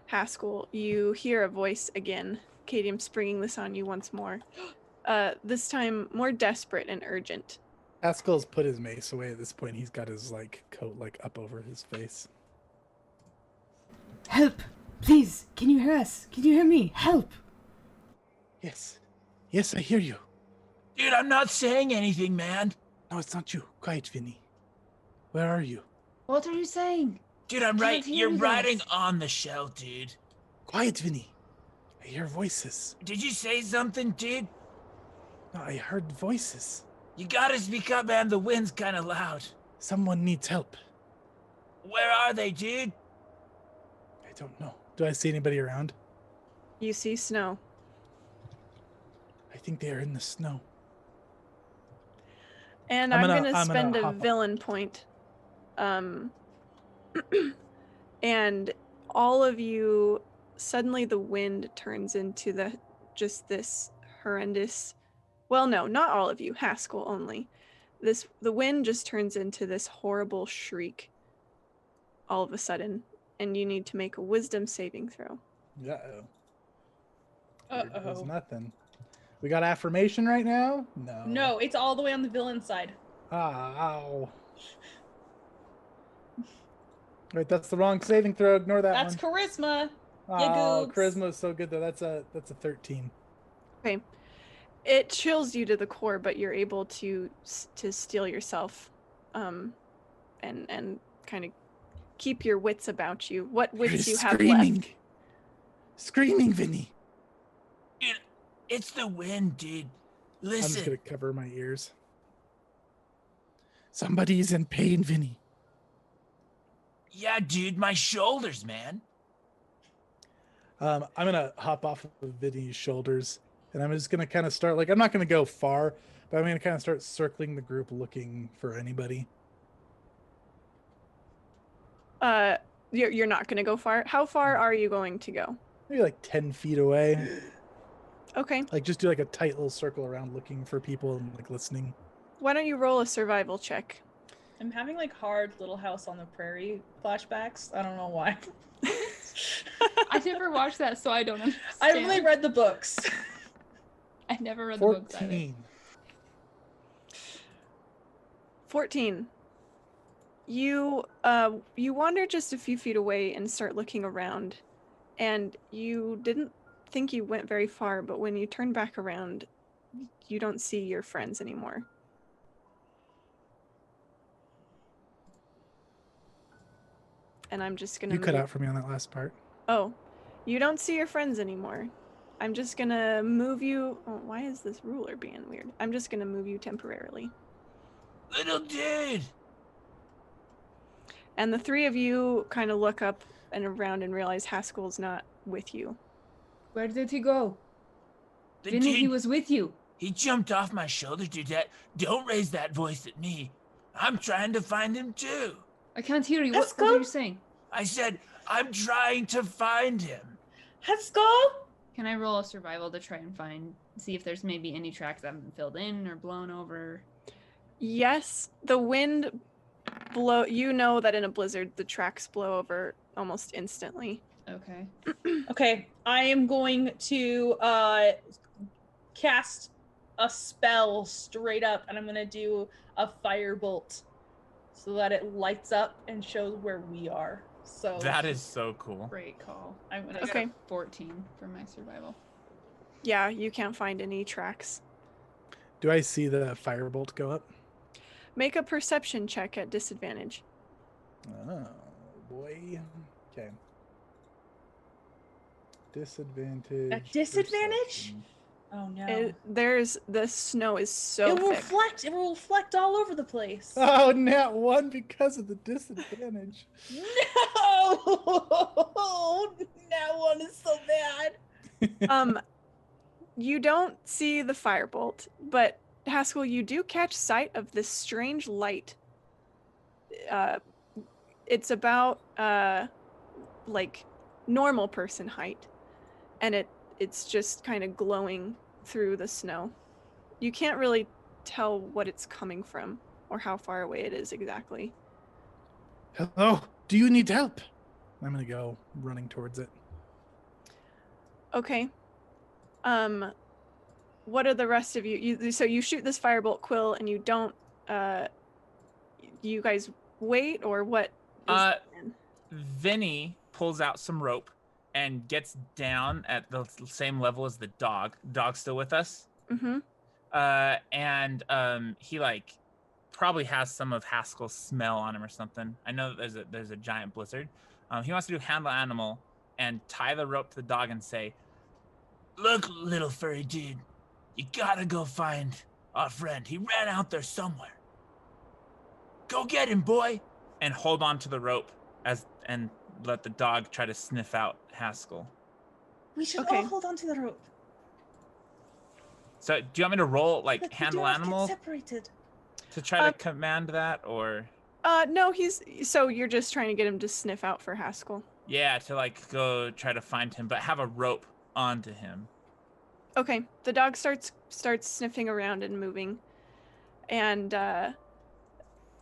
Haskell, you hear a voice again. Katie, I'm springing this on you once more. This time more desperate and urgent. Haskell's put his mace away at this point. He's got his like coat like up over his face. Help! Please, can you hear us? Can you hear me? Help! Yes. Yes, I hear you. Dude, I'm not saying anything, man. No, it's not you. Quiet, Vinny. Where are you? What are you saying? Dude, I'm Can't right. hear You're you riding guys. on the shell, dude. Quiet, Vinny. I hear voices. Did you say something, dude? No, I heard voices. You gotta speak up, man. The wind's kind of loud. Someone needs help. Where are they, dude? I don't know. Do I see anybody around? You see snow. I think they are in the snow. And I'm I'm gonna- gonna I'm gonna spend a hop up. villain point. And all of you, suddenly the wind turns into this horrendous. Well, no, not all of you. Haskell only. The wind just turns into this horrible shriek. All of a sudden, and you need to make a wisdom saving throw. Uh-oh. There goes Uh-oh. nothing. We got affirmation right now? No. No, it's all the way on the villain side. Ow. Wait, that's the wrong saving throw. Ignore that That's one. charisma. Oh, goobs. charisma is so good though. That's a 13. Okay. It chills you to the core, but you're able to steel yourself, and kind of keep your wits about you. What wits you have screaming. left? Screaming, Vinny. Dude, it's the wind, dude. I'm just Listen. gonna cover my ears. Somebody's in pain, Vinny. Yeah, dude, my shoulders, man. I'm gonna hop off of Vinny's shoulders, and I'm just gonna kind of start I'm not gonna go far, but I'm gonna kind of start circling the group looking for anybody. You're not gonna go far. How far are you going to go? Maybe like 10 feet away. Okay. Like just do like a tight little circle around looking for people and like listening. Why don't you roll a survival check? I'm having like hard Little House on the Prairie flashbacks. I don't know why. I never watched that, so I don't understand. I only read the books. I never read the books either. 14. 14. You wander just a few feet away and start looking around, and you didn't think you went very far, but when you turn back around, you don't see your friends anymore. And I'm just gonna You cut out for me on that last part. Oh, you don't see your friends anymore. I'm just gonna move you. Oh, why is this ruler being weird? I'm just gonna move you temporarily. Little dude! And the three of you kind of look up and around and realize Haskell's not with you. Where did he go? The Didn't he dude, was with you? he jumped off my shoulder, dude. Don't raise that voice at me. I'm trying to find him too. I can't hear you. What Haskell? are you saying? I said, I'm trying to find him. Haskell? Can I roll a survival to try and see if there's maybe any tracks that haven't been filled in or blown over? Yes, the wind blow. You know that in a blizzard, the tracks blow over almost instantly. Okay. Okay, I am going to cast a spell straight up, and I'm going to do a firebolt so that it lights up and shows where we are. So That is so cool. Great call. I'm going I to got Okay. a 14 for my survival. Yeah, you can't find any tracks. Do I see the firebolt go up? Make a perception check at disadvantage. Oh, boy. Okay. Disadvantage. At disadvantage? perception. Oh no. The snow is so it will thick. reflect. It will reflect all over the place. Oh, nat 1 because of the disadvantage. No! That one is so bad. You don't see the firebolt, but Haskell, you do catch sight of this strange light. It's about like normal person height, and it's just kind of glowing through the snow. You can't really tell what it's coming from or how far away it is exactly. Hello? Do you need help? I'm going to go running towards it. Okay. What are the rest of you? So you shoot this firebolt, Quill, and you don't. You guys wait, or what? Is the plan? Vinny pulls out some rope and gets down at the same level as the dog. Dog's still with us. Mm-hmm. And he like probably has some of Haskell's smell on him or something. I know that there's a giant blizzard. He wants to do handle animal and tie the rope to the dog and say, Look, little furry dude, you gotta go find our friend. He ran out there somewhere. Go get him, boy. and hold on to the rope and let the dog try to sniff out Haskell. We should Okay. all hold on to the rope. So do you want me to roll like Look, we handle do have to get animal separated. to try to command that, or No, so you're just trying to get him to sniff out for Haskell. yeah, to like go try to find him, but have a rope onto him. Okay, the dog starts sniffing around and moving, and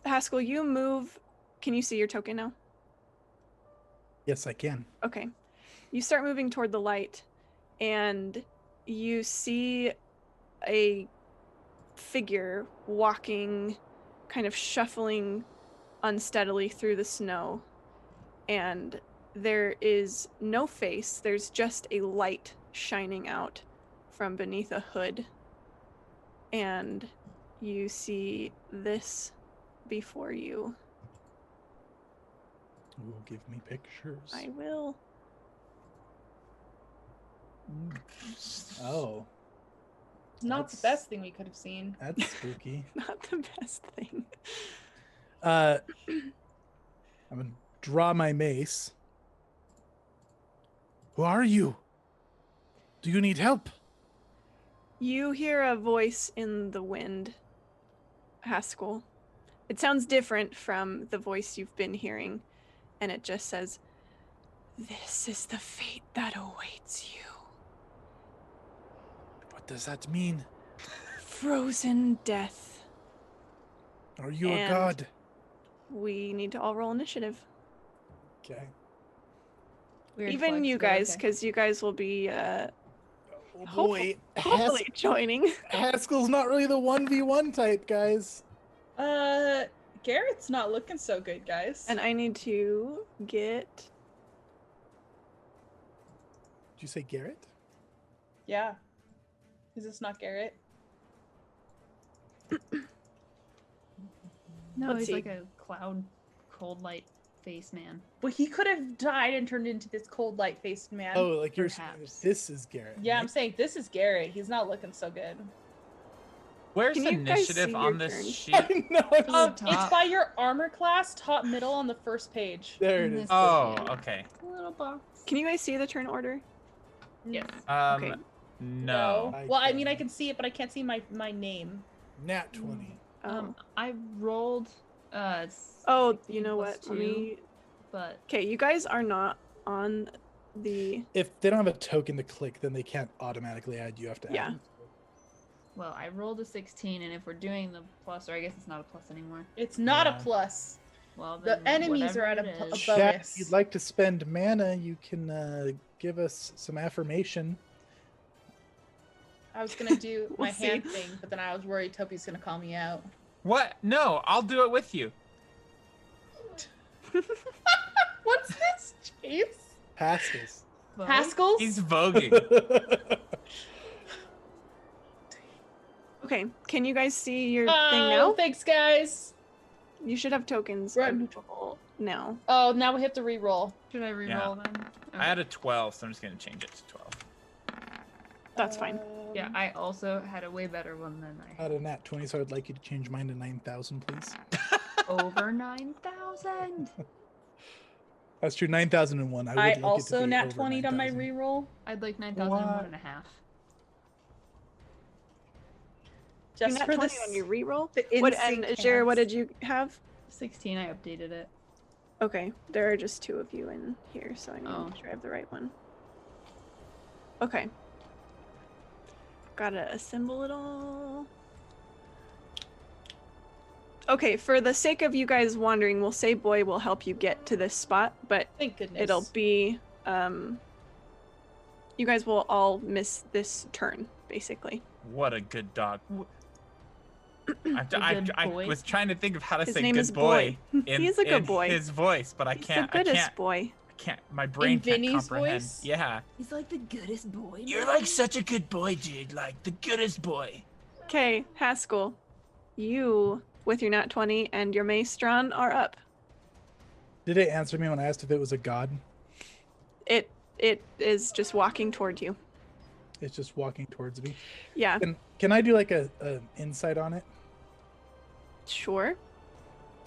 Haskell, you move. Can you see your token now? Yes, I can. Okay, you start moving toward the light, and you see a figure walking, kind of shuffling unsteadily through the snow, and there is no face. There's just a light shining out from beneath a hood, and you see this before you. Ooh, give me pictures. I will. Oh, Not the That's- best thing we could have seen. that's spooky. Not the best thing. I'm gonna draw my mace. Who are you? Do you need help? You hear a voice in the wind, Haskell. It sounds different from the voice you've been hearing, and it just says, "This is the fate that awaits you. What does that mean? Frozen death." Are you And- a god? We need to all roll initiative. Okay. Weird Even flex, you but guys, okay. because you guys will be Oh Hopefully- boy, hopefully joining. Haskell's not really the 1v1 type, guys. Garrett's not looking so good, guys. And I need to get... Did you say Garrett? Yeah. Is this not Garrett? No, Let's he's see. like a cloud, cold light face man. Well, he could have died and turned into this cold light-faced man. Oh, like you're saying Perhaps. this is Garrett. Yeah, right? I'm saying this is Garrett. He's not looking so good. Where's Can you guys initiative see on your this turn? sheet? I know. the It's top. by your armor class, top middle on the first page. There it In is. this- Oh, Yeah. okay. Little box. Can you guys see the turn order? Yes. Okay. No. I Well, I mean, I can. can see it, but I can't see my name. Nat 20. I rolled. Oh, 16 you know plus what? Let 2, me... But Okay, you guys are not on the... If they don't have a token to click, then they can't automatically add. You have to add. Yeah. it. well, I rolled a 16, and if we're doing the plus, or I guess it's not a plus anymore. It's not Yeah. a plus. Well, The then enemies are whatever at it a is. bonus. Chat, if you'd like to spend mana, you can give us some affirmation. I was gonna do We'll my see. hand thing, but then I was worried Toby's gonna call me out. What? No, I'll do it with you. What's this, Chase? Haskell's. Vogue? Haskell's? He's voguing. Okay, can you guys see your Oh, thing now? thanks, guys. You should have tokens Right. available now. Oh, now we have to re-roll. Should I reroll Yeah. then? I had a 12, so I'm just gonna change it to 12. That's fine. Yeah, I also had a way better one than I Out had. of Nat 20, so I'd like you to change mine to 9,000, please. Over 9,000. That's true, 9,001. I would like it to also be nat over 20'd on my 9,000. re-roll. I'd like 9,001 and a half. You're Just not for 20 the on your reroll? the What, and in-sync Jira, what hands. did you have? 16, I updated it. Okay, there are just two of you in here, so I need to Oh. make sure I have the right one. Okay. Gotta assemble it all. Okay, for the sake of you guys wandering, we'll say boy will help you get to this spot, but Thank goodness. it'll be, you guys will all miss this turn, basically. What a good dog. good I boy. was trying to think of how to His say name good is boy. Boy. in, He's a good in boy. His voice, but I He's can't. the goodest I boy. can't. My brain can't Vinny's comprehend. voice? Yeah. He's like the goodest boy. You're like such a good boy, dude. Like the goodest boy. Okay, Haskell, you, with your nat 20 and your maestron, are up. Did it answer me when I asked if it was a god? It is just walking toward you. It's just walking towards me. Yeah, Can I do like a insight on it? sure.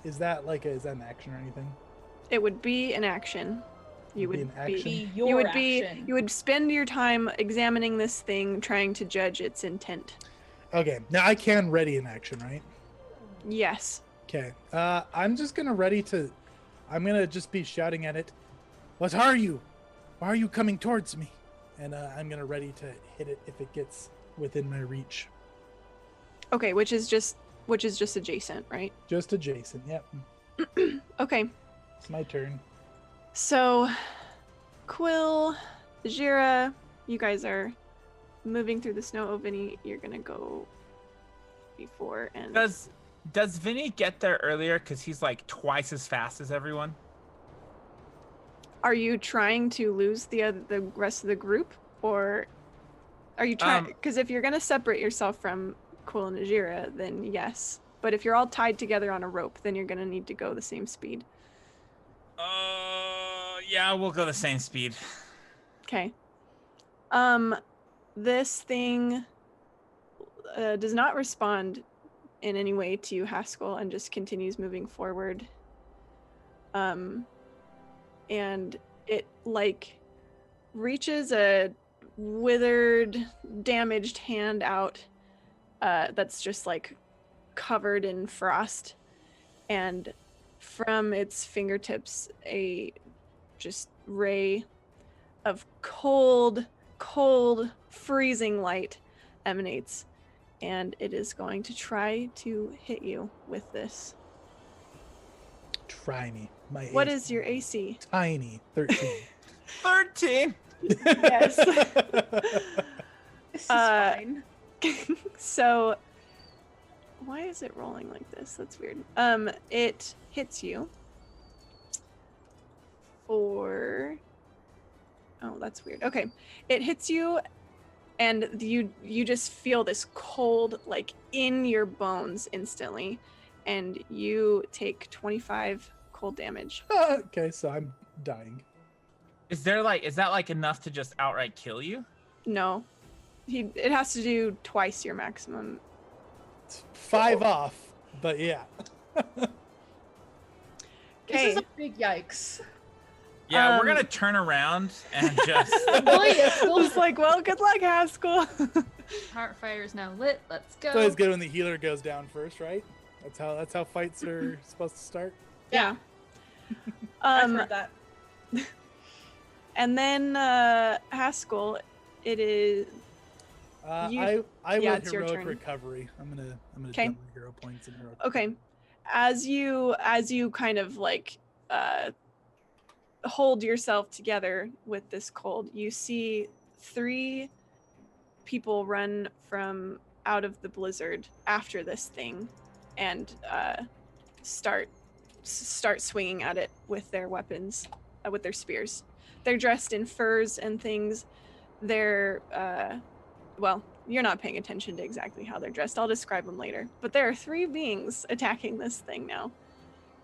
Is that is that an action or anything? It would be an action. You Would be would an be, action? Be your you would action. be you would spend your time examining this thing, trying to judge its intent. Okay, now I can ready an action, right? Yes. Okay. I'm just gonna ready to. I'm gonna just be shouting at it. What are you? Why are you coming towards me? And I'm gonna ready to hit it if it gets within my reach. Okay, which is just adjacent, right? Just adjacent. Yep. Okay. It's my turn. So, Quill, Jira, you guys are moving through the snow. Oh, Vinny, you're gonna go before and Does Vinny get there earlier because he's like twice as fast as everyone? Are you trying to lose the rest of the group, or are you trying? Because if you're gonna separate yourself from Quill and Ajira, then yes. But if you're all tied together on a rope, then you're gonna need to go the same speed. Yeah, we'll go the same speed. Okay. This thing does not respond in any way to you, Haskell, and just continues moving forward. And it reaches a withered, damaged hand out that's just covered in frost, and from its fingertips a just ray of cold freezing light emanates, and it is going to try to hit you with this. Try me. What is your AC? Tiny 13. 13. Yes. This is fine. So Why is it rolling like this? That's weird. It hits you for... Oh, that's weird. Okay. It hits you, and you just feel this cold, like, in your bones instantly, and you take 25 cold damage. Okay, so I'm dying. Is that like enough to just outright kill you? No. It has to do twice your maximum. It's 5 off, but yeah. This is a big yikes. Yeah, we're gonna turn around and just. It's like, well, good luck, Haskell. Heartfire is now lit. Let's go. It's always good when the healer goes down first, right? That's how fights are supposed to start. Yeah. I've heard that. And then Haskell, it is. I yeah, will it's your heroic turn. recovery. I'm gonna Okay. dump my hero points in heroic. Okay. As you kind of like hold yourself together with this cold, you see 3 people run from out of the blizzard after this thing and start swinging at it with their weapons, with their spears. They're dressed in furs and things. They're well, you're not paying attention to exactly how they're dressed. I'll describe them later. But there are 3 beings attacking this thing now.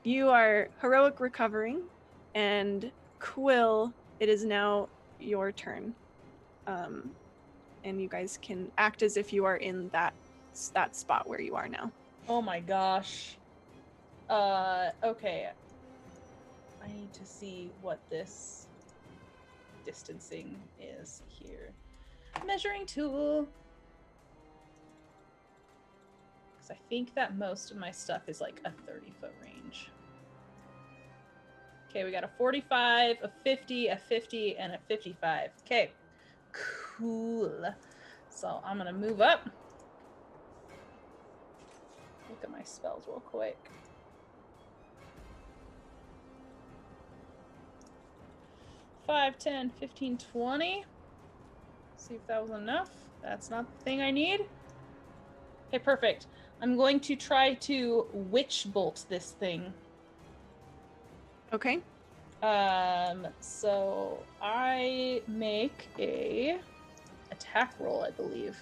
You are heroic recovering, and Quill, it is now your turn. And you guys can act as if you are in that spot where you are now. Oh my gosh. Okay. I need to see what this distancing is here. Measuring tool. Because I think that most of my stuff is like a 30-foot range. Okay, we got a 45, a 50, a 50, and a 55. Okay, cool. So I'm gonna move up. Look at my spells real quick. 5, 10, 15, 20. See if that was enough. That's not the thing I need. Okay, perfect. I'm going to try to witch bolt this thing. Okay. So I make a attack roll, I believe.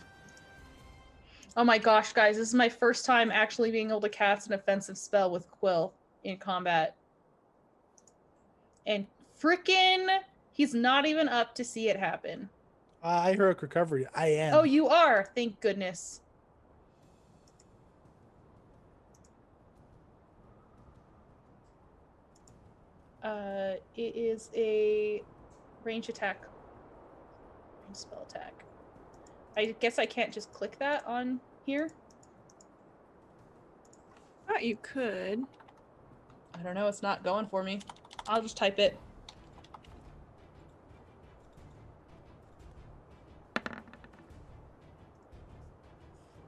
Oh my gosh, guys, this is my first time actually being able to cast an offensive spell with Quill in combat. And frickin' he's not even up to see it happen. I heroic recovery. I am. Oh, you are. Thank goodness. It is a range attack. Range spell attack. I guess I can't just click that on here. Thought you could. I don't know. It's not going for me. I'll just type it.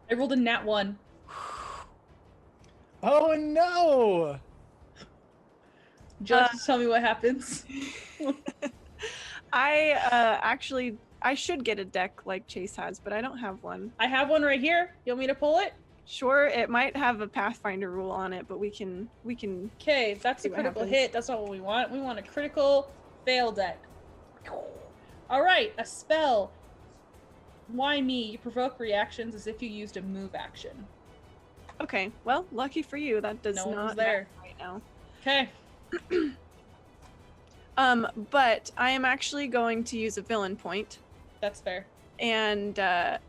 I rolled a nat 1. Oh no! Just tell me what happens. I should get a deck like Chase has, but I don't have one. I have one right here. You want me to pull it? Sure, it might have a Pathfinder rule on it, but we can. Okay, that's see a what critical happens. hit. That's not what we want. We want a critical fail deck. All right, a spell. Why me? You provoke reactions as if you used a move action. Okay, well, lucky for you, that does No one not was there. happen right now. Okay. But I am actually going to use a villain point That's fair. and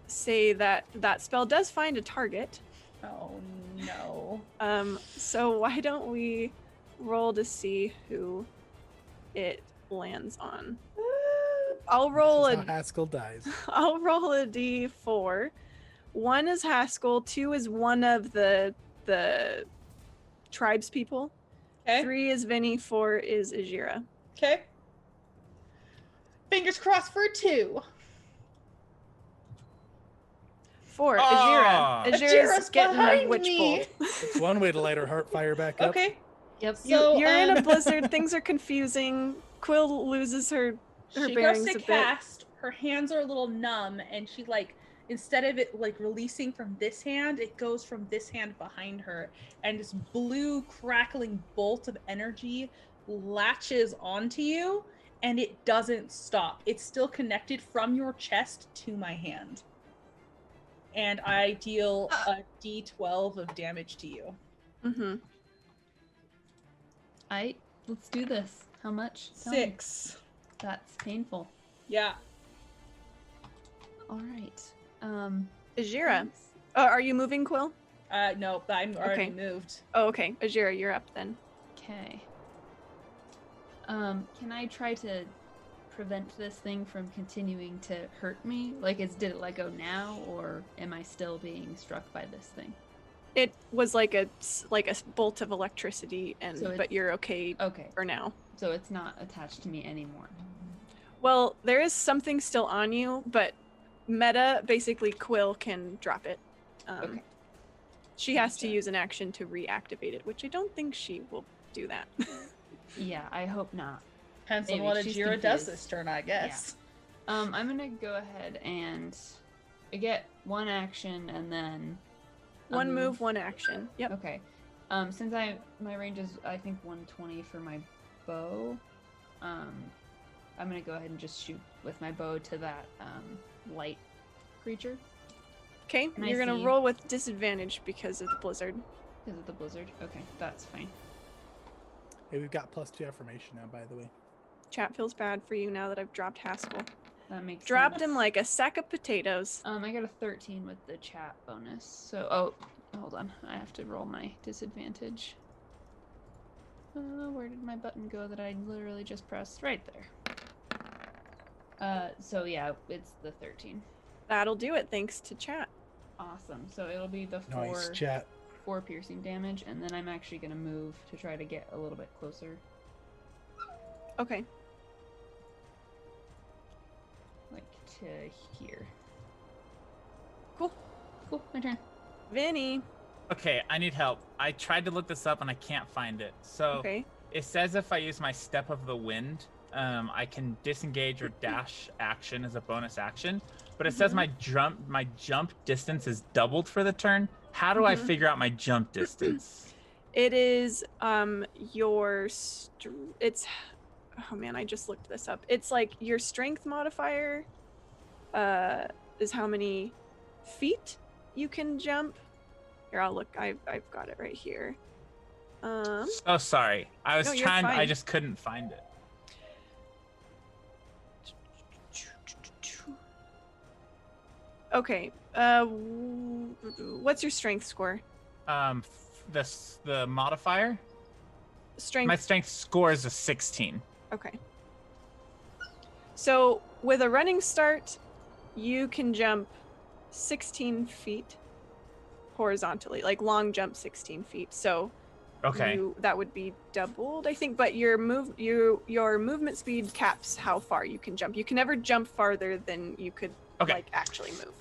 say that that spell does find a target. Oh no. So why don't we roll to see who it lands on? I'll roll This is a how Haskell dies. I'll roll a d4. 1 is Haskell, 2 is one of the tribes people. Okay. 3 is Vinny, 4 is Ajira. Okay. Fingers crossed for a 2. 4, Ah. Ajira. Ajira's Ajira's getting a behind witch me. bolt. It's one way to light her heart fire back up. Okay. Yep. So, You're in a blizzard. Things are confusing. Quill loses her She goes bearings to a bit. cast. Her hands are a little numb, and she like instead of it like releasing from this hand, it goes from this hand behind her, and this blue crackling bolt of energy latches onto you, and it doesn't stop. It's still connected from your chest to my hand. And I deal a d12 of damage to you. Mm-hmm. Let's do this. How much? Tell me. 6. That's painful. Yeah. All right. Ajira, thanks. are you moving, Quill? No, but I'm already Okay. moved. Oh, okay. Ajira, you're up then. Okay. Can I try to prevent this thing from continuing to hurt me? Like, did it let go now, or am I still being struck by this thing? It was like a bolt of electricity, So but you're okay Okay, for now. so it's not attached to me anymore. Well, there is something still on you, but meta, basically Quill can drop it. Okay. She has to Gotcha. use an action to reactivate it, which I don't think she will do that. Yeah, I hope not. Depends on Maybe what she's Ajira does confused. this turn, I guess. I'm gonna go ahead and I get one action and then a One move, one action. Yep. Okay. Since my range is I think 120 for my bow, I'm gonna go ahead and just shoot with my bow to that light creature Okay, Can I you're gonna see? roll with disadvantage because of the blizzard. because of the blizzard. Okay, that's fine. Hey, we've got +2 affirmation now, by the way. Chat feels bad for you now that I've dropped Haskell. That makes Dropped sense. him like a sack of potatoes. I got a 13 with the chat bonus. So hold on, I have to roll my disadvantage. Where did my button go that I literally just pressed? Right there. So yeah, it's the 13. That'll do it, thanks to chat. Awesome. So it'll be the Nice chat. 4 piercing damage, and then I'm actually gonna move to try to get a little bit closer, Okay. like to here. Cool. Cool, my turn. Vinny. Okay, I need help. I tried to look this up and I can't find it. So Okay. it says if I use my Step of the Wind, I can disengage or dash action as a bonus action. But it says my jump distance is doubled for the turn. How do I figure out my jump distance? It is it's oh man, I just looked this up. It's like your strength modifier is how many feet you can jump. Here, I'll look. I've got it right here. So sorry. I was No, you're trying, I fine. just couldn't find it. Okay. What's your strength score? The modifier? Strength. My strength score is a 16. Okay. So with a running start, you can jump 16 feet horizontally, like long jump 16 feet. So Okay. that would be doubled, I think. But your movement speed caps how far you can jump. You can never jump farther than you could Okay. actually move.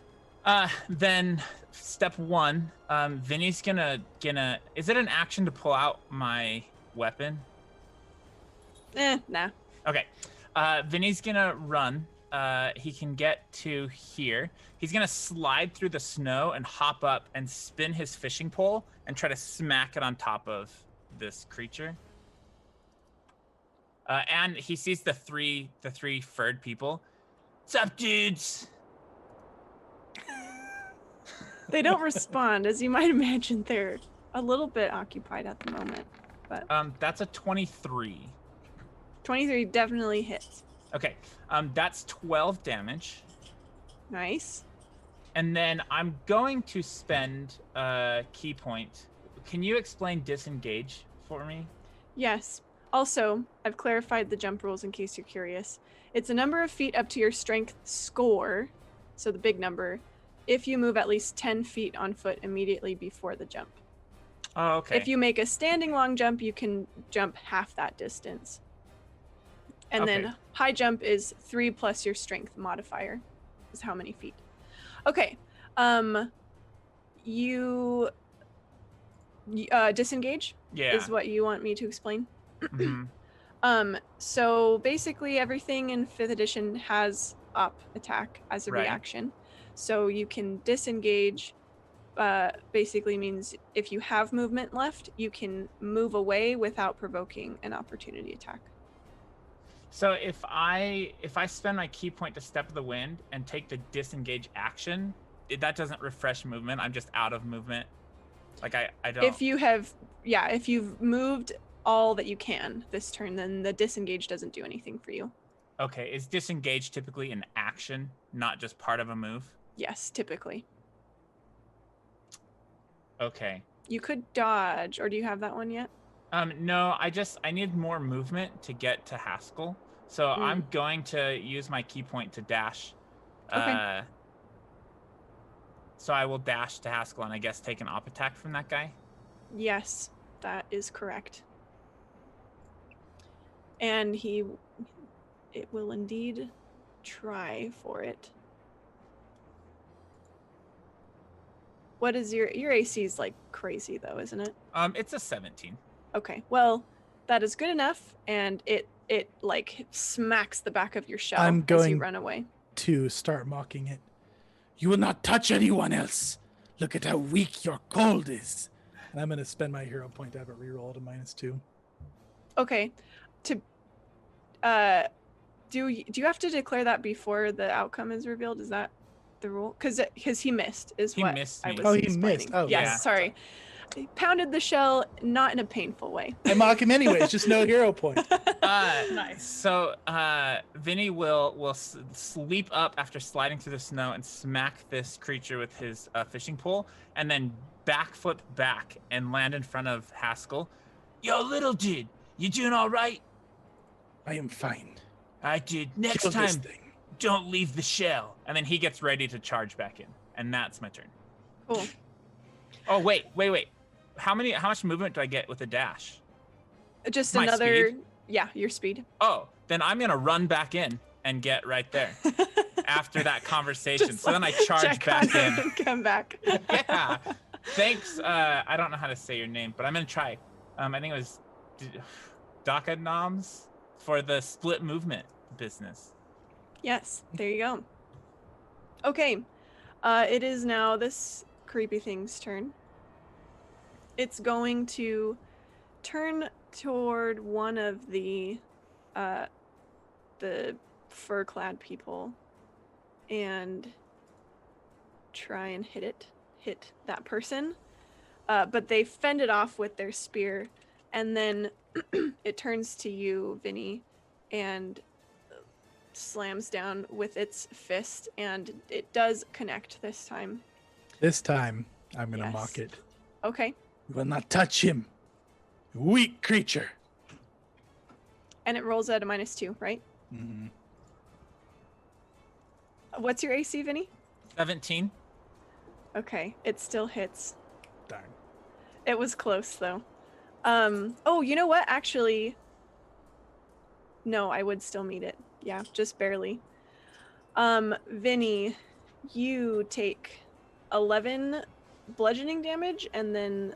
Then step 1, Vinny's gonna is it an action to pull out my weapon? Nah. Okay. Vinny's gonna run. He can get to here. He's gonna slide through the snow and hop up and spin his fishing pole and try to smack it on top of this creature. And he sees the three furred people. What's up, dudes? They don't respond, as you might imagine. They're a little bit occupied at the moment. But That's a 23. 23 definitely hits. Okay. That's 12 damage. Nice. And then I'm going to spend a key point. Can you explain disengage for me? Yes. Also, I've clarified the jump rules in case you're curious. It's a number of feet up to your strength score, so the big number, if you move at least 10 feet on foot immediately before the jump. Oh, okay. If you make a standing long jump, you can jump half that distance. And Okay. then high jump is 3 plus your strength modifier, is how many feet. Okay. You disengage Yeah. is what you want me to explain. Mhm. So basically everything in 5th edition has up attack as a Right. reaction. So you can disengage. Basically means if you have movement left, you can move away without provoking an opportunity attack. So if I spend my key point to Step of the Wind and take the disengage action, that doesn't refresh movement. I'm just out of movement. Like I don't. If you've moved all that you can this turn, then the disengage doesn't do anything for you. Okay, is disengage typically an action, not just part of a move? Yes, typically. Okay. You could dodge, or do you have that one yet? No, I need more movement to get to Haskell. So I'm going to use my key point to dash. Okay. So I will dash to Haskell and I guess take an op attack from that guy? Yes, that is correct. And it will indeed try for it. What is your AC is like crazy though, isn't it? It's a 17. Okay, well, that is good enough, and it like smacks the back of your shell I'm as you going run away. to start mocking it. You will not touch anyone else. Look at how weak your cold is. And I'm going to spend my hero point to have it reroll to -2. Okay, do you have to declare that before the outcome is revealed? Is that the rule? Because he missed is He what missed I me. was Oh, he explaining. missed. Oh, yes, yeah. sorry. He pounded the shell, not in a painful way. I mock him anyways, just no hero point. Nice. So Vinny will sleep up after sliding through the snow and smack this creature with his fishing pole, and then backflip back and land in front of Haskell. Yo, little dude, you doing all right? I am fine. I did. Next Kill this time, thing. don't leave the shell. And then he gets ready to charge back in, and that's my turn. Cool. Oh wait. How much movement do I get with a dash? Just My another, speed? yeah, your speed. Oh, then I'm gonna run back in and get right there after that conversation. Just So then I charge check back on in. it and come back. Yeah. Thanks. I don't know how to say your name, but I'm gonna try. I think it was Daka Noms for the split movement business. Yes, there you go. Okay, it is now this creepy thing's turn. It's going to turn toward one of the fur-clad people and try and hit that person. But they fend it off with their spear, and then it turns to you, Vinny, and slams down with its fist, and it does connect this time. This time, I'm going to Yes. mock it. Okay. You will not touch him. Weak creature. And it rolls at a -2, right? Mhm. What's your AC, Vinny? 17. Okay, it still hits. Darn. It was close though. Oh, you know what? Actually, no, I would still meet it. Yeah, just barely. Vinny, you take 11 bludgeoning damage and then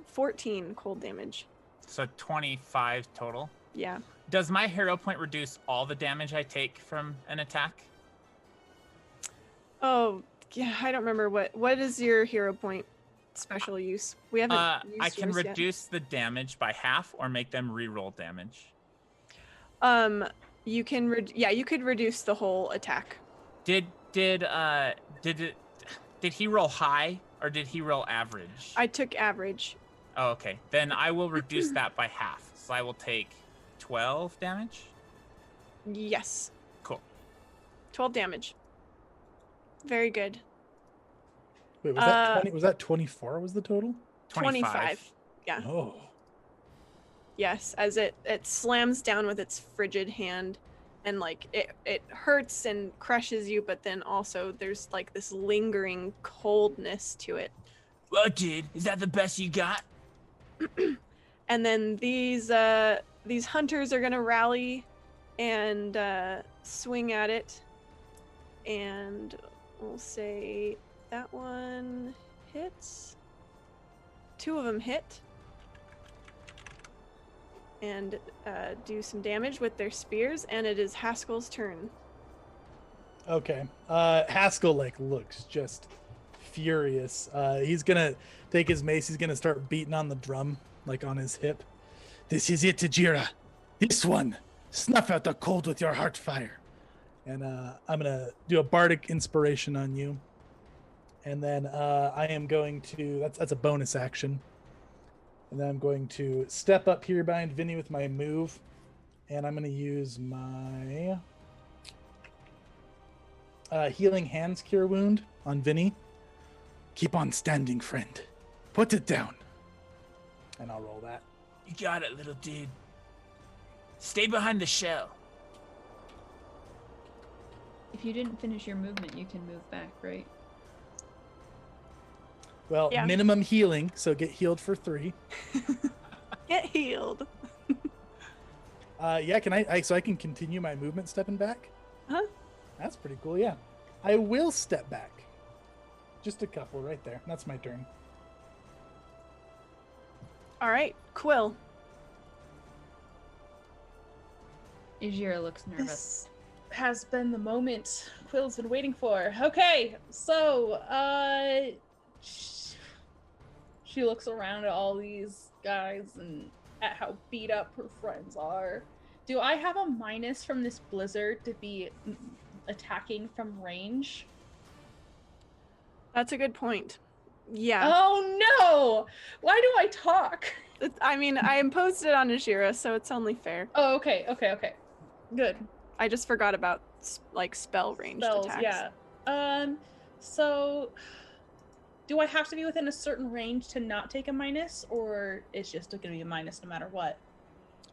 14 cold damage. So 25 total. Yeah. Does my hero point reduce all the damage I take from an attack? Oh, yeah, I don't remember what is your hero point special use? We haven't used I can yours yet. reduce the damage by half or make them re-roll damage. You can you could reduce the whole attack. Did he roll high or did he roll average? I took average. Oh, okay. Then I will reduce that by half. So I will take 12 damage. Yes. Cool. 12 damage. Very good. Wait, was that 20? Was that 24? Was the total? 25. Yeah. Oh. Yes, as it slams down with its frigid hand, and like it hurts and crushes you, but then also there's like this lingering coldness to it. Well, dude, is that the best you got? And then these hunters are gonna rally and swing at it, and we'll say that one hits. 2 of them hit and do some damage with their spears, and it is Haskell's turn. Okay. Haskell looks just furious. He's gonna take his mace. He's gonna start beating on the drum, on his hip. This is it, Tajira. This one. Snuff out the cold with your heart fire. And I'm gonna do a bardic inspiration on you. And then I am going to. That's a bonus action. And then I'm going to step up here behind Vinny with my move, and I'm gonna use my healing hands cure wound on Vinny. Keep on standing, friend. Put it down. And I'll roll that. You got it, little dude. Stay behind the shell. If you didn't finish your movement, you can move back, right? Well, Yeah. minimum healing, so get healed for 3. Get healed. Yeah, can I so I can continue my movement stepping back? Huh? That's pretty cool, yeah. I will step back. Just a couple right there. That's my turn. All right, Quill. Ijira looks nervous. This has been the moment Quill's been waiting for. Okay, so she looks around at all these guys and at how beat up her friends are. Do I have a minus from this blizzard to be attacking from range? That's a good point. Yeah. Oh no! Why do I talk? I mean, I imposed it on Ajira, so it's only fair. Oh, okay. Good. I just forgot about spell ranged Spells, attacks. yeah. So do I have to be within a certain range to not take a minus, or it's just gonna be a minus no matter what?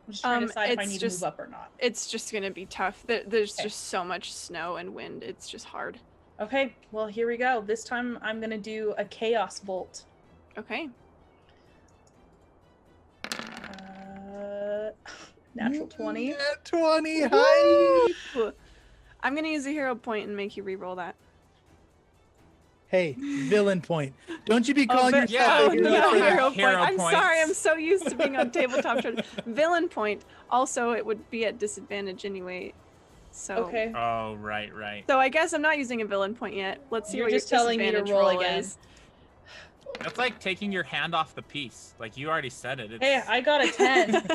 I'm just trying to decide if I it's need just- to move up or not. It's just gonna be tough. There's Okay. just so much snow and wind. It's just hard. Okay, well here we go. This time I'm gonna do a chaos bolt. Okay. Natural 20. Yeah, 20. Hi. Woo! I'm gonna use a hero point and make you re-roll that. Hey, villain point. Don't you be calling but- yourself oh, a hero no, for that? hero point. Hero I'm points. sorry. I'm so used to being on tabletop. Villain point. Also, it would be at disadvantage anyway. So. Okay. Oh, right. So I guess I'm not using a villain point yet. Let's see You're what just your telling me to disadvantage roll roll again. is. That's like taking your hand off the piece. Like you already said it. It's... Hey, I got a 10.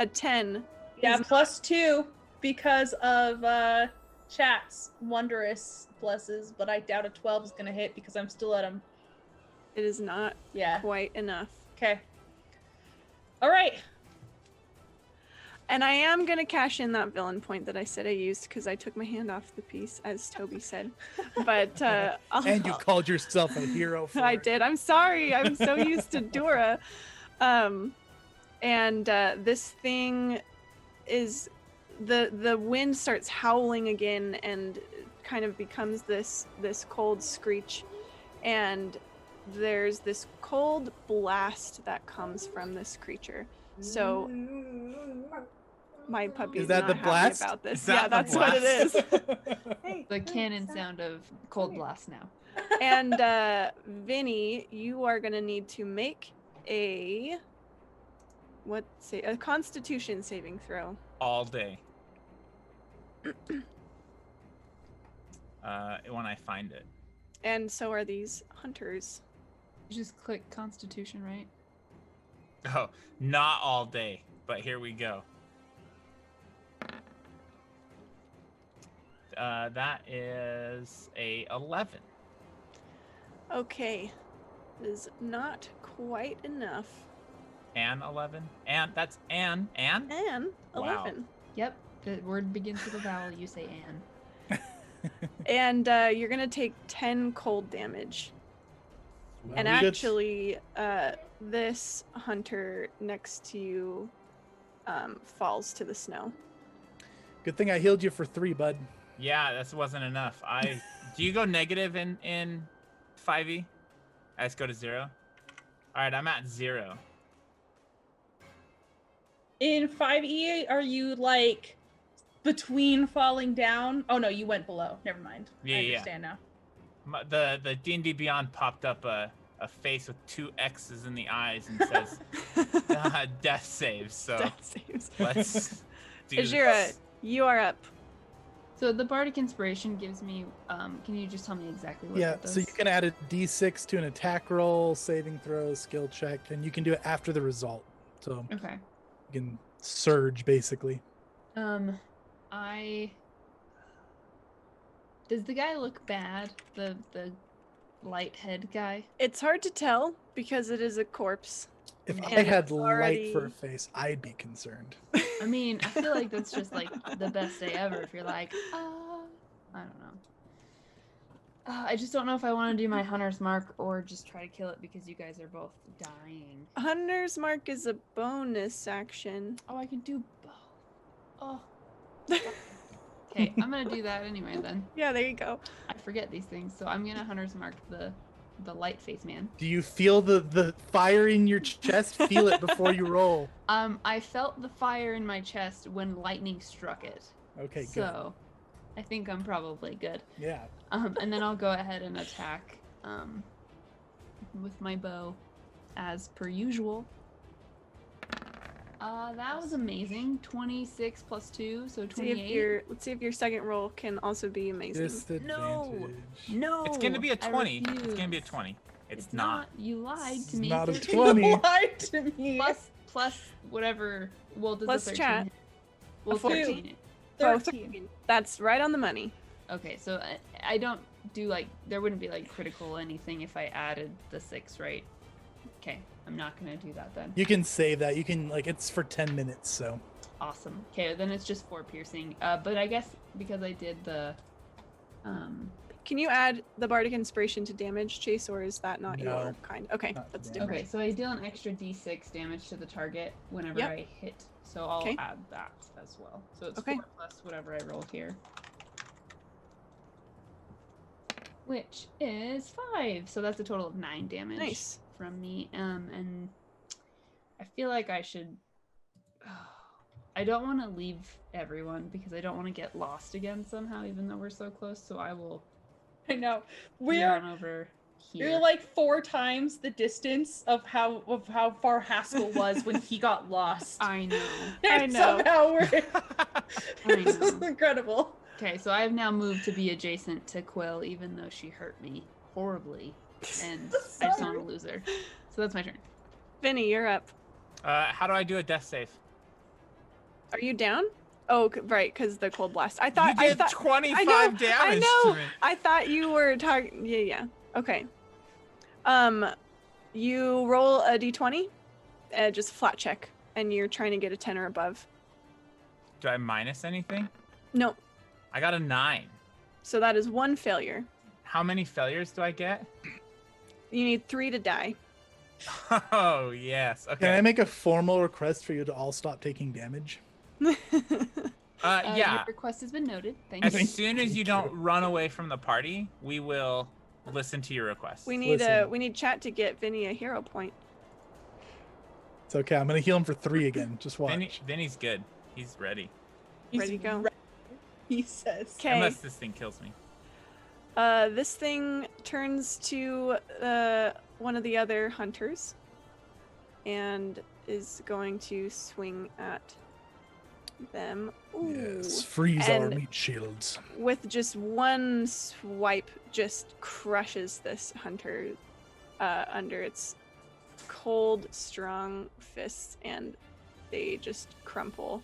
A 10. Yeah, is- plus 2 because of chat's wondrous blesses, but I doubt a 12 is gonna hit because I'm still at him. It is not Yeah. quite enough. Okay. All right. And I am going to cash in that villain point that I said I used because I took my hand off the piece, as Toby said. But And you called yourself a hero for I it. did. I'm sorry. I'm so used to Dora. And this thing is the wind starts howling again and kind of becomes this cold screech, and there's this cold blast that comes from this creature. So my puppy Is that not the happy blast? about this. Is that Yeah, the that's what it blast? is. The cannon sound of cold blast now. And Vinny, you are gonna need to make a Constitution saving throw. all day. When I find it. And so are these hunters. You just click Constitution, right? Oh, not all day, but here we go. That is a 11. Okay, is not quite enough. And 11. And that's and. And Wow. 11. Yep. The word begins with a vowel. You say "an." And you're gonna take 10 cold damage. Well, And we good. actually, this hunter next to you falls to the snow. Good thing I healed you for 3, bud. Yeah, that wasn't enough. Do you go negative in 5e? I just go to 0. All right, I'm at 0. In 5e, are you like between falling down? Oh no, you went below. Never mind. Yeah, I yeah. understand now. The D&D Beyond popped up a face with 2 X's in the eyes and says death saves. So Death saves. let's do Ajira, this. you are up. So the bardic inspiration gives me. Can you just tell me exactly what Yeah, it does? so you can add a d6 to an attack roll, saving throw, skill check, and you can do it after the result. So Okay. you can surge basically. Does the guy look bad? The light head guy? It's hard to tell because it is a corpse. If And I had it's light for a already- face, I'd be concerned. I mean, I feel like that's just like the best day ever. If you're like, I don't know. I just don't know if I want to do my hunter's mark or just try to kill it because you guys are both dying. Hunter's Mark is a bonus action. Oh, I can do both. Oh. Okay, I'm gonna do that anyway then. Yeah, there you go. I forget these things, so I'm gonna hunter's mark the light face man. Do you feel the fire in your chest? Feel it before you roll. I felt the fire in my chest when lightning struck it. Okay, good. So I think I'm probably good. Yeah. And then I'll go ahead and attack with my bow as per usual. That was amazing. 26 plus 2, so 28. Let's see if your second roll can also be amazing. Disadvantage. No. It's gonna be a I 20. It's gonna be a refuse. 20. It's It's not. You lied to It's me. not a 13. 20. You lied to me. Plus whatever. Well, does Plus the 13 chat. hit? Well, A 14. 13. 13. That's right on the money. Okay, so I don't do like there wouldn't be like critical anything if I added the 6, right? Okay, I'm not gonna do that then. You can save that. You can it's for 10 minutes, so. Awesome. Okay, then it's just 4 piercing. But I guess because I did the Can you add the bardic inspiration to damage, Chase, or is that not No. your kind? Okay, Not that's damage. different. okay, so I deal an extra d6 damage to the target whenever Yep. I hit. So I'll Okay. add that as well. So it's Okay. 4 plus whatever I roll here. Which is 5. So that's a total of 9 damage Nice. from me. And I feel like I should I don't want to leave everyone because I don't want to get lost again somehow, even though we're so close. So I will I know. run over here. You're like 4 times the distance of how far Haskell was when he got lost. I know. I And know. somehow we're I this is know. incredible. Okay, so I have now moved to be adjacent to Quill, even though she hurt me horribly, and I just want to lose her. So that's my turn. Vinny, you're up. How do I do a death save? Are you down? Oh, right, because the cold blast. I thought. You did I thought. 25 I know, damage I know. to me. I thought you were talking. Yeah. Okay. You roll a d20, just a flat check, and you're trying to get a 10 or above. Do I minus anything? No. I got a 9. So that is 1 failure. How many failures do I get? You need 3 to die. Oh, yes. Can Okay. I make a formal request for you to all stop taking damage? Yeah. Your request has been noted. Thank you. As soon as you don't run away from the party, we will listen to your request. we need Listen. we need chat to get Vinny a hero point. It's okay. I'm gonna heal him for 3 again. Just watch. Vinny's good. He's ready. Ready to go. ready, he says. Okay. Unless this thing kills me. This thing turns to one of the other hunters and is going to swing at them. Ooh. Yes, freeze our And- meat shields. With just one swipe, just crushes this hunter under its cold, strong fists, and they just crumple.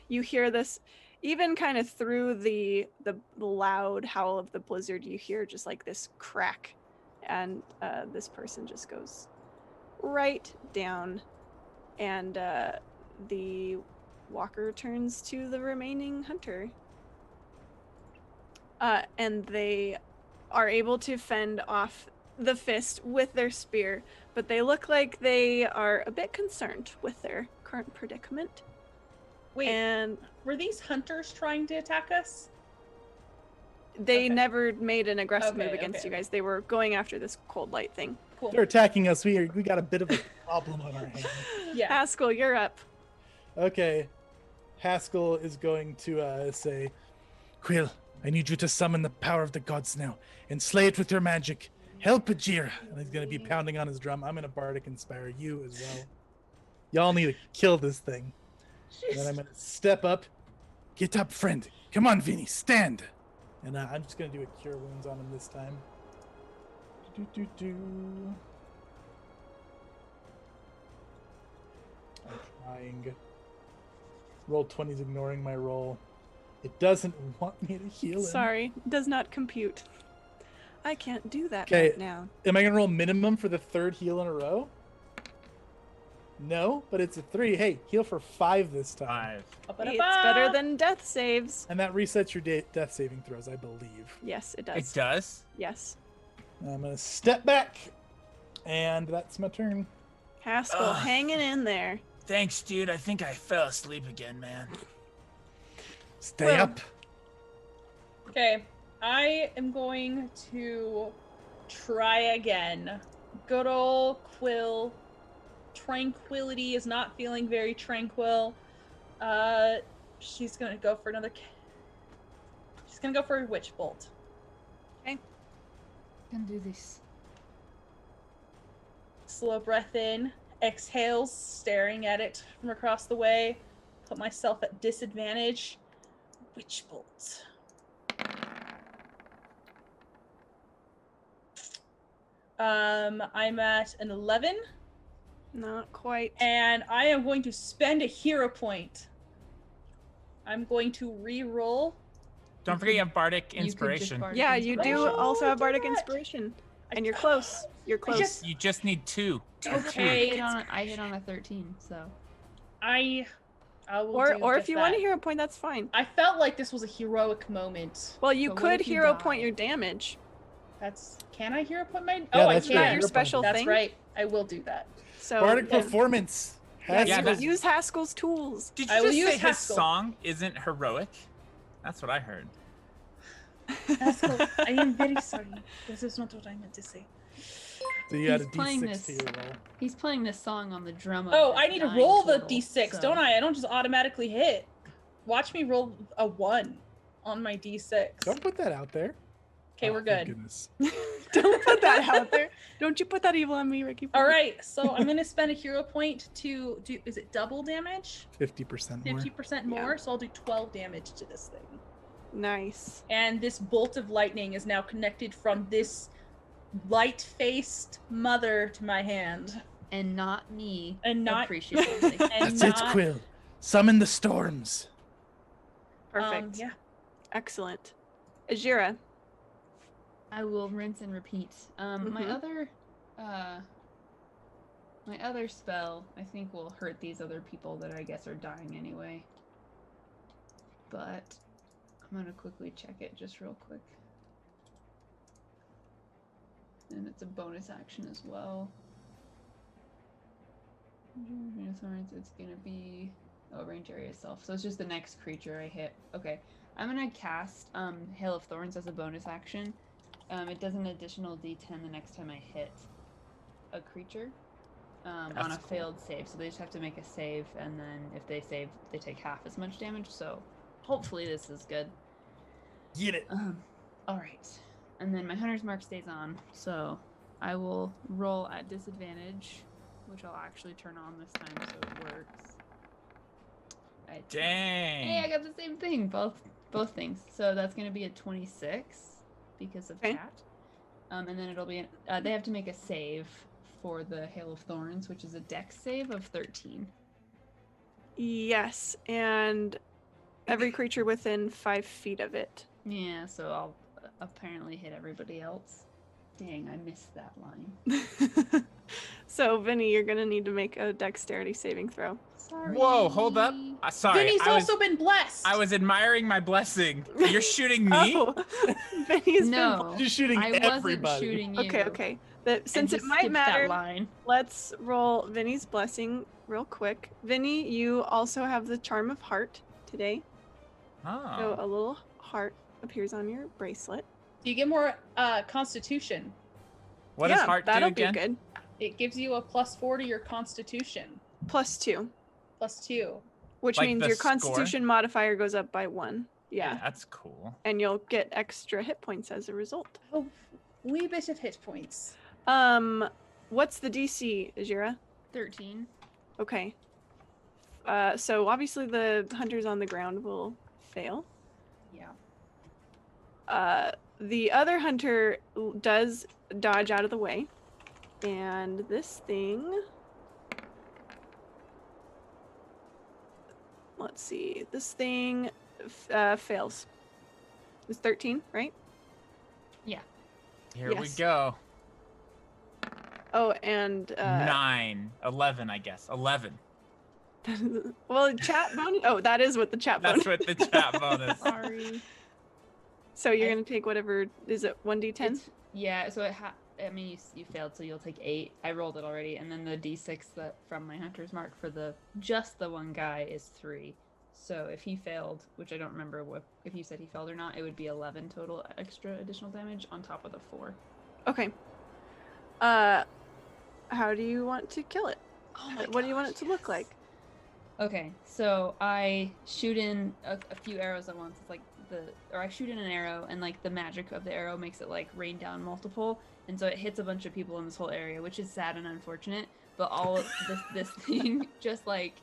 You hear this, even kind of through the loud howl of the blizzard, you hear just like this crack, and this person just goes right down, and the walker turns to the remaining hunter. And they are able to fend off the fist with their spear, but they look like they are a bit concerned with their current predicament. Wait, And were these hunters trying to attack us? they Okay. never made an aggressive Okay, move against okay. you guys. They were going after this cold light thing. Cool. They're attacking us. We got a bit of a problem on our hands. Yeah. Haskell, you're up. Okay. Haskell is going to say, Quill, I need you to summon the power of the gods now and slay it with your magic. Help Ajira. And he's going to be pounding on his drum. I'm going to bardic inspire you as well. Y'all need to kill this thing. And then I'm going to step up Get up, friend. Come on, Vinny, stand. And I'm just going to do a cure wounds on him this time. I'm trying. Roll 20's ignoring my roll. It doesn't want me to heal him. Sorry, does not compute. I can't do that Okay. right now. Am I going to roll minimum for the third heal in a row? No, but it's a 3. Hey, heal for 5 this time. 5. It's better than death saves. And that resets your death saving throws, I believe. Yes, it does. It does? Yes. I'm going to step back. And that's my turn. Haskell hanging in there. Thanks, dude. I think I fell asleep again, man. Stay up. Okay, I am going to try again. Good old Quill. Tranquility is not feeling very tranquil. She's gonna go for another. She's gonna go for a witch bolt. Okay. Can do this. Slow breath in. Exhales, staring at it from across the way. Put myself at disadvantage. Witch bolt. I'm at an 11. Not quite. And I am going to spend a hero point. I'm going to re-roll. Don't forget you have Bardic You could just Inspiration. Bardic Yeah, you do Inspiration. also have Oh, Bardic do that. Inspiration. And you're close. You're close. You just need 2. Okay. I hit on a 13, so. I will Or do if just you want a that. hero point, that's fine. I felt like this was a heroic moment. Well, you But what could if you hero die? point your damage. Can I hero point my? Yeah, Oh, I that's Is that can. your special That's thing? right. I will do that. So Bardic yeah. performance. Yeah, Yeah, you but- use Haskell's tools. Did I you will just use say his Haskell. song isn't heroic? That's what I heard. Haskell, I am very sorry. This is not what I meant to say. So you got a He's playing D6 to this- your roll. He's playing this song on the drum of Oh, this I need to dying roll the turtle, d6, so- don't I? I don't just automatically hit. Watch me roll a 1 on my d6. Don't put that out there. Okay, Oh, we're thank good. goodness. Don't put that out there. Don't you put that evil on me, Ricky. All right, so I'm gonna spend a hero point to do. Is it double damage? 50% more. 50% more. So I'll do 12 damage to this thing. Nice. And this bolt of lightning is now connected from this light-faced mother to my hand, And not me. and not Appreciatively. and That's not, it, Quill. Summon the storms. Perfect. Yeah. Excellent. Ajira. I will rinse and repeat. My other spell, I think, will hurt these other people that I guess are dying anyway. But I'm gonna quickly check it just real quick. And it's a bonus action as well. It's gonna be range area itself. So it's just the next creature I hit. Okay. I'm gonna cast Hail of Thorns as a bonus action. It does an additional d10 the next time I hit a creature on That's a failed save. So they just have to make a save, and then if they save, they take half as much damage. So hopefully this is good. Get it. All right. And then my Hunter's Mark stays on, so I will roll at disadvantage, which I'll actually turn on this time so it works. Dang. Hey, I got the same thing, both things. So that's going to be a 26 because of Okay. chat. And then it'll be they have to make a save for the Hail of Thorns, which is a dex save of 13. Yes, and every creature within 5 feet of it. Yeah, so I'll apparently hit everybody else. Dang, I missed that line. So, Vinny, you're gonna need to make a dexterity saving throw. Sorry. Whoa, hold up. Sorry, Vinny's I was, also been blessed. I was admiring my blessing. You're shooting me? Oh, Vinny's No, You're shooting I everybody. wasn't shooting you. been. Okay. I Since it just might skipped that matter, line. let's roll Vinny's blessing real quick. Vinny, you also have the Charm of Heart today. Oh. So a little heart appears on your bracelet. Do you get more constitution? What yeah, does heart do that'll again? be good. It gives you a +4 to your constitution. +2, +2. which Like means the your score? Constitution modifier goes up by 1. Yeah, That's cool. and you'll get extra hit points as a result. Oh, wee bit of hit points. What's the DC, Ajira? 13. Okay. So obviously the hunters on the ground will fail. Yeah. The other hunter does dodge out of the way. And this thing... Let's see. This thing fails. It's 13, right? Here we Yes. go. Oh, and 11, I guess. 11. well, chat bonus. Oh, that is what the chat bonus. That's what the chat bonus. Sorry. So you're gonna take whatever. Is it 1d10? Yeah, so I mean, you failed, so you'll take 8. I rolled it already, and then the d6 that from my hunter's mark for just the one guy is 3. So if he failed, which I don't remember if you said he failed or not, it would be 11 total extra additional damage on top of the 4. Okay. How do you want to kill it? Oh my What do you want it to look like? Okay, so I shoot in a few arrows at once. It's like I shoot in an arrow, and like the magic of the arrow makes it like rain down multiple, and so it hits a bunch of people in this whole area, which is sad and unfortunate. But all of this thing just like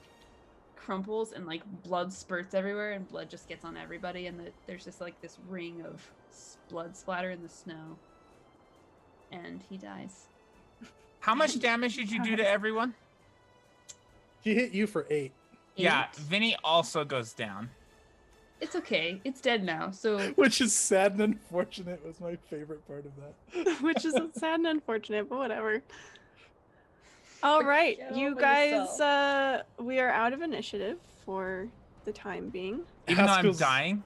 crumples, and like blood spurts everywhere, and blood just gets on everybody, and there's just like this ring of blood splatter in the snow, and he dies. How much damage did you do to everyone? He hit you for 8. Yeah, 8? Vinny also goes down. It's okay. It's dead now. So Which is sad and unfortunate was my favorite part of that. Which is sad and unfortunate, but whatever. All right, Get you over guys. yourself. We are out of initiative for the time being. Even though I'm Haskell's- dying.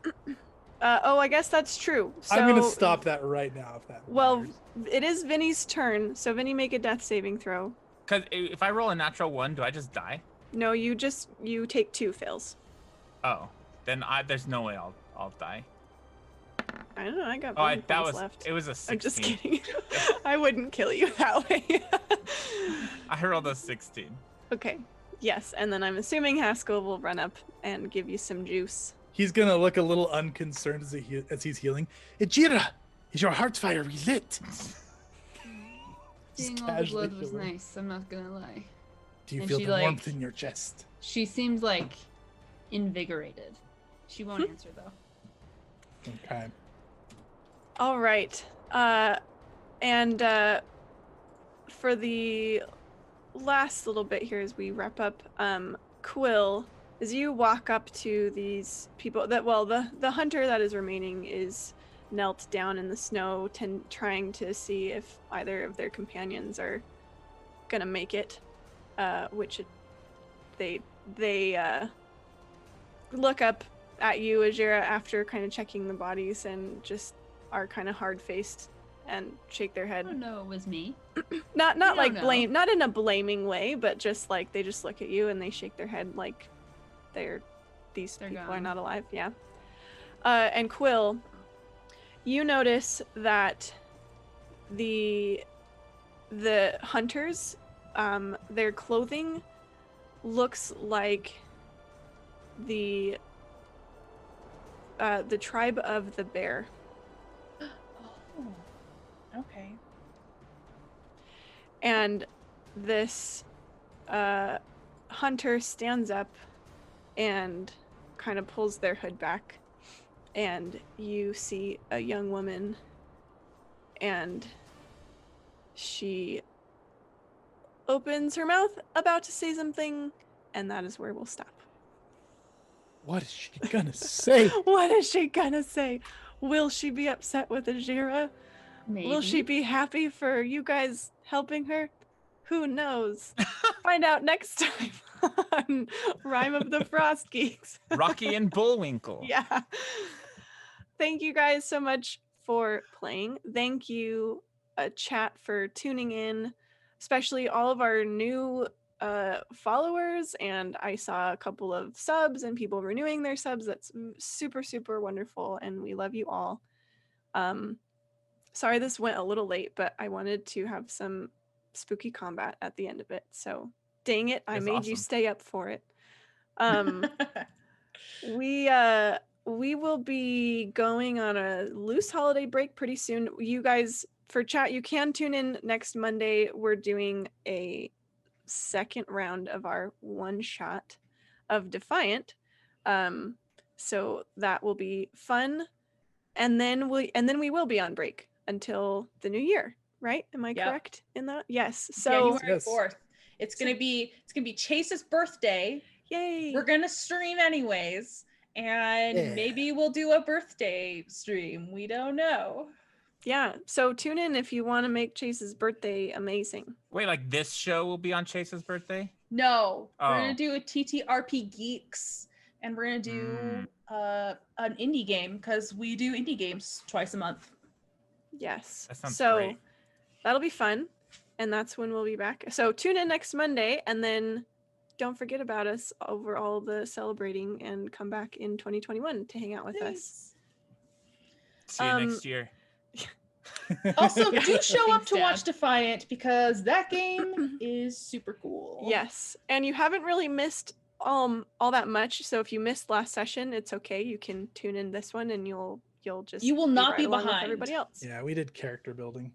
Oh, I guess that's true. So, I'm gonna stop that right now if that Well, matters. it is Vinny's turn, so Vinny, make a death saving throw. Because if I roll a natural 1, do I just die? No, you take 2 fails. Oh, then there's no way I'll die. I don't know. I got Oh, one that points was left. it was a 16. I'm just kidding. I wouldn't kill you that way. I rolled a 16. Okay. Yes, and then I'm assuming Haskell will run up and give you some juice. He's gonna look a little unconcerned as he's healing. Ejira, is your heart fire relit? seeing Just all the casually blood was healing. nice. I'm not gonna lie. Do you And feel she, the like- warmth in your chest? She seems like invigorated. She won't answer though. Okay. All right. And for the last little bit here as we wrap up, Quill, as you walk up to these people the hunter that is remaining is knelt down in the snow trying to see if either of their companions are gonna make it, which they look up at you, Ajira, after kind of checking the bodies and just are kind of hard-faced and shake their I head. don't know it was me. Not don't like know. blame, not in a blaming way, but just like they just look at you and they shake their head like these They're people are gone. not alive. Yeah. And Quill, you notice that the hunters, their clothing looks like the tribe of the bear. Oh, okay. And this hunter stands up and kind of pulls their hood back, and you see a young woman, and she opens her mouth about to say something, and that is where we'll stop. What is she gonna say? What is she gonna say? Will she be upset with Ajira? Maybe. Will she be happy for you guys helping her? Who knows? Find out next time on Rime of the Frostgeeks. Rocky and Bullwinkle. Yeah. Thank you guys so much for playing. Thank you, chat, for tuning in, especially all of our new followers. And I saw a couple of subs and people renewing their subs. That's super, super wonderful. And we love you all. Sorry this went a little late, but I wanted to have some spooky combat at the end of it. So dang it, I That's made you awesome. stay up for it. We will be going on a loose holiday break pretty soon. You guys, for chat, you can tune in next Monday. We're doing a second round of our one shot of Defiant. So that will be fun. And then we will be on break until the new year, right? Am I Yep. correct in that? Yes. So January Yes. 4th. It's gonna be Chase's birthday. yay. We're gonna stream anyways, and Yeah. maybe we'll do a birthday stream. We don't know. Yeah. So tune in if you want to make Chase's birthday amazing. Wait, like this show will be on Chase's birthday? No, we're Oh. gonna do a TTRP Geeks, and we're gonna do an indie game because we do indie games twice a month. Yes. That sounds so great. that'll be fun. And that's when we'll be back. So tune in next Monday and then don't forget about us over all the celebrating and come back in 2021 to hang out with us. See you next year. Also, do show up Thanks, to watch Dad. Defiant because that game is super cool. Yes. And you haven't really missed all that much. So if you missed last session, it's okay. You can tune in this one and you'll just You will not be along with behind. everybody else. Yeah, we did character building.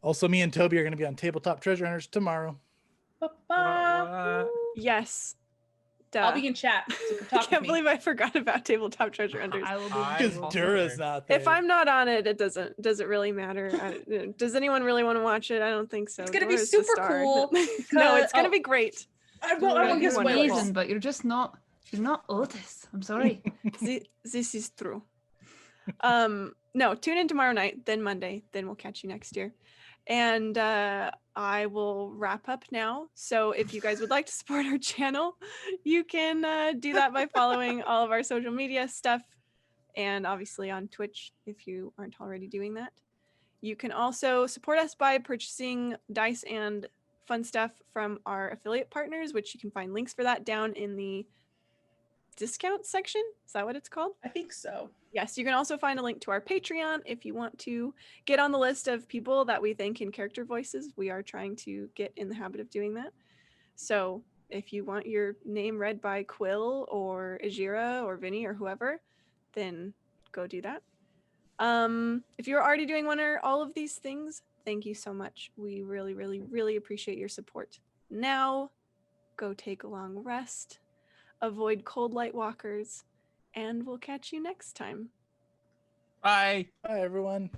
Also, me and Toby are going to be on Tabletop Treasure Hunters tomorrow. Ba-ba. Yes. Duh. I'll be in chat. So you can I talk with can't me. believe I forgot about Tabletop Treasure Hunters. I will be I Because will be Dura's there. not there. If I'm not on it, it does it really matter? Does anyone really want to watch it? I don't think so. It's gonna be Dora's the super star. cool No, it's gonna oh. be great. I You're won't guess wonderful. wonderful. amazing, but you're not Otis. I'm sorry. This is true. No, tune in tomorrow night, then Monday, then we'll catch you next year. And I will wrap up now. So if you guys would like to support our channel, you can do that by following all of our social media stuff and obviously on Twitch if you aren't already doing that. You can also support us by purchasing dice and fun stuff from our affiliate partners, which you can find links for that down in the discount section. Is that what it's called? I think so. Yes, you can also find a link to our Patreon if you want to get on the list of people that we thank in character voices. We are trying to get in the habit of doing that. So if you want your name read by Quill or Ajira or Vinny or whoever, then go do that. If you're already doing one or all of these things, thank you so much. We really, really, really appreciate your support. Now, go take a long rest, avoid cold light walkers, and we'll catch you next time. Bye. Bye, everyone.